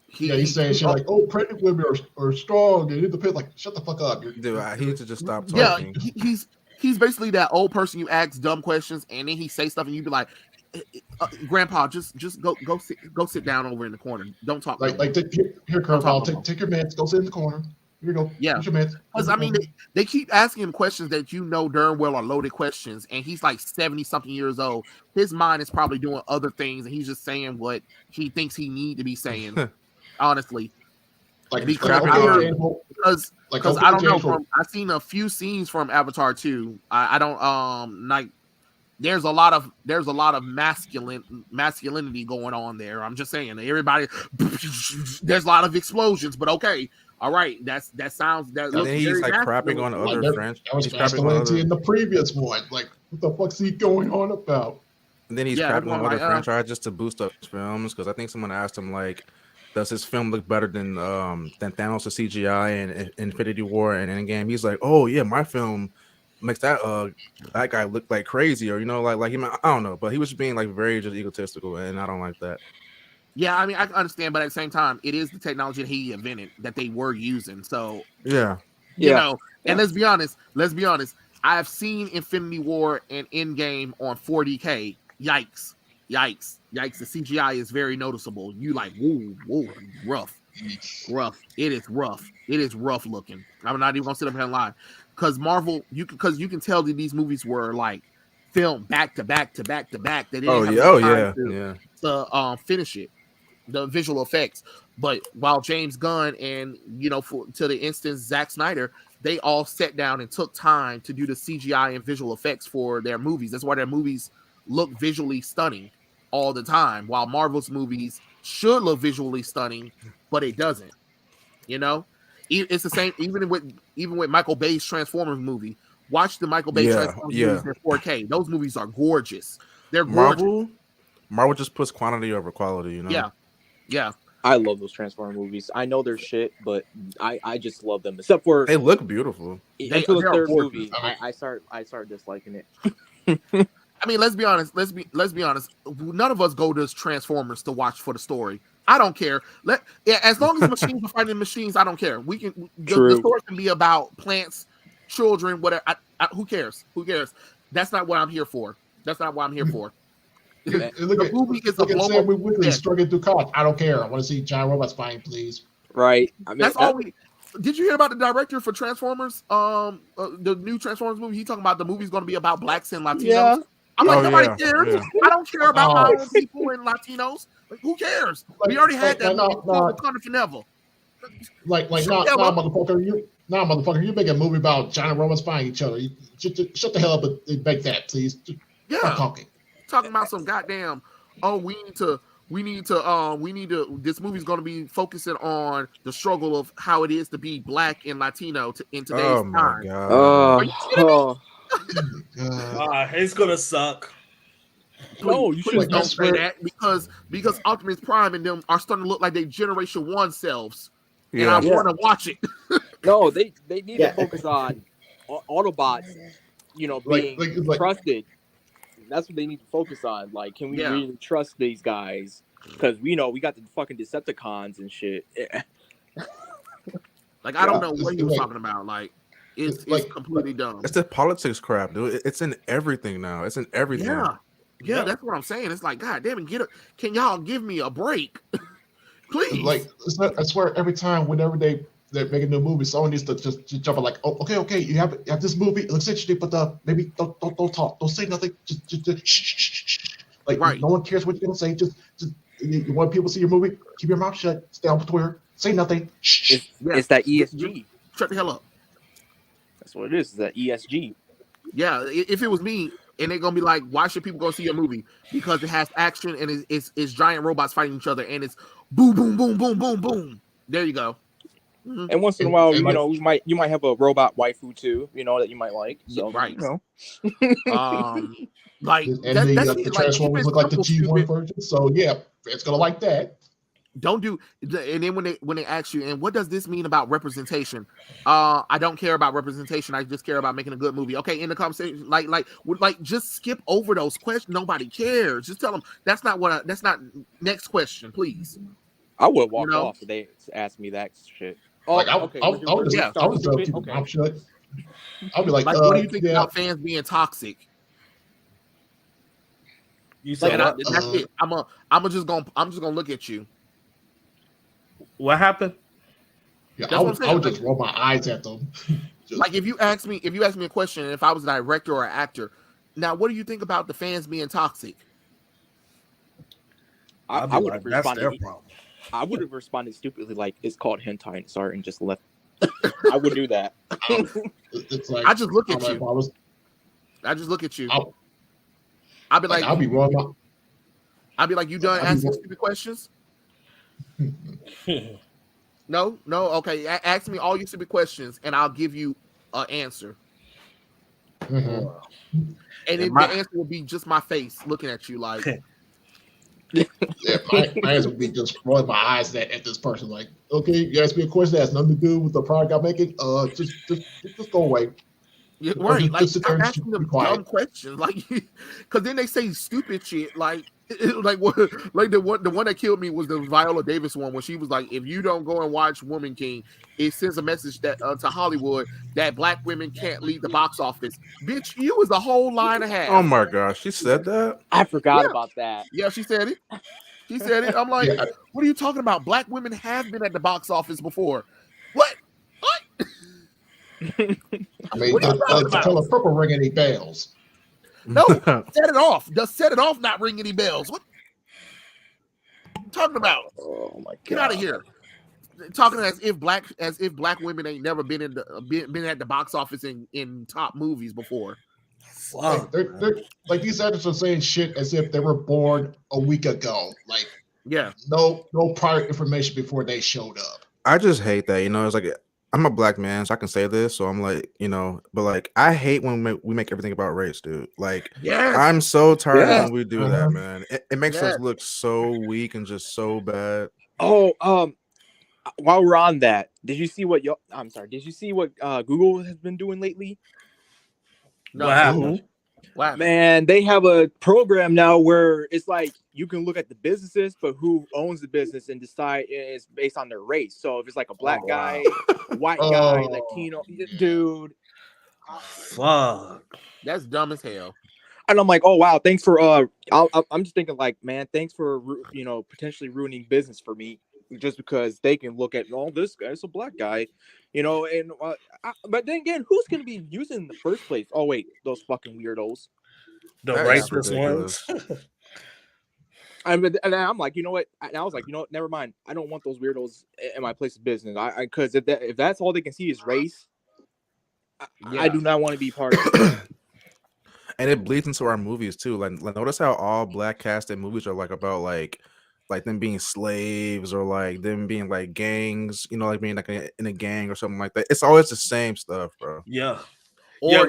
He's saying shit like, "Oh, pregnant women are strong. They need to pit." Like, shut the fuck up, dude. He needs to just stop talking. Yeah, he's basically that old person you ask dumb questions, and then he say stuff, and you be like, "Grandpa, just go sit down over in the corner. Don't talk." Here, Grandpa, take your meds. Go sit in the corner. Here you go. Yeah, because I mean, they keep asking him questions that you know darn well are loaded questions, and he's like 70-something years old. His mind is probably doing other things, and he's just saying what he thinks he need to be saying. Honestly, because I don't know. I've seen a few scenes from Avatar 2. I don't like. There's a lot of masculinity going on there. I'm just saying, everybody. There's a lot of explosions, but okay, all right. That sounds. That looks he's very like crapping on other French. That was masculinity in the previous one. Like, what the fuck's he going on about? And then he's crapping on other franchises just to boost up his films. Because I think someone asked him like, does his film look better than Thanos' CGI and Infinity War and Endgame? He's like, oh yeah, my film makes that guy look like crazy, or like him. I don't know, but he was being like very just egotistical, and I don't like that. Yeah, I mean, I understand, but at the same time, it is the technology that he invented that they were using. So you know, and let's be honest. I've seen Infinity War and Endgame on 40K. Yikes. The CGI is very noticeable. You like, whoa, rough. It is rough looking. I'm not even gonna sit up here and lie, because Marvel, you can tell that these movies were like filmed back to back. They didn't have to finish it, the visual effects. But while James Gunn and to the instance Zack Snyder, they all sat down and took time to do the CGI and visual effects for their movies. That's why their movies look visually stunning all the time, while Marvel's movies should look visually stunning, but it doesn't. It's the same even with Michael Bay's Transformers movie. Watch the Michael Bay Transformers movies in 4K. Those movies are gorgeous. They're gorgeous. Marvel just puts quantity over quality, Yeah. I love those Transformers movies. I know they're shit, but I just love them. Except for they look beautiful. Until the third movie, I start disliking it. I mean, let's be honest. None of us go to Transformers to watch for the story. I don't care. As long as machines are fighting machines, I don't care. We can. The story can be about plants, children, whatever. Who cares? That's not what I'm here for. The movie is a blow up. We're struggling through college. I don't care. I want to see giant robots fighting, please. Right. I mean, that's all we. Did you hear about the director for Transformers? The new Transformers movie. He talking about the movie's going to be about blacks and Latinos. Yeah. I'm like, nobody cares. Yeah. I don't care about my own people and Latinos. Like, who cares? We already had that Wakanda Forever. Motherfucker, you make a movie about giant robots fighting each other. Shut the hell up and make that, please. Stop talking. Talking about some goddamn. Oh, we need to. This movie's going to be focusing on the struggle of how it is to be black and Latino in today's time. My God. Are you kidding me? It's gonna suck. No, you shouldn't don't say that because Optimus Prime and them are starting to look like they Generation 1 selves. And I want to watch it. No, they need to focus on Autobots, being trusted. That's what they need to focus on. Like, can we really trust these guys? Because we got the fucking Decepticons and shit. Like, I don't know what he was talking about. Like, it's completely dumb. It's the politics crap, dude. It's in everything now. It's in everything. Yeah, that's what I'm saying. It's like, God damn it, can y'all give me a break? Please. Like, I swear, every time, whenever they make a new movie, someone needs to just jump in like, oh, okay, you have this movie. It looks interesting, but maybe don't talk, don't say nothing. Just shh. Like no one cares what you're gonna say. Just you want people to see your movie? Keep your mouth shut. Stay on Twitter. Say nothing. Shh. It's that ESG. Shut the hell up. That's what it is. It's that ESG. Yeah, if it was me, and they're gonna be like, why should people go see a movie? Because it has action and it's giant robots fighting each other, and it's boom, boom, boom, boom, boom, boom. There you go. Mm-hmm. And once in a while, you might have a robot waifu too, that you might like. So right. Like the Transformers look like the G1 version, so yeah, it's gonna like that. Don't do, and then when they ask you, and what does this mean about representation? I don't care about representation. I just care about making a good movie. Okay, in the conversation, like just skip over those questions. Nobody cares. Just tell them that's not next question, please. I would walk off if they asked me that shit. Oh, like, okay. I would just keep my mouth shut. I'll be like, what do you think about fans being toxic? You said that's it. I'm just gonna look at you. What happened? Yeah, I would just roll my eyes at them. Like if you ask me a question, and if I was a director or an actor, now what do you think about the fans being toxic? I would have responded. I would have responded stupidly, like it's called hentai and sorry, and just left. I would do that. It's like I just look at you. I just look at you. I'll be like, I'll be wrong. I'll be like, you done asking stupid questions? No, okay. Ask me all your stupid questions, and I'll give you an answer. Mm-hmm. And then the answer will be just my face looking at you, like. Yeah, my answer would be just rolling my eyes at this person, like, okay, you asked me a question that has nothing to do with the product I'm making. Just go away. Yeah, right, like I'm asking them dumb questions, like, because then they say stupid shit, like what, like the one that killed me was the Viola Davis one, when she was like, if you don't go and watch Woman King, it sends a message that to Hollywood that black women can't lead the box office. Bitch, you was a whole line and a half. Oh my gosh, she said that? I forgot about that. Yeah, she said it. She said it. I'm like, what are you talking about? Black women have been at the box office before. What? I mean, the color purple ring any bells? No, set it off. Just set it off. Not ring any bells. What are you talking about? Oh my god! Get out of here. Talking as if black women ain't never been been at the box office in top movies before. They're like these actors are saying shit as if they were born a week ago. Like, yeah, no prior information before they showed up. I just hate that. It's like, I'm a black man, so I can say this. So I'm like, but like, I hate when we make everything about race, dude. Like, I'm so tired when we do that, man. It makes us look so weak and just so bad. Oh, while we're on that, did you see what Google has been doing lately? No. What happened? Man, they have a program now where it's like you can look at the businesses, but who owns the business and decide it's based on their race. So if it's like a black guy, white guy, Latino dude, fuck, that's dumb as hell. And I'm like, oh wow, thanks for I'm just thinking like, man, thanks for potentially ruining business for me just because they can look at this guy's a black guy. And but then again, who's going to be using in the first place? Oh wait, those fucking weirdos, the racist ones. And I'm like, you know what? And I was like, never mind. I don't want those weirdos in my place of business. Because if that's all they can see is race, I do not want to be part of it. And it bleeds into our movies too. Like notice how all black casted movies are like about like them being slaves or like them being like gangs, like being like in a gang or something like that. It's always the same stuff, bro. Yeah. Or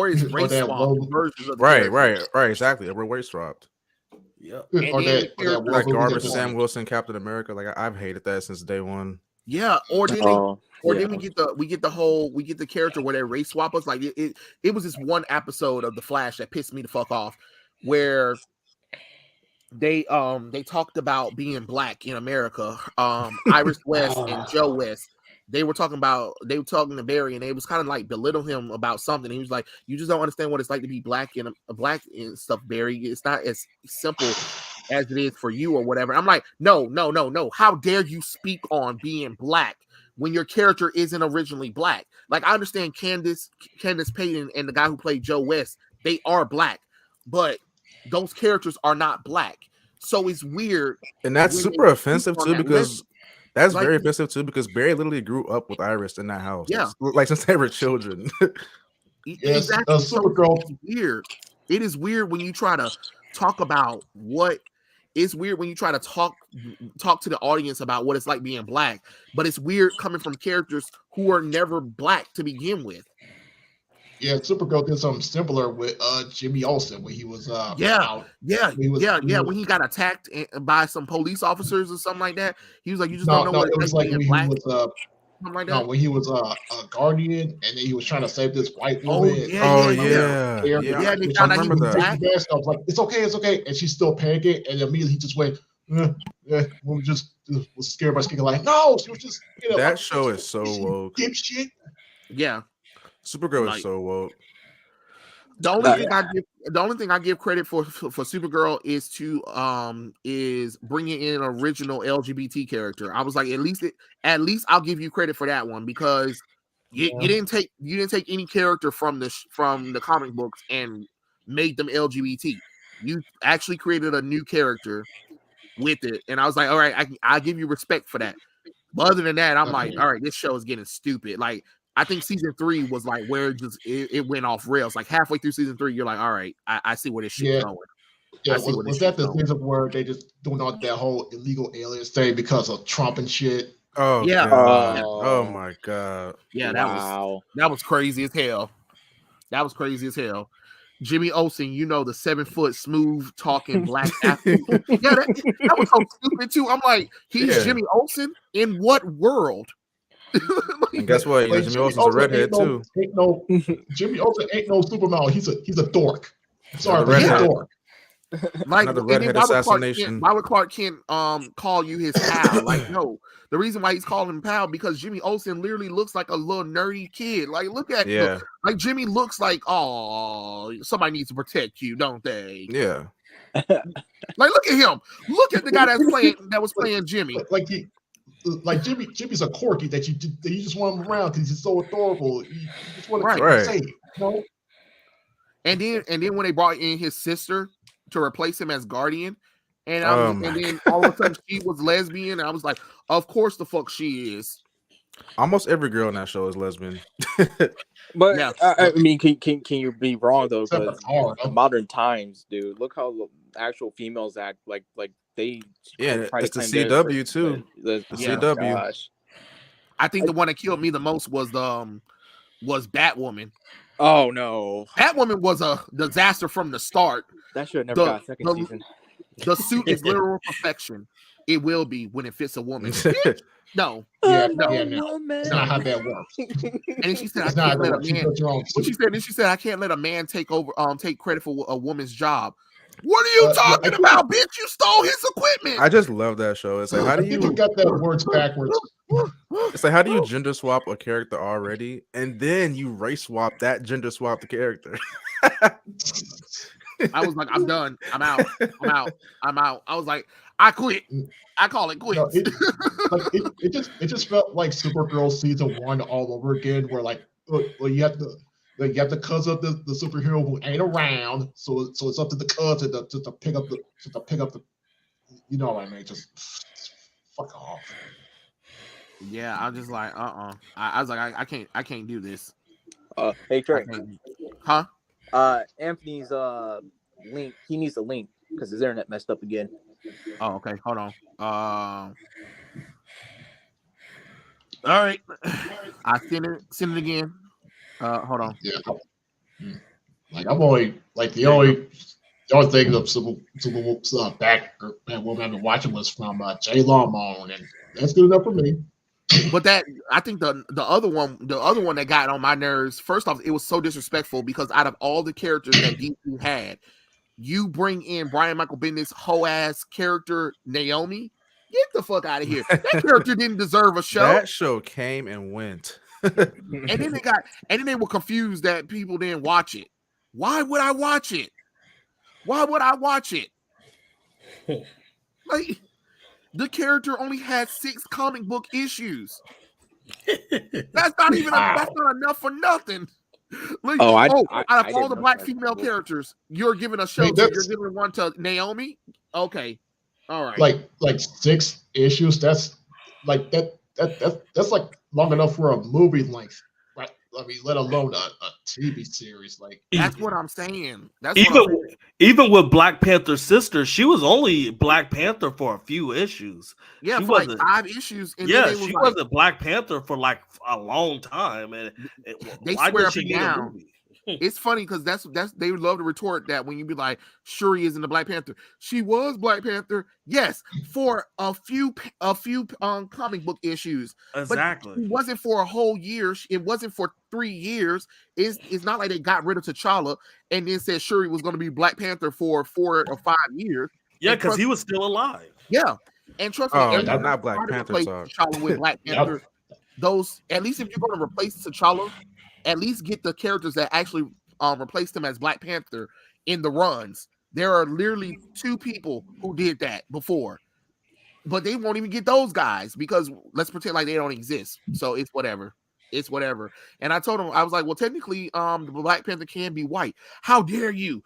it's race swapped versions of right, exactly. We're race swapped. Yeah. Like Gunnverse, Sam Wilson, Captain America. Like I've hated that since day one. Yeah. Or then then we get the character where they race swap us. Like it was this one episode of The Flash that pissed me the fuck off, where they talked about being black in America. Iris West and Joe West. They were talking to Barry, and they was kind of like belittle him about something. He was like, "You just don't understand what it's like to be black and stuff, Barry. It's not as simple as it is for you or whatever." I'm like, no. How dare you speak on being black when your character isn't originally black? Like, I understand Candace Payton and the guy who played Joe West, they are black, but those characters are not black. So it's weird. And that's when super they offensive speak on too, that because level. that's Like, very offensive too, because Barry literally grew up with Iris in that house. Yeah. Like since they were children. Yes, exactly. So Supergirl. it's weird. It is weird when you try to talk about what. It's weird when you try to talk to the audience about what it's like being black, but it's weird coming from characters who are never black to begin with. Yeah, Supergirl did something similar with Jimmy Olsen when he was out. When he got attacked by some police officers or something like that. He was like, you just don't know what it's like being black. Like when he was a guardian and then he was trying to save this white woman. And they found out he was black. I was like, it's okay, and she's still panicking, and immediately he just went, we just was scared by speaking like, no, she was just that show is so woke. Dipshit. Yeah, Supergirl is so woke. The only thing I give credit for Supergirl is bringing in an original LGBT character. I was like, at least I'll give you credit for that one, because you didn't take any character from the comic books and made them LGBT. You actually created a new character with it, and I was like, all right, I'll give you respect for that. But other than that, I'm like, all right, this show is getting stupid. Like, I think season 3 was like where it went off rails. Like halfway through season 3, you're like, all right, I see where this shit's going. Yeah, was that the season where they just doing all that whole illegal aliens thing because of Trump and shit? Oh yeah. Oh my god. Yeah, that was crazy as hell. That was crazy as hell. Jimmy Olsen, the 7-foot smooth talking black athlete. Yeah, that was so stupid too. I'm like, he's Jimmy Olsen? In what world? And guess what? Jimmy Olsen's a redhead too. Jimmy Olsen ain't no Superman. He's a dork. I'm sorry, but he's a dork. Like, another redhead assassination. Why would Clark Kent call you his pal? Like, no. The reason why he's calling him pal, because Jimmy Olsen literally looks like a little nerdy kid. Like, look at him. Like, Jimmy looks like, oh, somebody needs to protect you, don't they? Yeah. Like, look at him. Look at the guy that was playing Jimmy. Like Jimmy's a corky that you just want him around because he's so adorable. You just want to keep him safe, And then when they brought in his sister to replace him as Guardian, and then all of a sudden she was lesbian, and I was like, of course the fuck she is. Almost every girl in that show is lesbian. But yeah. I mean, can you be wrong though? Because modern times, dude, look how actual females act like they. Yeah, it's the CW too. The CW. Gosh. I think the one that killed me the most was Batwoman. Oh no, Batwoman was a disaster from the start. That should have never got a second season. The suit is literal perfection. It will be when it fits a woman. No. That's not how that works. And then she said, I can't let a man. What she said? Then she said, I can't let a man take credit for a woman's job. What are you talking about, bitch? You stole his equipment. I just love that show. It's like, how do you got that words backwards? It's like, how do you gender swap a character already, and then you race swap that gender swap the character? I was like, I'm done. I'm out. I was like, I quit. I call it quit. It just felt like Supergirl season 1 all over again, where you have the cousin of the superhero who ain't around, so it's up to the cousin to pick up the you know what I mean? Just fuck off. Yeah, I was just like, I was like, I can't do this. Hey Trey. Huh? Anthony's link. He needs a link because his internet messed up again. Oh, okay. Hold on. All right. I send it again. Hold on. Yeah. Like I'm only the only thing of Batwoman I've been watching was from Jay Lawmon, and that's good enough for me. But I think the other one that got on my nerves. First off, it was so disrespectful because out of all the characters that DC had, you bring in Brian Michael Bendis' whole ass character Naomi. Get the fuck out of here. That character didn't deserve a show. That show came and went. and then they were confused that people didn't watch it. Why would I watch it? Like, the character only had 6 comic book issues. That's not enough for nothing. Like, Oh, out of I all didn't the know black that. female characters, you're giving a show Hey, to, you're that's giving one to Naomi. Okay, all right. like 6 issues. That's like that's like long enough for a movie length, right? I mean, let alone a TV series. Like, That's what I'm saying. That's what I'm Even saying. even with Black Panther's sister, she was only Black Panther for a few issues. Yeah, She for like wasn't. 5 issues, and then Yeah, they was she like, wasn't Black Panther for like a long time, and they why swear did up she and need a down. movie? It's funny because that's they love to retort that when you be like, Shuri isn't the Black Panther. She was Black Panther, yes, for a few comic book issues. Exactly. But it wasn't for a whole year. It wasn't for 3 years. It's not like they got rid of T'Challa and then said Shuri was going to be Black Panther for 4 or 5 years. Yeah, because he was still alive. Yeah, and trust me, Oh, everybody not Black tried to Panther replace talk. T'Challa with Black Panther. Those, at least if you're going to replace T'Challa, at least get the characters that actually replaced him as Black Panther in the runs. There are literally 2 people who did that before, but they won't even get those guys because let's pretend like they don't exist. So it's whatever. It's whatever. And I told him, I was like, well, technically, the Black Panther can be white. How dare you?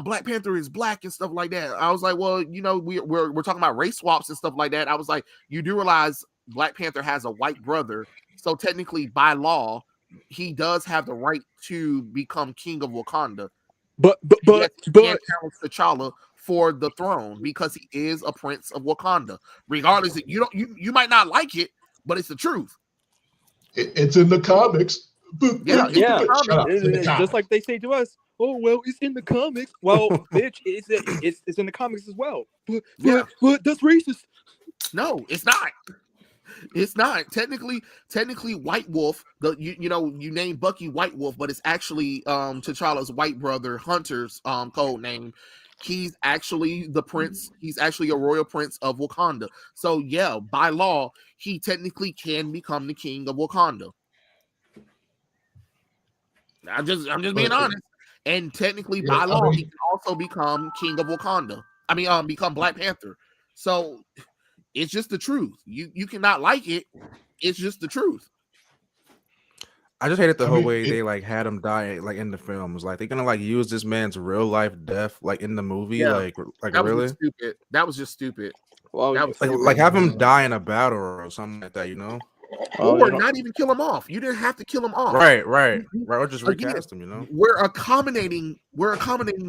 Black Panther is black and stuff like that. I was like, well, you know, we're talking about race swaps and stuff like that. I was like, you do realize Black Panther has a white brother, so technically, by law, he does have the right to become king of Wakanda. But he can't challenge T'Challa for the throne because he is a prince of Wakanda. Regardless, you might not like it, but it's the truth. It's in the comics. Yeah. Shut up. It's in the Just comics. like they say to us, oh well, it's in the comics. Well, bitch, it's in the comics as well. But that's racist. No, it's not. It's not technically White Wolf. You name Bucky White Wolf, but it's actually T'Challa's white brother Hunter's code name. He's actually the prince. He's actually a royal prince of Wakanda. So yeah, by law, he technically can become the king of Wakanda. I'm just being honest. And technically, by law, he can also become king of Wakanda. I mean, become Black Panther. So it's just the truth. You cannot like it. It's just the truth. I just hated the whole way they like had him die like in the films. Like they're gonna like use this man's real life death like in the movie. Yeah. Like That really was stupid. That was just stupid. Well, that was like have him die in a battle or something like that, you know? Or not even kill him off. You didn't have to kill him off. Right. Or just recast him, you know? We're accommodating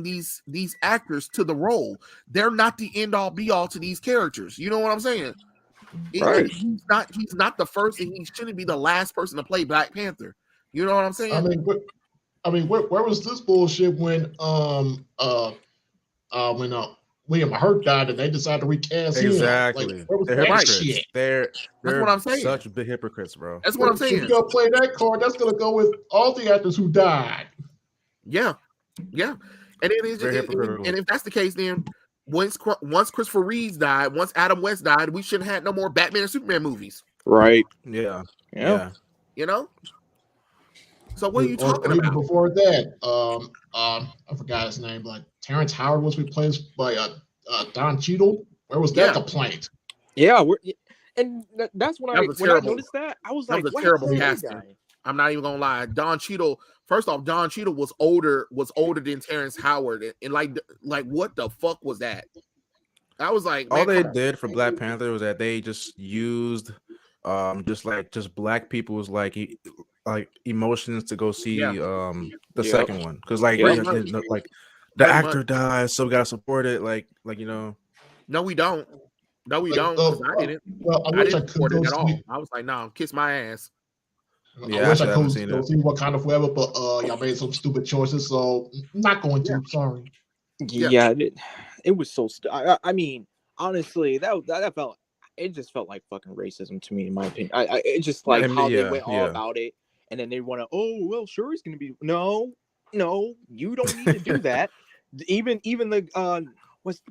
these actors to the role. They're not the end all be all to these characters. You know what I'm saying? Right. He's not the first, and he shouldn't be the last person to play Black Panther. You know what I'm saying? I mean, where was this bullshit when William Hurt died and they decided to recast him? Exactly. Like, where was They're that hypocrites. shit? They're That's what I'm saying. Such big hypocrites, bro. That's what I'm saying. If you're gonna play that card, that's gonna go with all the actors who died. Yeah. And if that's the case, then once Christopher Reeves died, once Adam West died, we shouldn't have no more Batman and Superman movies. Right. Yeah. You know? So what are you talking about? Before that, I forgot his name, but Terrence Howard was replaced by Don Cheadle. Where was that complaint? Yeah, and that's when I noticed that I was that like, was a what terrible happened to that casting. guy? I'm not even gonna lie. Don Cheadle. First off, Don Cheadle was older than Terrence Howard, and like what the fuck was that? I was like, all they did for Black Panther was that they just used just black people's like emotions to go see the second one, because like the actor dies, so we gotta support it, like you know. No, we don't. No, we don't. I didn't. Well, I didn't support it at all. I was like, no, kiss my ass. I wish I could see Wakanda Forever, but y'all made some stupid choices, so I'm not going to. Sorry. Yeah, it was so. I mean, honestly, that felt. It just felt like fucking racism to me, in my opinion. It just like how they went all about it, and then they want to. Oh well, sure, he's gonna be. No, you don't need to do that. Even the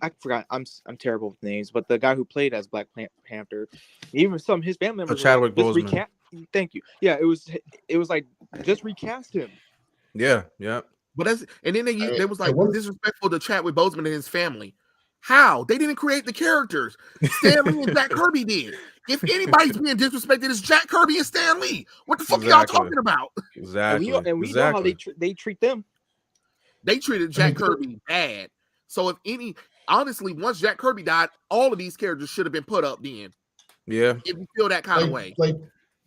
I forgot. I'm terrible with names, but the guy who played as Black Panther, even some of his family members. Chadwick Boseman. Thank you. Yeah, it was like just recast him. Yeah. But and then they was like disrespectful to Chadwick Boseman and his family. How? They didn't create the characters. Stan Lee and Jack Kirby did. If anybody's being disrespected, it's Jack Kirby and Stan Lee. What the fuck are y'all talking about? Exactly. And we know how they treat them. They treated Jack Kirby bad. So honestly, once Jack Kirby died, all of these characters should have been put up then. Yeah. If you feel that kind of way.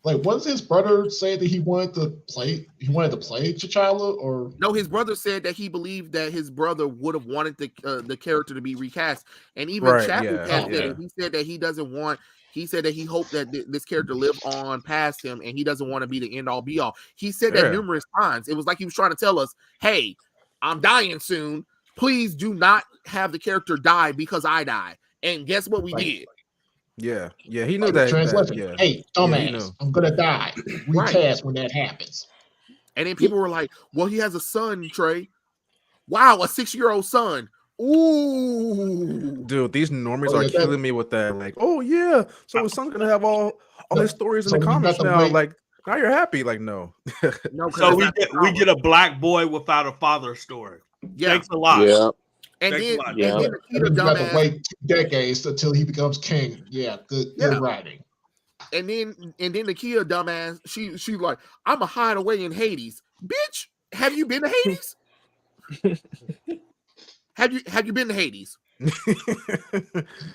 Like, was his brother say that he wanted to play T'Challa, or no? His brother said that he believed that his brother would have wanted the character to be recast, and even Chadwick said it. He said that he doesn't want. He said that he hoped that this character lived on past him, and he doesn't want to be the end all be all. He said that numerous times. It was like he was trying to tell us, "Hey, I'm dying soon. Please do not have the character die because I die." And guess what we did? Yeah, he knew that. Translation. Hey, dumbass, I'm gonna die. Recast when that happens. And then people were like, "Well, he has a son, Trey. Wow, a 6-year-old son. Ooh, dude, these normies are killing me with that. Like, oh yeah, so his son's gonna have all his stories in the comics now. Like, now you're happy. Like, no. So we get a black boy without a father story. Yeah. Thanks a lot. Yeah. And then you got to wait 2 decades until he becomes king. Yeah, good writing. And then Nakia, dumbass, she like, I'm a hide away in Hades. Bitch, have you been to Hades? Have you been to Hades?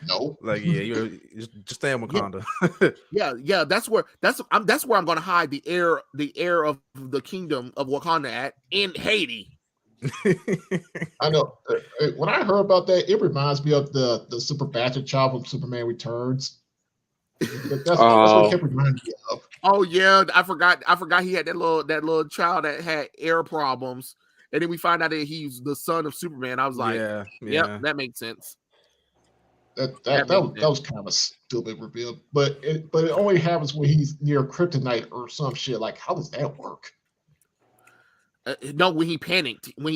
No. Like, yeah, you just stay in Wakanda. Yeah. That's where I'm gonna hide the heir of the kingdom of Wakanda at in Hades. I know. When I heard about that, it reminds me of the super bastard child from Superman Returns. That's what it kept reminding me of. Oh yeah, I forgot he had that little child that had air problems, and then we find out that he's the son of Superman. I was like, yeah, that makes sense. That was kind of a stupid reveal, but it only happens when he's near kryptonite or some shit. Like, how does that work? No, when he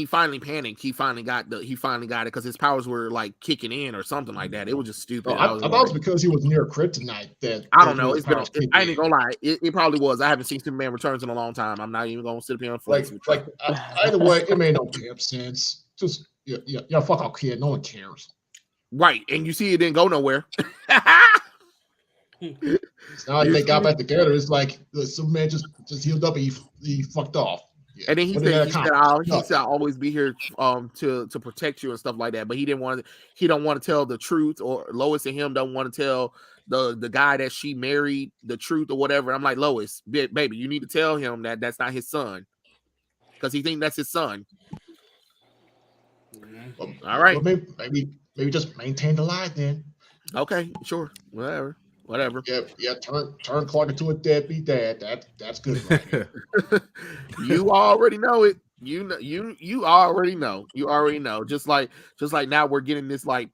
finally panicked, he finally got it because his powers were like kicking in or something like that. It was just stupid. I thought it was because he was near kryptonite. I don't know. I ain't gonna lie. It probably was. I haven't seen Superman Returns in a long time. I'm not even gonna sit up here and flex. Either way, it made no damn sense. Just fuck out, kid. No one cares. Right, and you see, it didn't go nowhere. It's not like they got back together. It's like Superman just healed up and he fucked off. Yeah. And then he said, I'll always be here to protect you and stuff like that. But he don't want to tell the truth, or Lois and him don't want to tell the guy that she married the truth or whatever. I'm like, Lois, baby, you need to tell him that that's not his son, because he thinks that's his son. Well, all right. Well, maybe just maintain the lie then. Okay, sure. Whatever. Yeah. Turn Clark into a deadbeat dad. That's good. Right? You already know it. You already know. You already know. Just like now we're getting this like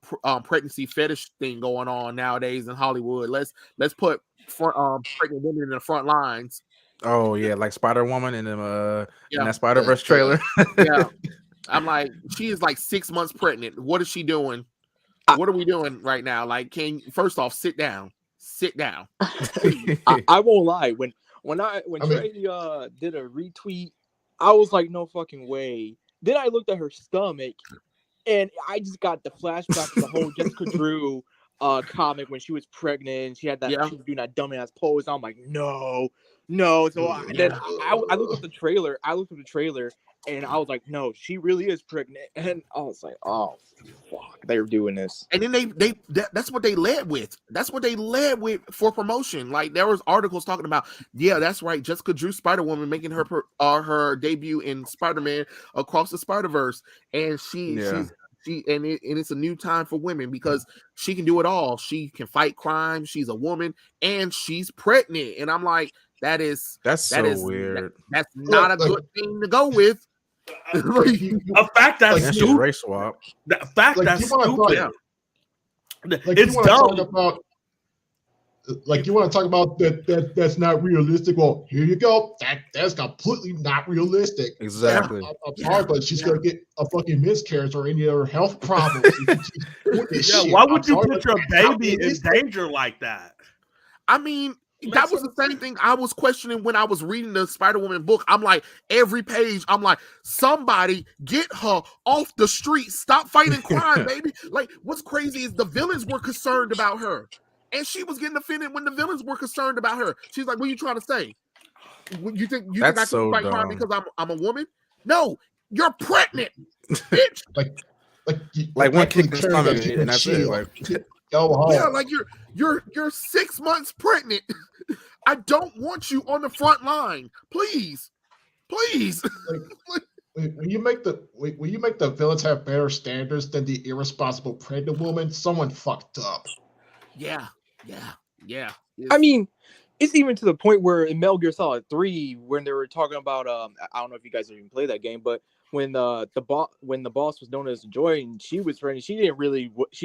pregnancy fetish thing going on nowadays in Hollywood. Let's put pregnant women in the front lines. Oh yeah, like Spider-Woman in that Spider-Verse trailer. Yeah. I'm like, she is like 6 months pregnant. What is she doing? What are we doing right now? Like, first off, sit down. I won't lie. When Trey did a retweet, I was like, no fucking way. Then I looked at her stomach, and I just got the flashback to the whole Jessica Drew comic when she was pregnant. She had that. She was doing that dumbass pose. I'm like, no. So I looked at the trailer. And I was like, no, she really is pregnant. And I was like, oh, fuck, they're doing this. And then that's what they led with. That's what they led with for promotion. Like, there was articles talking about, yeah, that's right, Jessica Drew, Spider-Woman, making her debut in Spider-Man Across the Spider-Verse. And it's a new time for women because she can do it all. She can fight crime. She's a woman and she's pregnant. And I'm like, that's weird. That's not a good thing to go with. A fact that's stupid. Race swap. The fact that's stupid. It's dumb. You want to talk about that's not realistic? Well, here you go. That's completely not realistic. Exactly. I'm sorry, but she's gonna get a fucking miscarriage or any other health problems. Why would you put your baby in danger like that? I mean, That was the same thing I was questioning when I was reading the Spider-Woman book. I'm like, every page, I'm like, somebody get her off the street. Stop fighting crime, baby. Like, what's crazy is the villains were concerned about her. And she was getting offended when the villains were concerned about her. She's like, what are you trying to say? You think I can fight crime because I'm a woman? No, you're pregnant, bitch. like one kick in the stomach and that's it. Like, yeah, like you're 6 months pregnant. I don't want you on the front line, please. When you make the villains have better standards than the irresponsible pregnant woman, someone fucked up. Yeah. I mean, it's even to the point where in Metal Gear Solid 3, when they were talking about I don't know if you guys even played that game, but when the boss was known as Joy and she was ready, she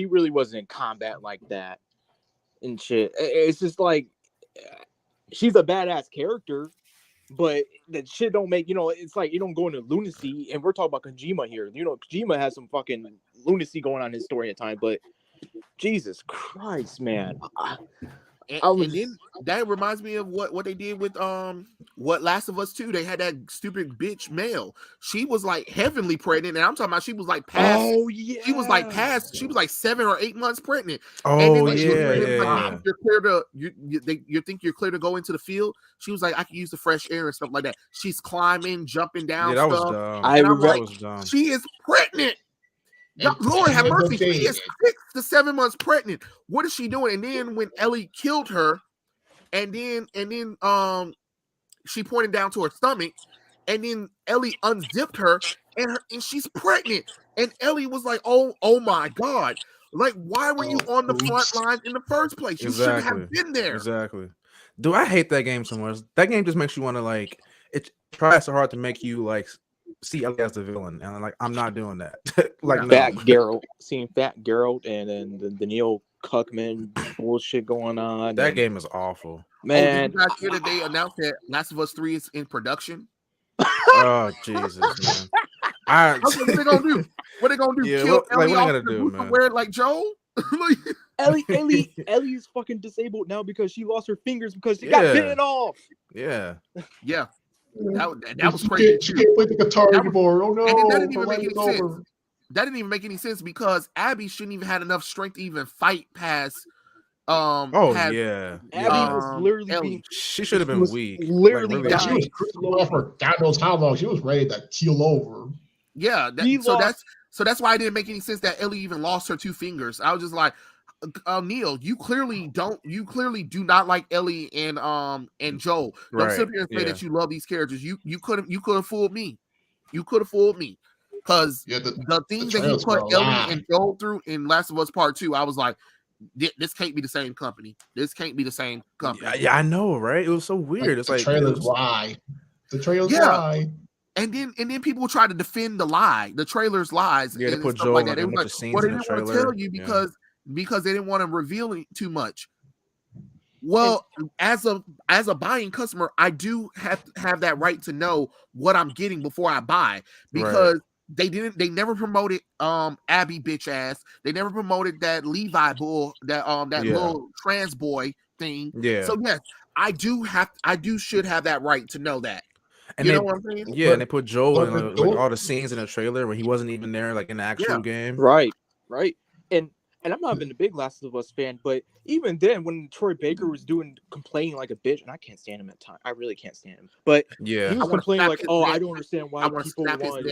really wasn't in combat like that and shit. It's just like she's a badass character, but that shit don't make, it's like you don't go into lunacy, and we're talking about Kojima here. Kojima has some fucking lunacy going on in his story at times, but Jesus Christ, man. And then that reminds me of what they did with what Last of Us 2. They had that stupid bitch Mel. She was like heavenly pregnant, and I'm talking about she was like past. Oh yeah. She was like 7 or 8 months pregnant. Oh and then, yeah. You think you're clear to go into the field? She was like, I can use the fresh air and stuff like that. She's climbing, jumping down. Yeah, that stuff. was dumb. She is pregnant. Lord have mercy. She is 6 to 7 months pregnant. What is she doing? And then when Ellie killed her, and then she pointed down to her stomach, and then Ellie unzipped her, and she's pregnant. And Ellie was like, "Oh my God! Like, why were you on the front line in the first place? You shouldn't have been there." Exactly. Dude, I hate that game so much. That game just makes you want to like. It tries so hard to make you like. See Ellie as the villain, and I'm not doing that. Fat Geralt, seeing Fat Geralt, and then the Neil Cuckman bullshit going on. That game is awful, man. Did you guys hear that they announced that Last of Us 3 is in production? Oh Jesus, man! What they gonna do? What they gonna do? Yeah, Kill Ellie what off gonna do, man? Wear it like Joel? Ellie's fucking disabled now because she lost her fingers because she got bitten off. Yeah. That was crazy. She can't play the guitar anymore. Oh no! And that didn't even make any sense. That didn't even make any sense because Abby shouldn't even had enough strength to even fight past. Abby was literally she should have been weak. Literally, like, she was for God knows how long. She was ready to keel over. Yeah, so that's why it didn't make any sense that Ellie even lost her 2 fingers. I was just like, Neil, you clearly do not like Ellie and Joel. Don't sit here and say that you love these characters. You could have fooled me. You could have fooled me. Because the things that he put Ellie and Joel through in Last of Us Part 2, I was like, this can't be the same company. This can't be the same company. Yeah, I know, right? It was so weird. It's like trailers lie. The trailers lie. And then people try to defend the lie, the trailer's lies. Yeah, and they put stuff Joel like that. They in were a bunch like, of scenes well, they in the didn't want to trailer. tell you because they didn't want to reveal it too much. Well, as a buying customer, I do have to have that right to know what I'm getting before I buy, because they never promoted Abby bitch ass. They never promoted that Levi bull, that little trans boy thing. Yeah. So yes, I should have that right to know that. And you know what I'm saying? Yeah, and they put Joel in like all the scenes in the trailer where he wasn't even there, like in the actual game. Right. And I'm not even a big Last of Us fan, but even then, when Troy Baker was complaining like a bitch, and I can't stand him at times. I really can't stand him. But he was complaining like, "Oh, I don't understand why people want."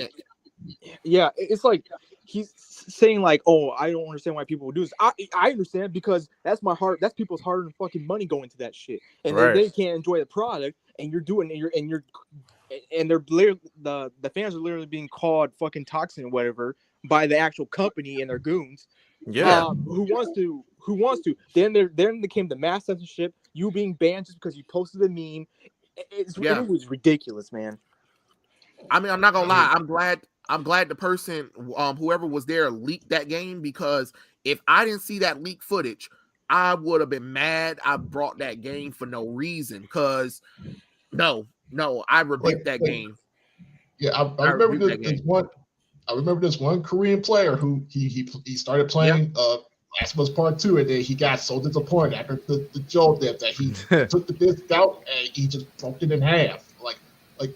Yeah, it's like he's saying like, "Oh, I don't understand why people do this." I understand, because that's people's hard-earned fucking money going to that shit, and then they can't enjoy the product, and you're doing and they're literally, the fans are literally being called fucking toxic or whatever by the actual company and their goons. Yeah. Who wants to? Then there came the mass censorship, you being banned just because you posted a meme. It was ridiculous, man. I mean, I'm not gonna lie. I'm glad the person, whoever was there, leaked that game, because if I didn't see that leaked footage, I would have been mad. I brought that game for no reason. Because no, I rebuked that game. Yeah, I remember this one. I remember this one Korean player who he started playing Last of Us Part 2, and then he got so disappointed after the Joel death that he took the disc out and he just broke it in half. I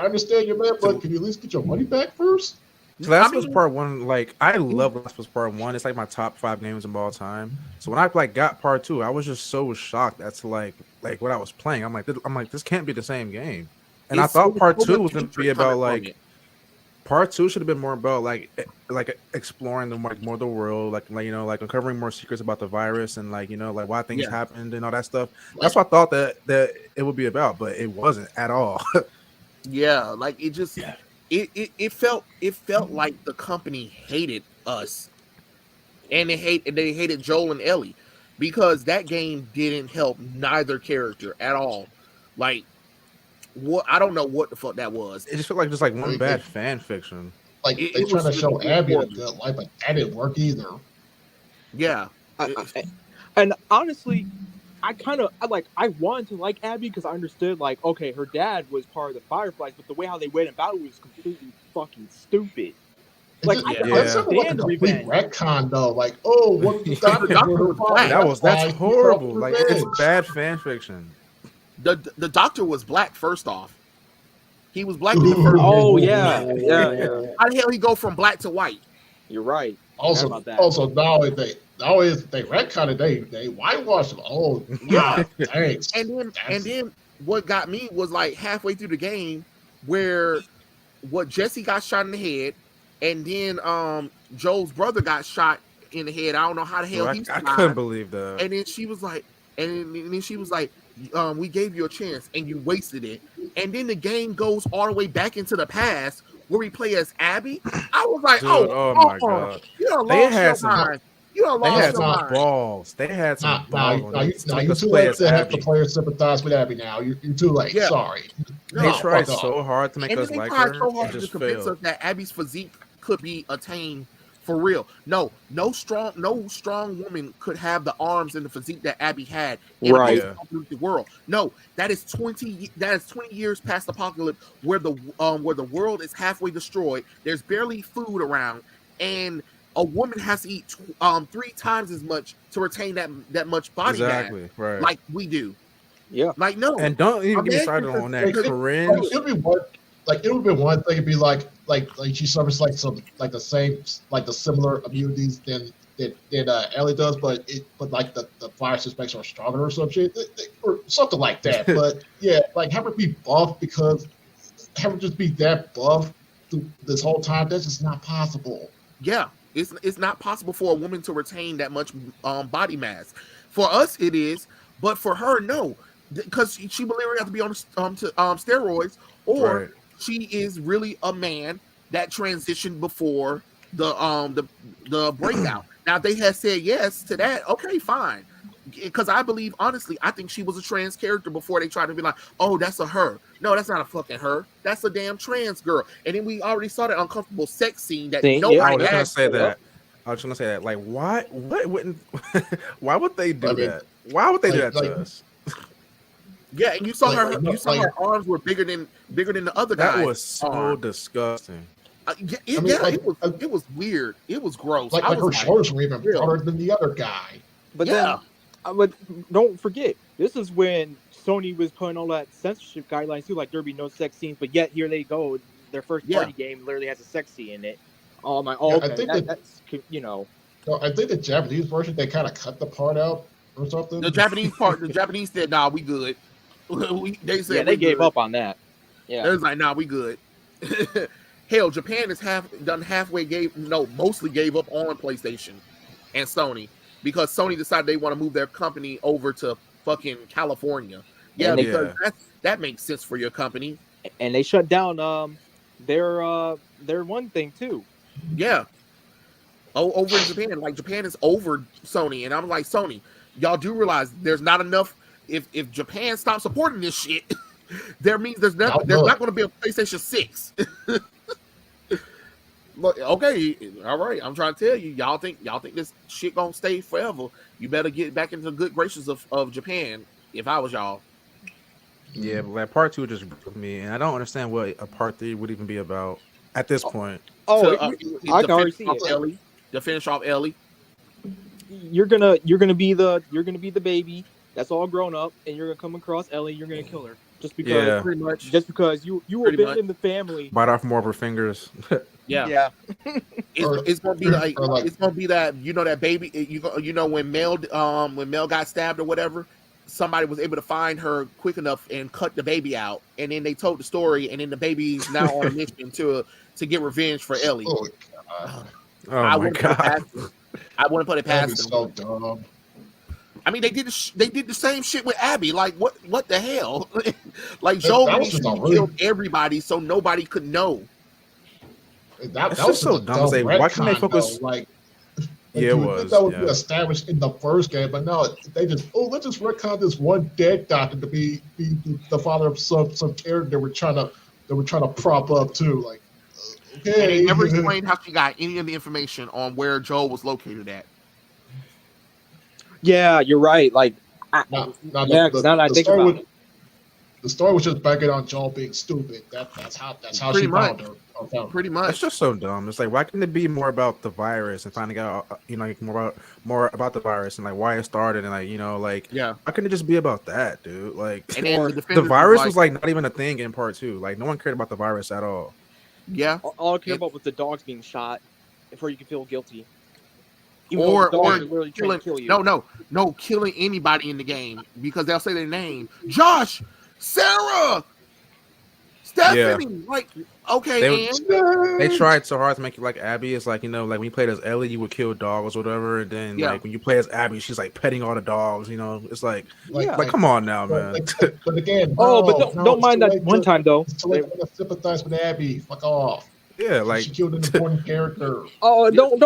understand your man, but can you at least get your money back first? So Last of Us Part 1, I love Last of Us Part 1. It's like my top 5 games of all time. So when I got Part 2, I was just so shocked as to like what I was playing. I'm like, this can't be the same game. And I thought Part 2 was going to be about Part 2 should have been more about like exploring the more the world, uncovering more secrets about the virus and why things happened and all that stuff. That's what I thought that it would be about, but it wasn't at all. It felt like the company hated us, and they hated Joel and Ellie, because that game didn't help neither character at all. What, I don't know what the fuck that was. It just felt like one bad fan fiction. They trying to show Abby a good life, but that didn't work either. Yeah, and honestly, I wanted to like Abby because I understood okay, her dad was part of the Fireflies, but the way how they went about it was completely fucking stupid. That's like a complete retcon though. What the doctor that's horrible. It's bad fan fiction. The doctor was black first off. He was black in the first. Oh yeah. How the hell he go from black to white? You're right. Also now they retcon it. They whitewashed him. Oh yeah, thanks. And then what got me was halfway through the game where Jesse got shot in the head, and then Joel's brother got shot in the head. I don't know how the hell I couldn't believe that. And then she was like, we gave you a chance and you wasted it. And then the game goes all the way back into the past where we play as Abby. I was like, dude, oh my god, you done lost your mind. You done lost your mind. Balls. They had some balls. Now you're too late to have the players sympathize with Abby. Now you're too late. Yeah. Sorry. They tried so hard to make us like her. They tried so hard to convince us that Abby's physique could be attained. For real, no strong woman could have the arms and the physique that Abby had in the world. No, that is 20 years past apocalypse, where the world is halfway destroyed. There's barely food around, and a woman has to eat 3 times as much to retain that much body mass, right? Like we do. Yeah, no, and don't even get me started on that cringe. It would be one thing to be like she suffers the similar immunities than Ellie does, but the fire suspects are stronger or some shit, or something like that. But yeah, have her be buff, because have her just be that buff this whole time, that's just not possible. Yeah, it's not possible for a woman to retain that much body mass. For us, it is, but for her, no, because she will literally have to be on steroids, or she is really a man that transitioned before the breakout. Now, if they had said yes to that, okay, fine. Because I believe, honestly, I think she was a trans character before they tried to be like, oh, that's a her. No, that's not a fucking her. That's a damn trans girl. And then we already saw that uncomfortable sex scene that nobody I was going to say that. Why? What wouldn't? Why would they do that? Why would they do that to us? Yeah, and you saw her arms were bigger than the other guys. That was so disgusting. It was weird. It was gross. Her shoulders were even broader than the other guy. But but don't forget, this is when Sony was putting all that censorship guidelines too, there'd be no sex scenes, but yet here they go. Their first party game literally has a sex scene in it. Oh my! Oh, okay. That's I think the Japanese version, they kind of cut the part out or something. The Japanese said, "Nah, we good." They said they gave up on that. Yeah, it was like, "Nah, we good." Hell, Japan is mostly gave up on PlayStation and Sony, because Sony decided they want to move their company over to fucking California. Yeah, because that makes sense for your company. And they shut down their one thing too. Yeah. Over in Japan, Japan is over Sony, and I'm like, Sony, y'all do realize there's not enough. If Japan stops supporting this shit, there's not going to be a PlayStation 6. Look, okay, all right. I'm trying to tell you, y'all think this shit gonna stay forever? You better get back into the good graces of Japan. If I was y'all. Yeah, but part 2 just broke me, and I don't understand what a part 3 would even be about at this point. I can already see it. To finish off Ellie. you're gonna be the baby that's all grown up, and you're gonna come across Ellie. You're gonna kill her just because, pretty much, just because you abandoned the family. Bite off more of her fingers. Yeah. It's gonna be like it's gonna be that, you know, that baby. You know when Mel got stabbed or whatever, somebody was able to find her quick enough and cut the baby out, and then they told the story, and then the baby's now on a mission to get revenge for Ellie. Oh, God. Oh my God. I wouldn't put it past them. So dumb. I mean, they did the same shit with Abby. Like, what the hell? Like, Joel killed everybody so nobody could know. That was just so dumb. Why can't they focus? Yeah, it was. That would be established in the first game, but no, they just let's just retcon this one dead doctor to be the father of some character they were trying to prop up too. Like, okay. And they never explained how she got any of the information on where Joel was located at. Yeah, you're right. Like, now I think about it. The story was just backing on Joel being stupid. That's how she found her. Pretty much. It's just so dumb. It's like, why can't it be more about the virus and finding out, more about the virus and like why it started and like, why couldn't it just be about that, dude? Like, and then the virus was like not even a thing in part 2. Like, no one cared about the virus at all. Yeah. All I cared about was the dogs being shot before you could feel guilty. Or killing anybody in the game because they'll say their name. Josh, Sarah, Stephanie. Yeah. Like, okay, they tried so hard to make it like Abby. It's like, like when you played as Ellie, you would kill dogs or whatever, and then like when you play as Abby, she's like petting all the dogs. It's like come on now, man. But again, don't mind that one time though. It's too late to sympathize with Abby. Fuck off. Yeah, like she killed an important character. Oh, don't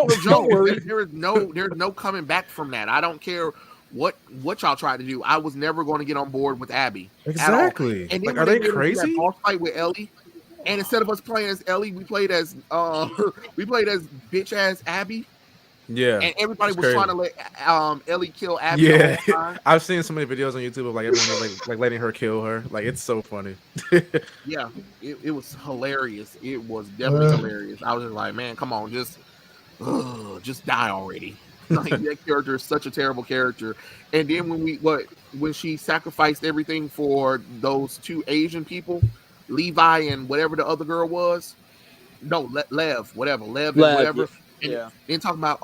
worry. There's no coming back from that. I don't care what y'all tried to do. I was never going to get on board with Abby. Exactly. And then like, are they crazy? That boss fight with Ellie, and instead of us playing as Ellie, we played as bitch ass Abby. Yeah, and everybody was trying to let Ellie kill Abby. Yeah, I've seen so many videos on YouTube of like everyone like letting her kill her. Like, it's so funny. Yeah, it was hilarious. It was definitely hilarious. I was just like, man, come on, just die already. Like, that character is such a terrible character. And then when she sacrificed everything for those 2 Asian people, Levi and whatever the other girl was, Lev, and whatever. And then talking about,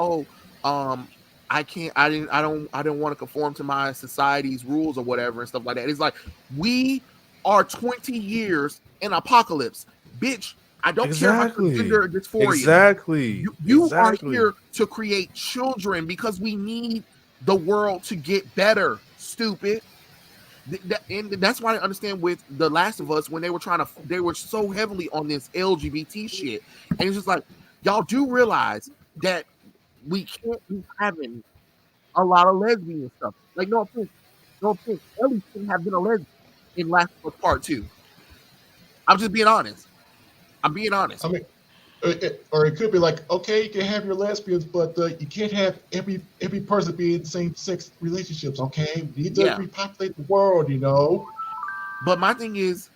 I don't want to conform to my society's rules or whatever and stuff like that. It's like, we are 20 years in apocalypse, bitch. I don't care about the gender dysphoria. Exactly. You are here to create children because we need the world to get better, stupid. And that's why I understand with The Last of Us when they were so heavily on this LGBT shit. And it's just like, y'all do realize that we can't be having a lot of lesbian stuff. Like, no offense. Ellie shouldn't have been a lesbian in Last of Us Part 2. I'm just being honest. I mean, or it could be like, okay, you can have your lesbians, but you can't have every person be in same-sex relationships. Okay, we need to repopulate the world, But my thing is,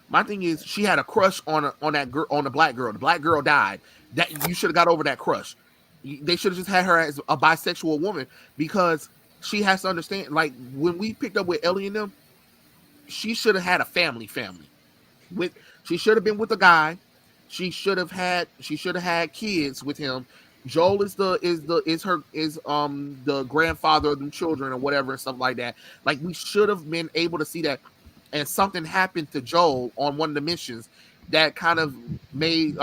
she had a crush on that girl, on the black girl. The black girl died. That you should have got over that crush. They should have just had her as a bisexual woman because she has to understand. Like, when we picked up with Ellie and them, she should have had a family. She should have been with a guy. She should have had kids with him. Joel is the grandfather of them children or whatever and stuff like that. Like, we should have been able to see that. And something happened to Joel on one of the missions that kind of made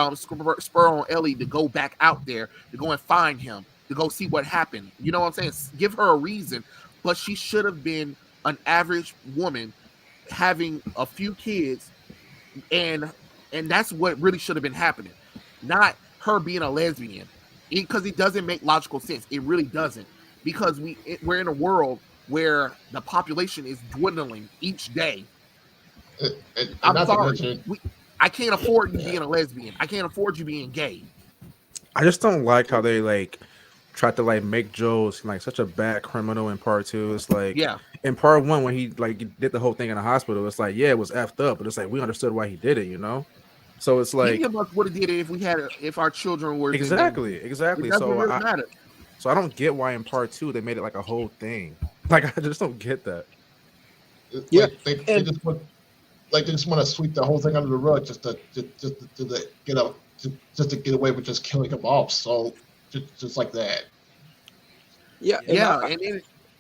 spur on Ellie to go back out there, to go and find him, to go see what happened. You know what I'm saying? Give her a reason. But she should have been an average woman having a few kids, and that's what really should have been happening. Not her being a lesbian. Because it doesn't make logical sense. It really doesn't. Because we're in a world where the population is dwindling each day. I'm sorry. I can't afford you being a lesbian. I can't afford you being gay. I just don't like how they like tried to like make Joel seem like such a bad criminal in part 2. It's like, in part 1 when he like did the whole thing in the hospital, it's like, it was effed up, but it's like we understood why he did it, So it's like, any of us would have did it if our children were exactly. So So I don't get why in part 2 they made it like a whole thing. Like I just don't get that. Yeah, they just want they just want to sweep the whole thing under the rug just to get away with just killing him off. So just like that. Yeah,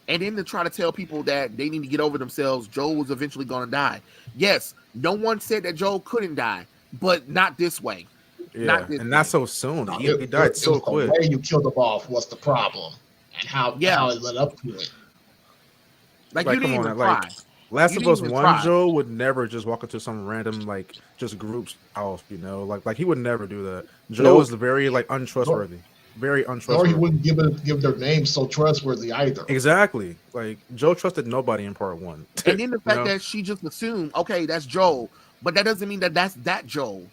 and then to try to tell people that they need to get over themselves, Joel was eventually going to die. Yes, no one said that Joel couldn't die, but not this way. Yeah, not so soon. He died so quick. The way you killed him off was the problem, and how he led up to it. Like you didn't even try. Last of Us 1 Joel would never just walk into some random just group's house, like he would never do that. Joel was very untrustworthy. Very untrustworthy. Or he wouldn't give their names so trustworthy either. Exactly. Like Joe trusted nobody in part 1. And then the fact that she just assumed, okay, that's Joel, but that doesn't mean that's that Joel.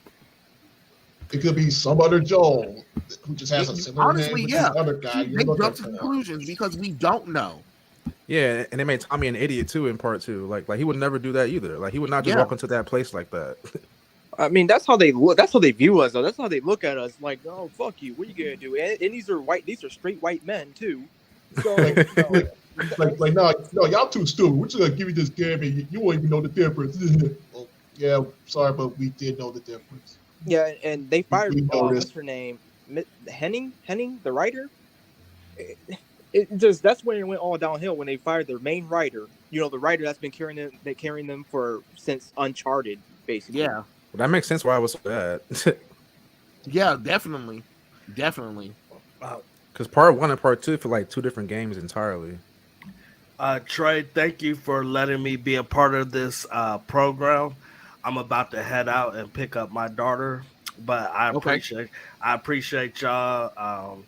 It could be some other Joel who just has a similar name to the other guy. They jump to conclusions because we don't know. Yeah, and they made Tommy an idiot too in part 2. Like he would never do that either. Like he would not just walk into that place like that. I mean, that's how they look. That's how they view us, though. That's how they look at us. Like, oh, fuck you. What are you gonna do? And these are white. These are straight white men too. So, no, y'all too stupid. We're just gonna give you this game, and you won't even know the difference. Well, yeah, sorry, but we did know the difference. Yeah, and they fired. What's her name? Henning, the writer. That's when it went all downhill when they fired their main writer. The writer that's been carrying them since Uncharted, basically. Yeah. Well, that makes sense why I was so bad. Yeah, definitely. Wow. Because part 1 and part 2 feel like 2 different games entirely. Trey, thank you for letting me be a part of this program. I'm about to head out and pick up my daughter, but I appreciate y'all.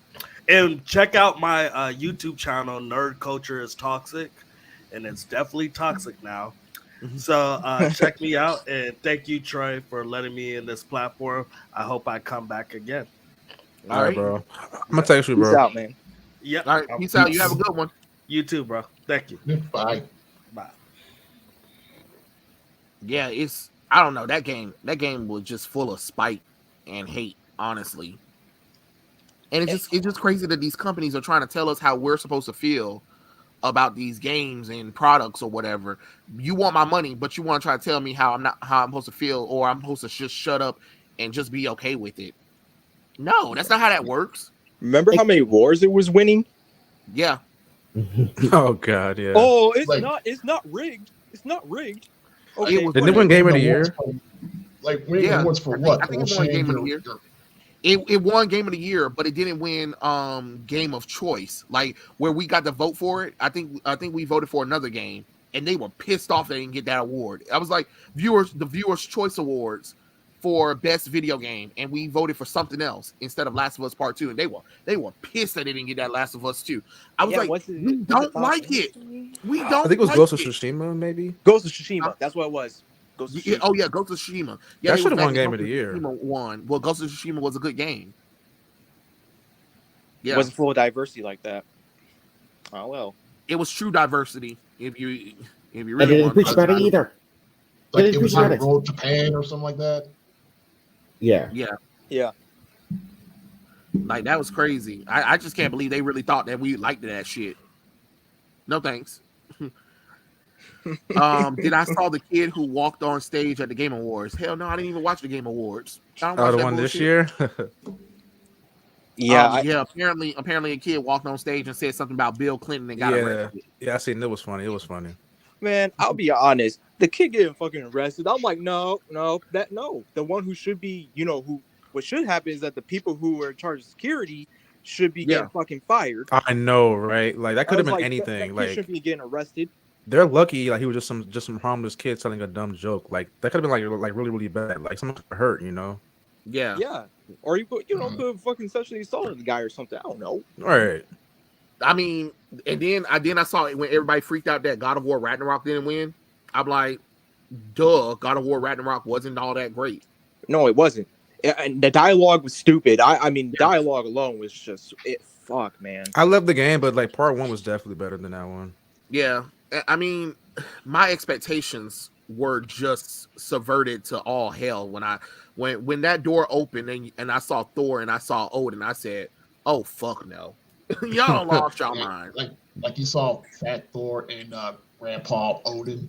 And check out my YouTube channel, Nerd Culture is Toxic, and it's definitely toxic now. So check me out, and thank you, Trey, for letting me in this platform. I hope I come back again. All right, bro. I'm gonna text you, bro. Peace out, man. Yep. All right, peace out. You have a good one. You too, bro. Thank you. Bye. Yeah, I don't know. That game was just full of spite and hate, honestly. And it's just crazy that these companies are trying to tell us how we're supposed to feel about these games and products or whatever. You want my money, but you want to try to tell me how I'm supposed to feel, or I'm supposed to just shut up and just be okay with it. No, that's not how that works. Remember how many wars it was winning? Yeah. Oh God, yeah. Oh, it's not rigged. It's not rigged. Okay. Didn't it win Game of the Year? Winning awards for what? I think it won Game of the Year. It won Game of the Year, but it didn't win Game of Choice. Like where we got to vote for it. I think we voted for another game, and they were pissed off they didn't get that award. I was like, the Viewers' Choice Awards for Best Video Game, and we voted for something else instead of Last of Us Part 2, and they were pissed that they didn't get that Last of Us 2. I was we don't like it. We don't. I think it was Ghost of Tsushima, maybe. Ghost of Tsushima. That's what it was. Ghost of Tsushima. Yeah, that should have won Game of the Year. Won. Well, Ghost of Tsushima was a good game. Yeah, it wasn't full of diversity like that. Oh well, it was true diversity. If you really I didn't preach about it either. Like it was like Road Japan or something like that. Yeah. Like that was crazy. I just can't believe they really thought that we liked that shit. No thanks. Did I saw the kid who walked on stage at the Game Awards? Hell no, I didn't even watch the Game Awards. The one this year? Yeah. Apparently a kid walked on stage and said something about Bill Clinton and got arrested. Yeah, I seen it was funny. It was funny. Man, I'll be honest. The kid getting fucking arrested. I'm like, no. The one who should be, what should happen is that the people who were in charge of security should be getting fucking fired. I know, right? Like that could have been anything. That kid shouldn't be getting arrested. They're lucky. Like he was just some harmless kid telling a dumb joke. Like that could have been like really really bad. Like someone hurt. Yeah. Or you put fucking sexually assaulted the guy or something. I don't know. All right. I mean, and then I saw it when everybody freaked out that God of War Ragnarok didn't win. I'm like, duh, God of War Ragnarok wasn't all that great. No, it wasn't. And the dialogue was stupid. I mean, dialogue alone was just fuck, man. I love the game, but like part 1 was definitely better than that one. Yeah, I mean, my expectations were just subverted to all hell when that door opened and I saw Thor and I saw Odin. I said, "Oh fuck no!" Y'all lost y'all mind. Like you saw Fat Thor and Grandpa Odin.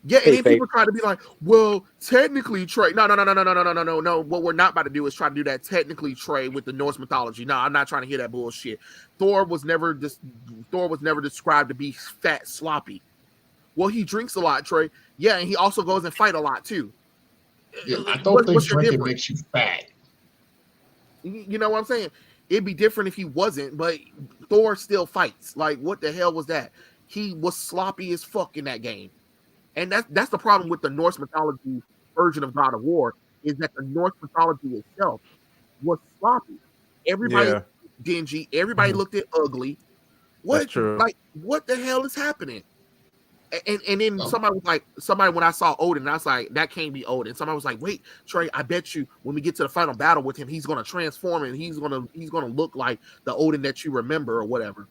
Yeah, and then people try to be like, well, technically, Trey. No. What we're not about to do is try to do that technically, Trey, with the Norse mythology. No, I'm not trying to hear that bullshit. Thor was never described to be fat, sloppy. Well, he drinks a lot, Trey. Yeah, and he also goes and fight a lot too. Yeah, I don't think drinking makes you fat. You know what I'm saying? It'd be different if he wasn't, but Thor still fights. Like, what the hell was that? He was sloppy as fuck in that game. And that's the problem with the Norse mythology version of God of War, is that the Norse mythology itself was sloppy. Everybody looked dingy. Everybody looked at ugly. What the hell is happening? And then somebody when I saw Odin, I was like, that can't be Odin. Somebody was like, wait, Trey, I bet you when we get to the final battle with him, he's gonna transform and he's gonna look like the Odin that you remember or whatever.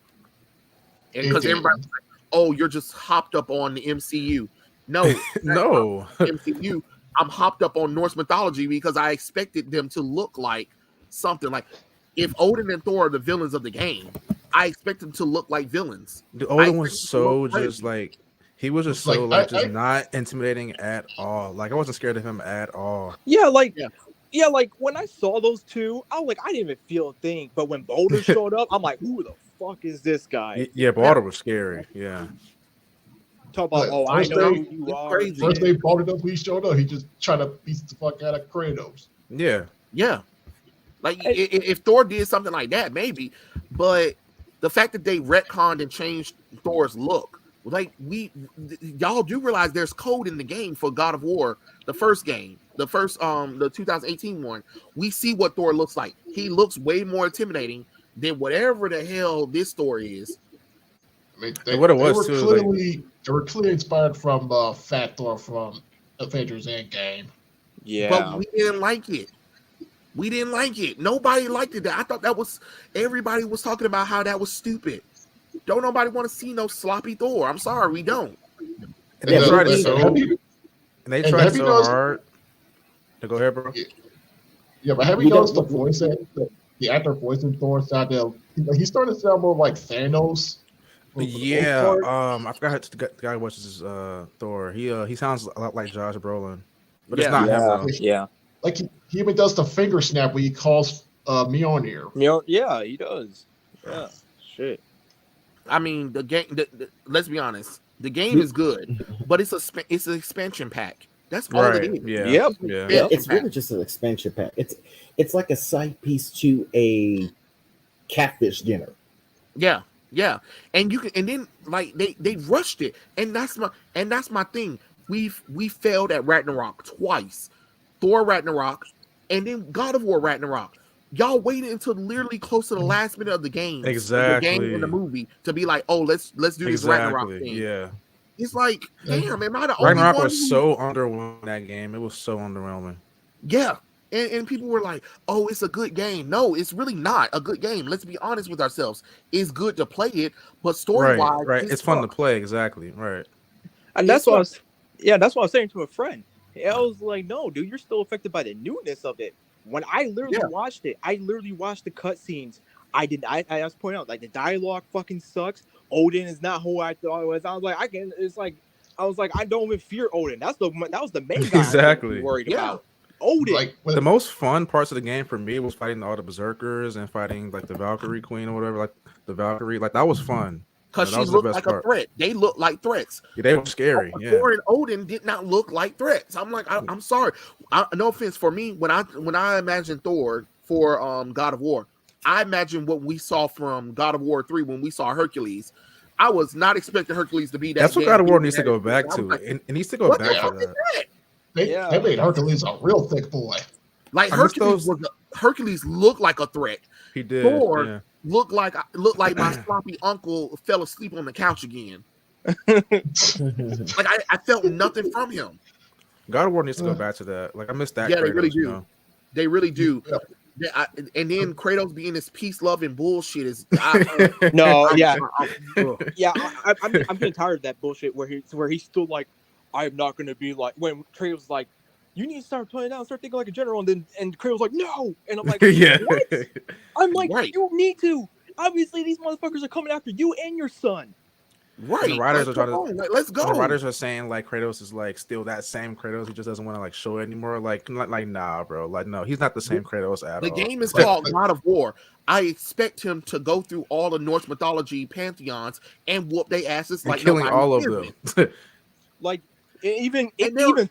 And because everybody's like, oh, you're just hopped up on the MCU. No, no. MCU. I'm hopped up on Norse mythology because I expected them to look like something like, if Odin and Thor are the villains of the game, I expect them to look like villains. The Odin was so just like, he was just so like just not intimidating at all. Like I wasn't scared of him at all. Yeah, like when I saw those two, I was like, I didn't even feel a thing. But when Boulder showed up, I'm like, who the fuck is this guy? Yeah, Boulder was scary. Yeah. Talk about, I know who you are. Crazy. First they brought it up, he showed up. He just tried to beat the fuck out of Kratos. Yeah. Yeah. Like if Thor did something like that, maybe. But the fact that they retconned and changed Thor's look, like y'all do realize there's code in the game for God of War, the first game, the 2018 one. We see what Thor looks like. He looks way more intimidating than whatever the hell this story is. They were clearly inspired from Fat Thor from Avengers Endgame. Yeah, but we didn't like it. Nobody liked it. I thought that was, everybody was talking about how that was stupid. Don't nobody want to see no sloppy Thor. I'm sorry, we don't. And they tried so hard. Go ahead, bro. Yeah, but have you noticed the voice the actor voicing Thor sounded? He's starting to sound more like Thanos. Yeah, I forgot the guy who watches Thor. He sounds a lot like Josh Brolin, but it's not him though. Yeah, like he even does the finger snap when he calls Mjolnir. Yeah, he does. Yeah, shit. I mean, the game. Let's be honest. The game is good, but it's an expansion pack. That's all it is. Yeah. It's really just an expansion pack. It's like a side piece to a catfish dinner. Yeah, and then like they rushed it, and that's my thing. We failed at Ragnarok twice, Thor Ragnarok, and then God of War Ragnarok. Y'all waited until literally close to the last minute of the game, exactly, the game and the movie, to be like, oh, let's do this Ragnarok thing. Yeah, it's like, damn, am I the only Ragnarok one? was so underwhelming that game. It was so underwhelming. Yeah. And people were like, oh, it's a good game. No, it's really not a good game. Let's be honest with ourselves. It's good to play it, but story-wise, right. It's fun to play, exactly. Right. And that's what I was saying to a friend. I was like, no, dude, you're still affected by the newness of it. When I literally watched it, I literally watched the cutscenes. I just point out, like, the dialogue fucking sucks. Odin is not who I thought it was. I was like, I don't even fear Odin. That was the main guy exactly. I was worried about. Odin. Like, the most fun parts of the game for me was fighting all the berserkers and fighting like the Valkyrie Queen or whatever, like the Valkyrie. Like that was fun. Because she looked like a threat. They looked like threats. Yeah, they were scary. Thor and Odin did not look like threats. I'm like, I'm sorry. No offense for me. When I imagine Thor for God of War, I imagine what we saw from God of War 3 when we saw Hercules. I was not expecting Hercules to be that. That's what God of War needs to go back to. Like, it needs to go back to that. They made Hercules a real thick boy. Like Hercules looked like a threat. He did. Thor looked like my sloppy uncle fell asleep on the couch again. Like I felt nothing from him. God of War needs to go back to that. Like I missed that. Yeah, Kratos, they really do. You know? They really do. And then Kratos being this peace loving bullshit is I'm getting tired of that bullshit where he's still like, I'm not gonna be like, when Kratos was like, you need to start playing out, start thinking like a general, and Kratos was like, no, and I'm like, yeah, what? I'm like, you need to. Obviously, these motherfuckers are coming after you and your son. Right. And the writers are trying to let's go. The writers are saying like Kratos is like still that same Kratos. He just doesn't want to like show it anymore. Like nah, bro. Like no, he's not the same Kratos at all. The game is called God of War. I expect him to go through all the Norse mythology pantheons and whoop their asses like killing all of them. Like even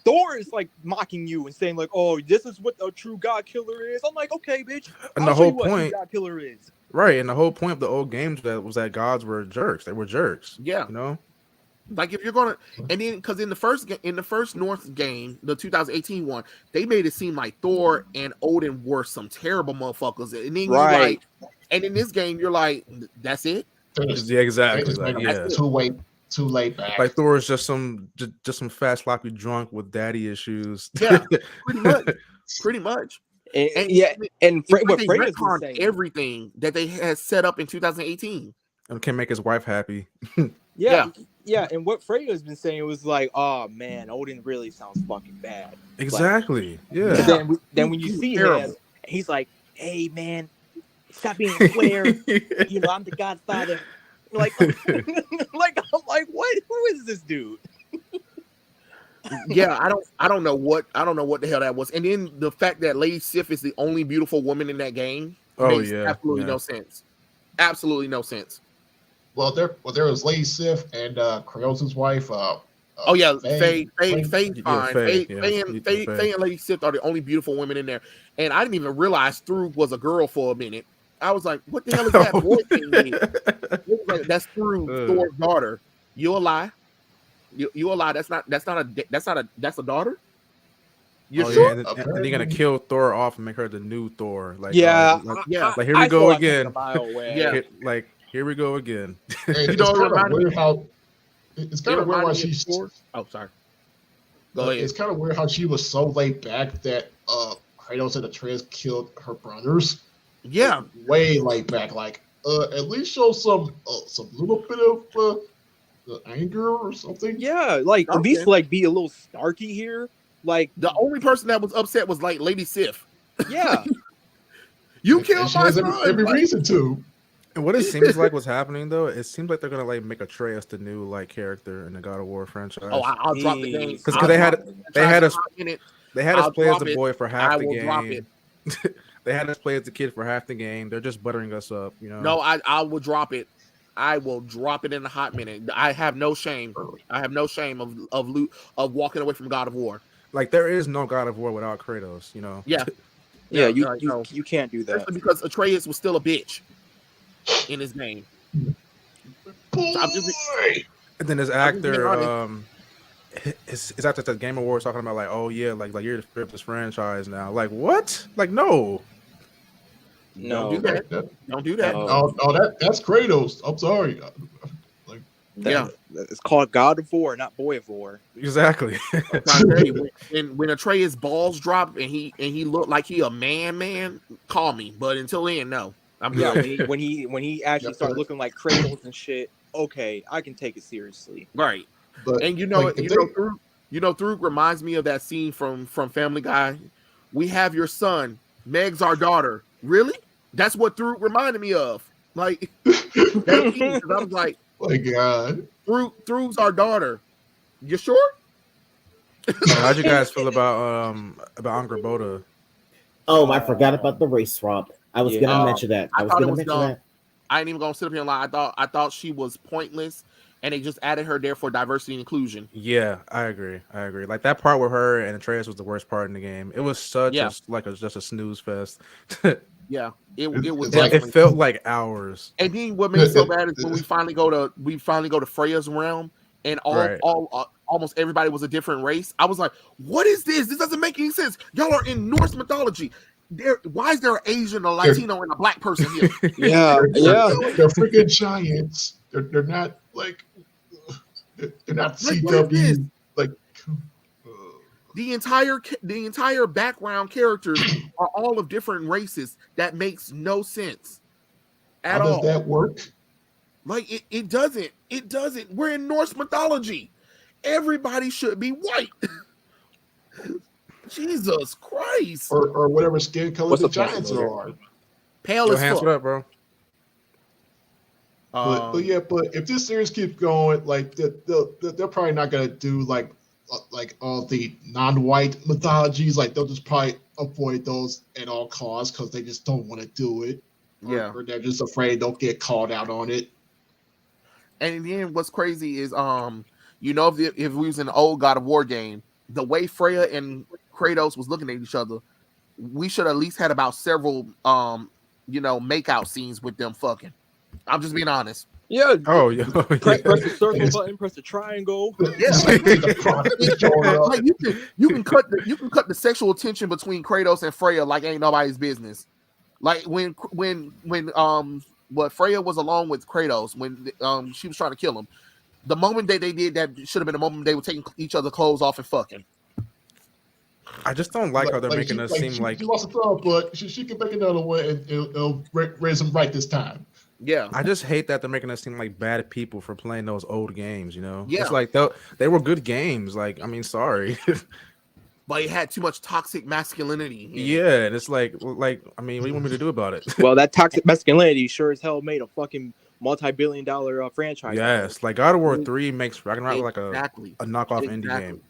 Thor is like mocking you and saying like, "Oh, this is what a true God killer is." I'm like, "Okay, bitch." And the whole point, God killer is. Right, and the whole point of the old games was that gods were jerks. They were jerks. Yeah, you know, like if you're gonna, and then because in the first Norse game, the 2018 one, they made it seem like Thor and Odin were some terrible motherfuckers, and then and in this game, you're like, that's it. Yeah, exactly. Like, too late back. Like Thor is just some fat sloppy drunk with daddy issues. Yeah, pretty much. And what Freya's been saying, everything that they had set up in 2018, and can make his wife happy. Yeah, and what Freya has been saying was like, "Oh man, Odin really sounds fucking bad." Exactly. Like, yeah. Then when you see him, he's like, "Hey man, stop being a square. You know, I'm the Godfather." Like, I'm like, what? Who is this dude? Yeah, I don't know what the hell that was. And then the fact that Lady Sif is the only beautiful woman in that game makes absolutely no sense. Absolutely no sense. Well, there was Lady Sif and Kratos' wife. Faye fine. Faye and Lady Sif are the only beautiful women in there. And I didn't even realize Thrug was a girl for a minute. I was like, what the hell is that boy thing? Like, that's Thrug, Thor's daughter. You a lie? You a lie? That's a daughter. You're sure? And you're gonna kill Thor off and make her the new Thor. Like like here we go again. Like here we go again. It's kind of weird how it's kind of weird why she's. Oh, sorry. Go ahead. It's kind of weird how she was so laid back that Kratos and Atreus killed her brothers. Yeah, like, way laid back. Like at least show some little bit of anger or something. Yeah, like at least like be a little snarky here. Like the only person that was upset was like Lady Sif. Yeah, you killed my son. Every reason to. And what it seems like what's happening though, it seems like they're gonna like make Atreus the new like character in the God of War franchise. Oh, I'll drop the game because they had us play as the boy for half the game. They had us play as the kid for half the game. They're just buttering us up, you know. No, I will drop it. I will drop it in a hot minute. I have no shame. I have no shame of walking away from God of War. Like there is no God of War without Kratos, you know. Yeah. You can't do that. Especially because Atreus was still a bitch in his game. And then his actor, his actor at the Game Awards talking about like, oh yeah, like you're the script of this franchise now. Like what? Like no. Don't do that. Don't do that. That's Kratos. I'm sorry. It's called God of War, not Boy of War. Exactly. when Atreus balls drop and he looked like he a man, call me. But until then, no. I'm good. when he actually started looking like Kratos and shit, okay, I can take it seriously. Right. But and Thrug reminds me of that scene from Family Guy. We have your son. Meg's our daughter. Really? That's what Thrug reminded me of. Like that scene, I was like, my God. Thrug's our daughter. You sure? How'd you guys feel about Angrboda? Oh, I forgot about the race swap. I was gonna mention that. I ain't even gonna sit up here and lie. I thought she was pointless, and they just added her there for diversity and inclusion. Yeah, I agree. Like that part with her and Atreus was the worst part in the game. It was such just a snooze fest. Yeah, it was. It felt like hours. And then what made it so bad is when we finally go to Freya's realm, and almost everybody was a different race. I was like, "What is this? This doesn't make any sense. Y'all are in Norse mythology. Why is there an Asian, a Latino, and a black person here?" They're freaking giants. They're not like they're not CW like. The entire background characters are all of different races. That makes no sense at all. How does that work? Like it doesn't. It doesn't. We're in Norse mythology. Everybody should be white. Jesus Christ. Or whatever skin color the giants are. Pale as fuck. What up, bro? But if this series keeps going, like they're probably not gonna do like all the non-white mythologies. Like they'll just probably avoid those at all costs because they just don't want to do it. Or they're just afraid they'll get called out on it. And then what's crazy is if we was in the old God of War game, the way Freya and Kratos was looking at each other, we should at least had about several make out scenes with them fucking. I'm just being honest. Yeah. Oh, yeah. Press the circle button, press the triangle. Yeah. Like you can cut the sexual tension between Kratos and Freya like ain't nobody's business. Like when Freya was alone with Kratos when she was trying to kill him. The moment they did that should have been the moment they were taking each other's clothes off and fucking. I just don't like how they're making us seem like she lost a thumb, but she can make another one and it'll raise them right this time. Yeah, I just hate that they're making us seem like bad people for playing those old games. Yeah, it's like they were good games. Like, I mean, sorry, but it had too much toxic masculinity. Yeah, and it's like, I mean, what do you want me to do about it? Well, that toxic masculinity sure as hell made a fucking multi-billion-dollar franchise. Yes, like God of War 3 makes Ragnarok like a knockoff indie game.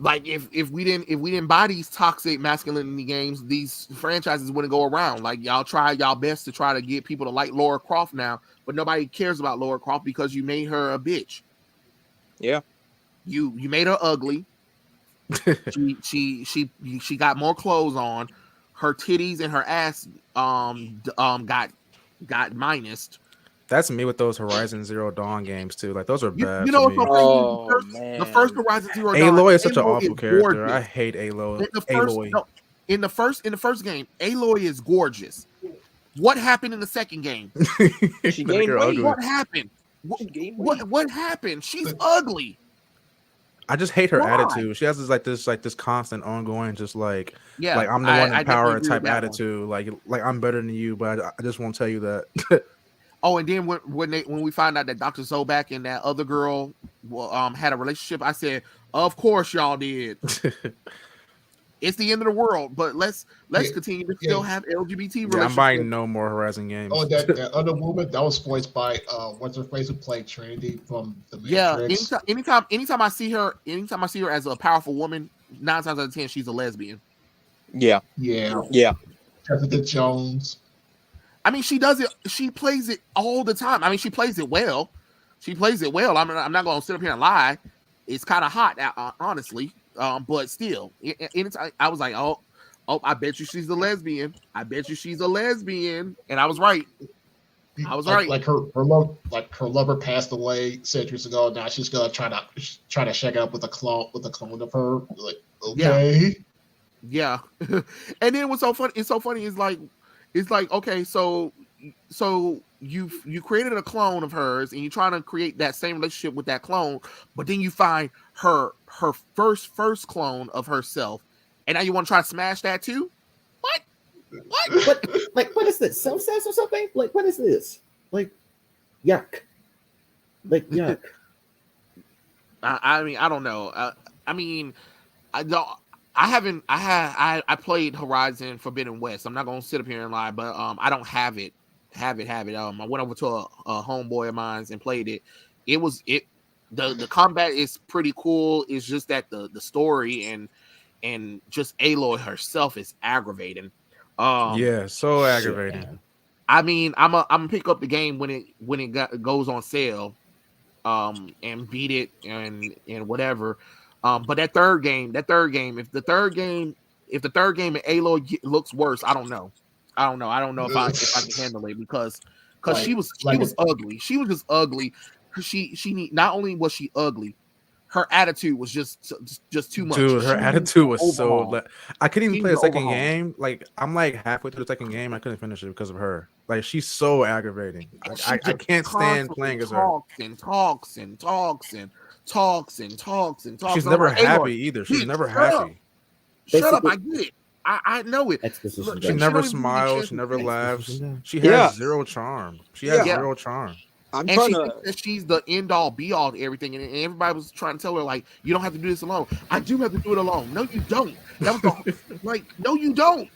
Like if we didn't buy these toxic masculinity games, these franchises wouldn't go around. Like y'all try y'all best to try to get people to like Lara Croft now, but nobody cares about Lara Croft because you made her a bitch. Yeah, you made her ugly. she got more clothes on. Her titties and her ass got minused. That's me with those Horizon Zero Dawn games too. Like those are bad. You know what's so the first Horizon Zero Dawn. Aloy is such an awful character. Gorgeous. I hate Aloy. In the first game, Aloy is gorgeous. What happened in the second game? She gained weight. What happened? What happened? She's ugly. I just hate her attitude. She has this constant ongoing, just like I'm the one in power type attitude. Like I'm better than you, but I just won't tell you that. Oh, and then when we find out that Dr. Zobak and that other girl had a relationship, I said, "Of course y'all did." It's the end of the world, but let's continue to still have LGBT relationships. I'm buying no more Horizon games. Oh, that other woman that was voiced by what's her face who played Trinity from the Matrix. Yeah, anytime I see her as a powerful woman, 9 times out of 10 she's a lesbian. Yeah. Jessica Jones. I mean, she does it. She plays it all the time. I mean, she plays it well. I'm not going to sit up here and lie. It's kind of hot, honestly. But still, I was like, oh, I bet you she's a lesbian. And I was right. Like her lover passed away centuries ago. Now she's gonna try to shake it up with a clone of her. Like, okay, yeah. And then what's so funny? It's so funny. It's like okay, so you created a clone of hers, and you're trying to create that same relationship with that clone, but then you find her first clone of herself, and now you want to try to smash that too? What? What is this? Self-sass or something? Like, what is this? Like, yuck. Like, yuck. I mean, I don't know. I played Horizon Forbidden West. I'm not gonna sit up here and lie, but I don't have it. I went over to a homeboy of mine's and played it. The combat is pretty cool. It's just that the story and just Aloy herself is aggravating. So aggravating. Shit. I mean, I'm gonna pick up the game when it goes on sale, and beat it and whatever. But that third game, if the third game and Aloy looks worse, I don't know if I can handle it because she was ugly. She was just ugly. She not only was she ugly, her attitude was just too much. Dude, her attitude was so. I couldn't even play the second game. Like I'm like halfway through the second game, I couldn't finish it because of her. Like she's so aggravating. I can't stand playing as her. Talks. She's never happy either. She's never happy. Shut up! I get it. I know it. She never smiles. She never laughs. She has zero charm. She has zero charm. She thinks that she's the end all be all to everything, and everybody was trying to tell her like, you don't have to do this alone. I do have to do it alone. No, you don't. That was no, you don't.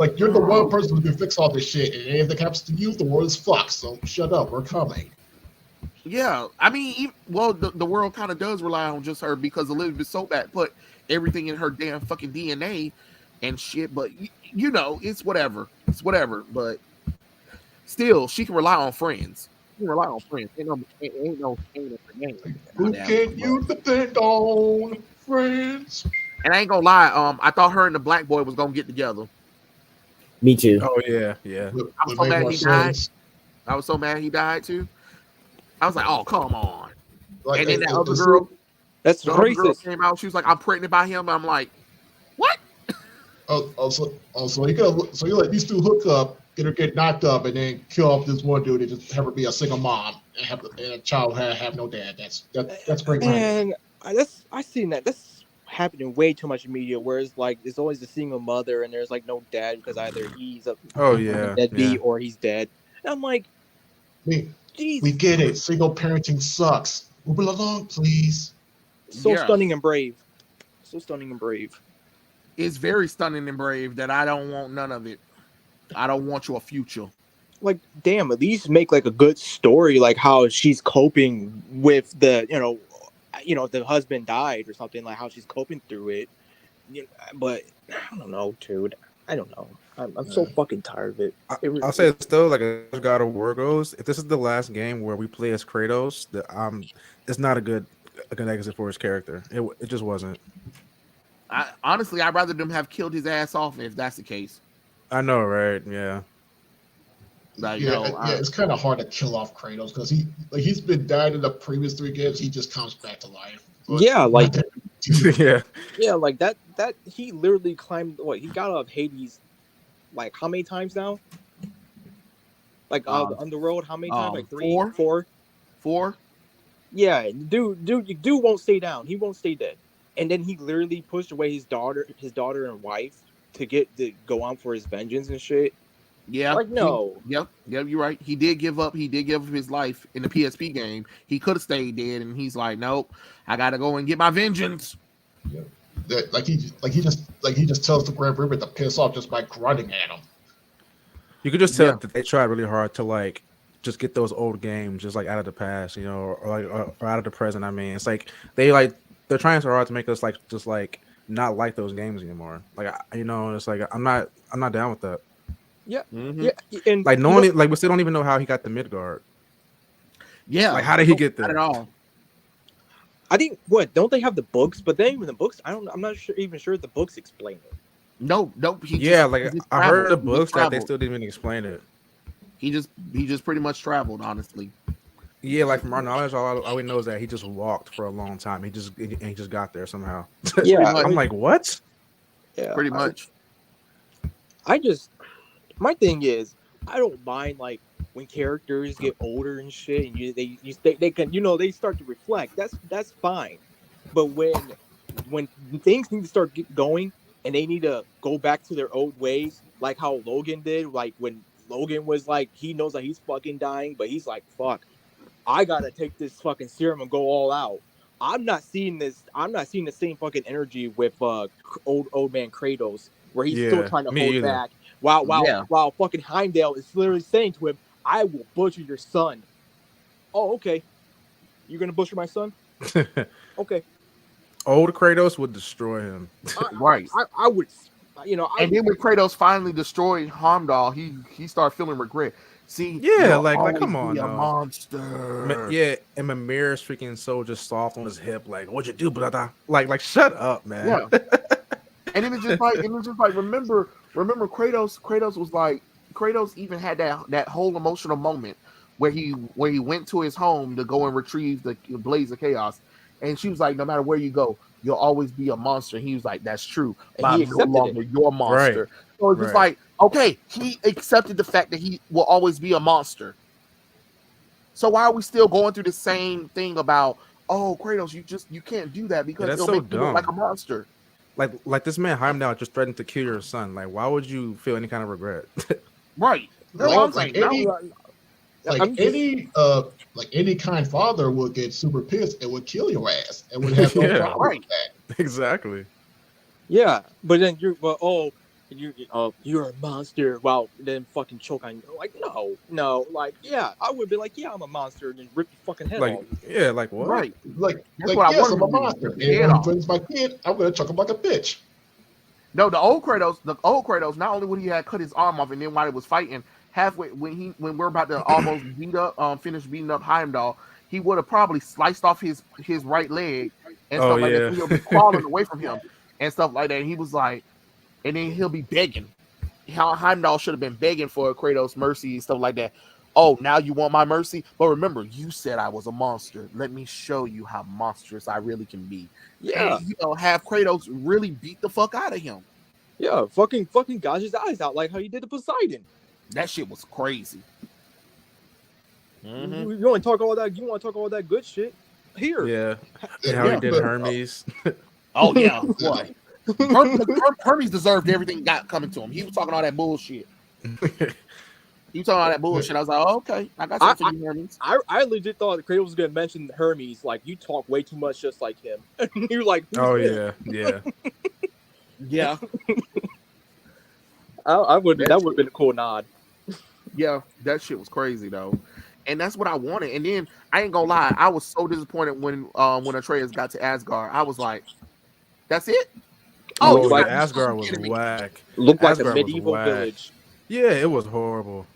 Like you're the one person who can fix all this shit, and anything happens to you, the world is fucked. So shut up, we're coming. Yeah, I mean, the world kind of does rely on just her because Elizabeth Sobat put everything in her damn fucking DNA and shit. But you know, it's whatever. It's whatever. But still, she can rely on friends. She can rely on friends. Ain't no game. Who can you depend on, friends? And I ain't gonna lie. I thought her and the black boy was gonna get together. Me too. Oh yeah, yeah. I was so mad he died. I was so mad he died too. I was like, oh, come on. Like, and then that other girl, that's the racist. Other girl came out. She was like, I'm pregnant by him. I'm like, what? So you let these two hook up, get knocked up, and then kill off this one dude and just have her be a single mom and a child have no dad. That's great. And I seen that. That's happening way too much in media, where it's like there's always a single mother and there's like no dad because either he's a deadbeat or he's dead. And I'm like, we get it. Single parenting sucks. Move along, please. So stunning and brave. So stunning and brave. It's very stunning and brave that I don't want none of it. I don't want your future. Like, damn, at least make like a good story, like how she's coping with the, the husband died or something, like how she's coping through it. But I don't know, dude. I don't know. I'm so fucking tired of it. I'll say it's still like as God of War goes. If this is the last game where we play as Kratos, it's not a good exit for his character. It just wasn't. Honestly, I'd rather them have killed his ass off if that's the case. I know, right? Yeah. Like, it's kind of hard to kill off Kratos because he's been died in the previous 3 games. He just comes back to life. But yeah, like yeah, like that he literally climbed. He got out of Hades, like how many times now? Like on the road, how many times? Like 3, 4. Yeah, dude won't stay down. He won't stay dead. And then he literally pushed away his daughter and wife to go on for his vengeance and shit. Yeah. Like, no. Yep, you're right. He did give up his life in the PSP game. He could have stayed dead, and he's like, nope, I gotta go and get my vengeance. Yeah. He just tells the Grand River to piss off just by grunting at him. You could just tell that they tried really hard to like just get those old games just like out of the past, or out of the present. I mean, it's like they're trying so hard to make us like just like not like those games anymore. Like it's like I'm not down with that. Yeah, yeah, and like no one, like we still don't even know how he got the Midgard. Yeah, like how did he get there? Not at all. I think don't they have the books? But then even the books, I'm not even sure the books explain it. No. I heard the books that they still didn't even explain it. He just pretty much traveled, honestly. Yeah, like from our knowledge, all we know is that he just walked for a long time. He just got there somehow. Yeah, I'm like, what? Yeah, pretty much. My thing is, I don't mind like when characters get older and shit, and they can they start to reflect. That's fine. But when things need to start going and they need to go back to their old ways, like how Logan did, like when Logan was like he knows that he's fucking dying, but he's like, fuck, I gotta take this fucking serum and go all out. I'm not seeing the same fucking energy with old man Kratos, where he's still trying to hold back. While fucking Heimdall is literally saying to him, I will butcher your son. Oh, okay. You're gonna butcher my son? Okay. Old Kratos would destroy him. Right. I would, and then when Kratos finally destroyed Heimdall, he started feeling regret. See, like come on, a monster. Yeah, and Mimir's freaking so just soft on his hip, like, what'd you do, brother? Like, shut up, man. Yeah. And it was just like, remember Kratos was like, Kratos even had that whole emotional moment where he went to his home to go and retrieve the Blaze of Chaos, and she was like, no matter where you go, you'll always be a monster. And he was like, that's true, but I'm no longer your monster. Right. So it's just like, okay, he accepted the fact that he will always be a monster. So why are we still going through the same thing about, oh, Kratos, you can't do that because it'll make you look like a monster. Like this man Heimdall just threatened to kill your son. Like, why would you feel any kind of regret? Right. Any kind father would get super pissed and would kill your ass and would have no problem with that. Exactly. Yeah, but then you're a monster. Wow, then fucking choke on you. Like, no, like, yeah, I would be like, yeah, I'm a monster, and then rip your fucking head off. Yeah, like what? Right. Like, That's what I yes, wanted I'm a to do. monster. Rip And his head when he off. threatens my kid, I'm gonna chuck him like a bitch. No, the old Kratos, not only would he had cut his arm off, and then while he was fighting, halfway when we're about to almost finish beating up Heimdall, he would have probably sliced off his right leg and stuff like that. So he'll be crawling away from him and stuff like that. And he was like, and then he'll be begging. How Heimdall should have been begging for Kratos' mercy and stuff like that. Oh, now you want my mercy? But remember, you said I was a monster. Let me show you how monstrous I really can be. Yeah, And, have Kratos really beat the fuck out of him. yeah, fucking gouge his eyes out like how you did to Poseidon. That shit was crazy. You want to talk all that? You want to talk all that good shit? Here, Yeah, and how he did Hermes. Oh yeah, boy. Hermes deserved everything got coming to him. He was talking all that bullshit. He was talking all that bullshit. I was like, oh, okay, I got something for you, Hermes. I legit thought that Kratos was gonna mention Hermes. Like, you talk way too much, just like him. You're like, Oh this? yeah. Yeah, I would. That would have been a cool nod. yeah, that shit was crazy though, and that's what I wanted. And then I ain't gonna lie, I was so disappointed when Atreus got to Asgard. I was like, that's it. Oh, you yeah, gotta be Asgard was kidding me. whack. Looked like Asgard a was medieval whack. village. Yeah, it was horrible.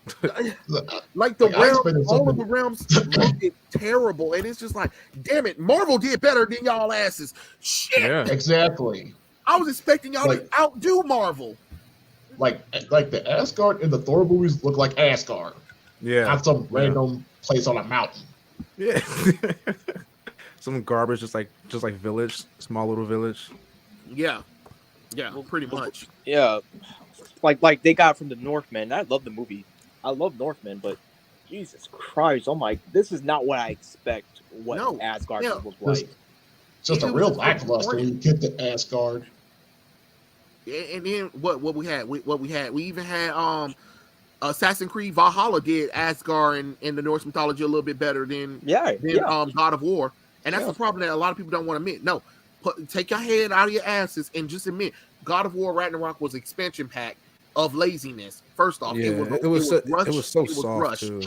Like the Like, I expected realms, all of something- the realms looked terrible, and it's just like, damn it, Marvel did better than y'all asses. Shit, Yeah. Exactly. I was expecting y'all Like- to outdo Marvel. Like the Asgard in the Thor movies look like Asgard, Yeah. not some random place on a mountain. Yeah. Some garbage, just like village, small little village. Yeah, pretty much. Yeah, like they got from the Northmen. I love the movie. I love Northmen, but Jesus Christ, oh my, this is not what I expect. What No, Asgard yeah. would look like. Just It a was real just lackluster when you get to Asgard. And then what we had? We even had Assassin's Creed Valhalla did Asgard in the Norse mythology a little bit better than God of War, and that's the problem that a lot of people don't want to admit. No, take your head out of your asses and just admit God of War Ragnarok was expansion pack of laziness. First off, Yeah, it was so soft too.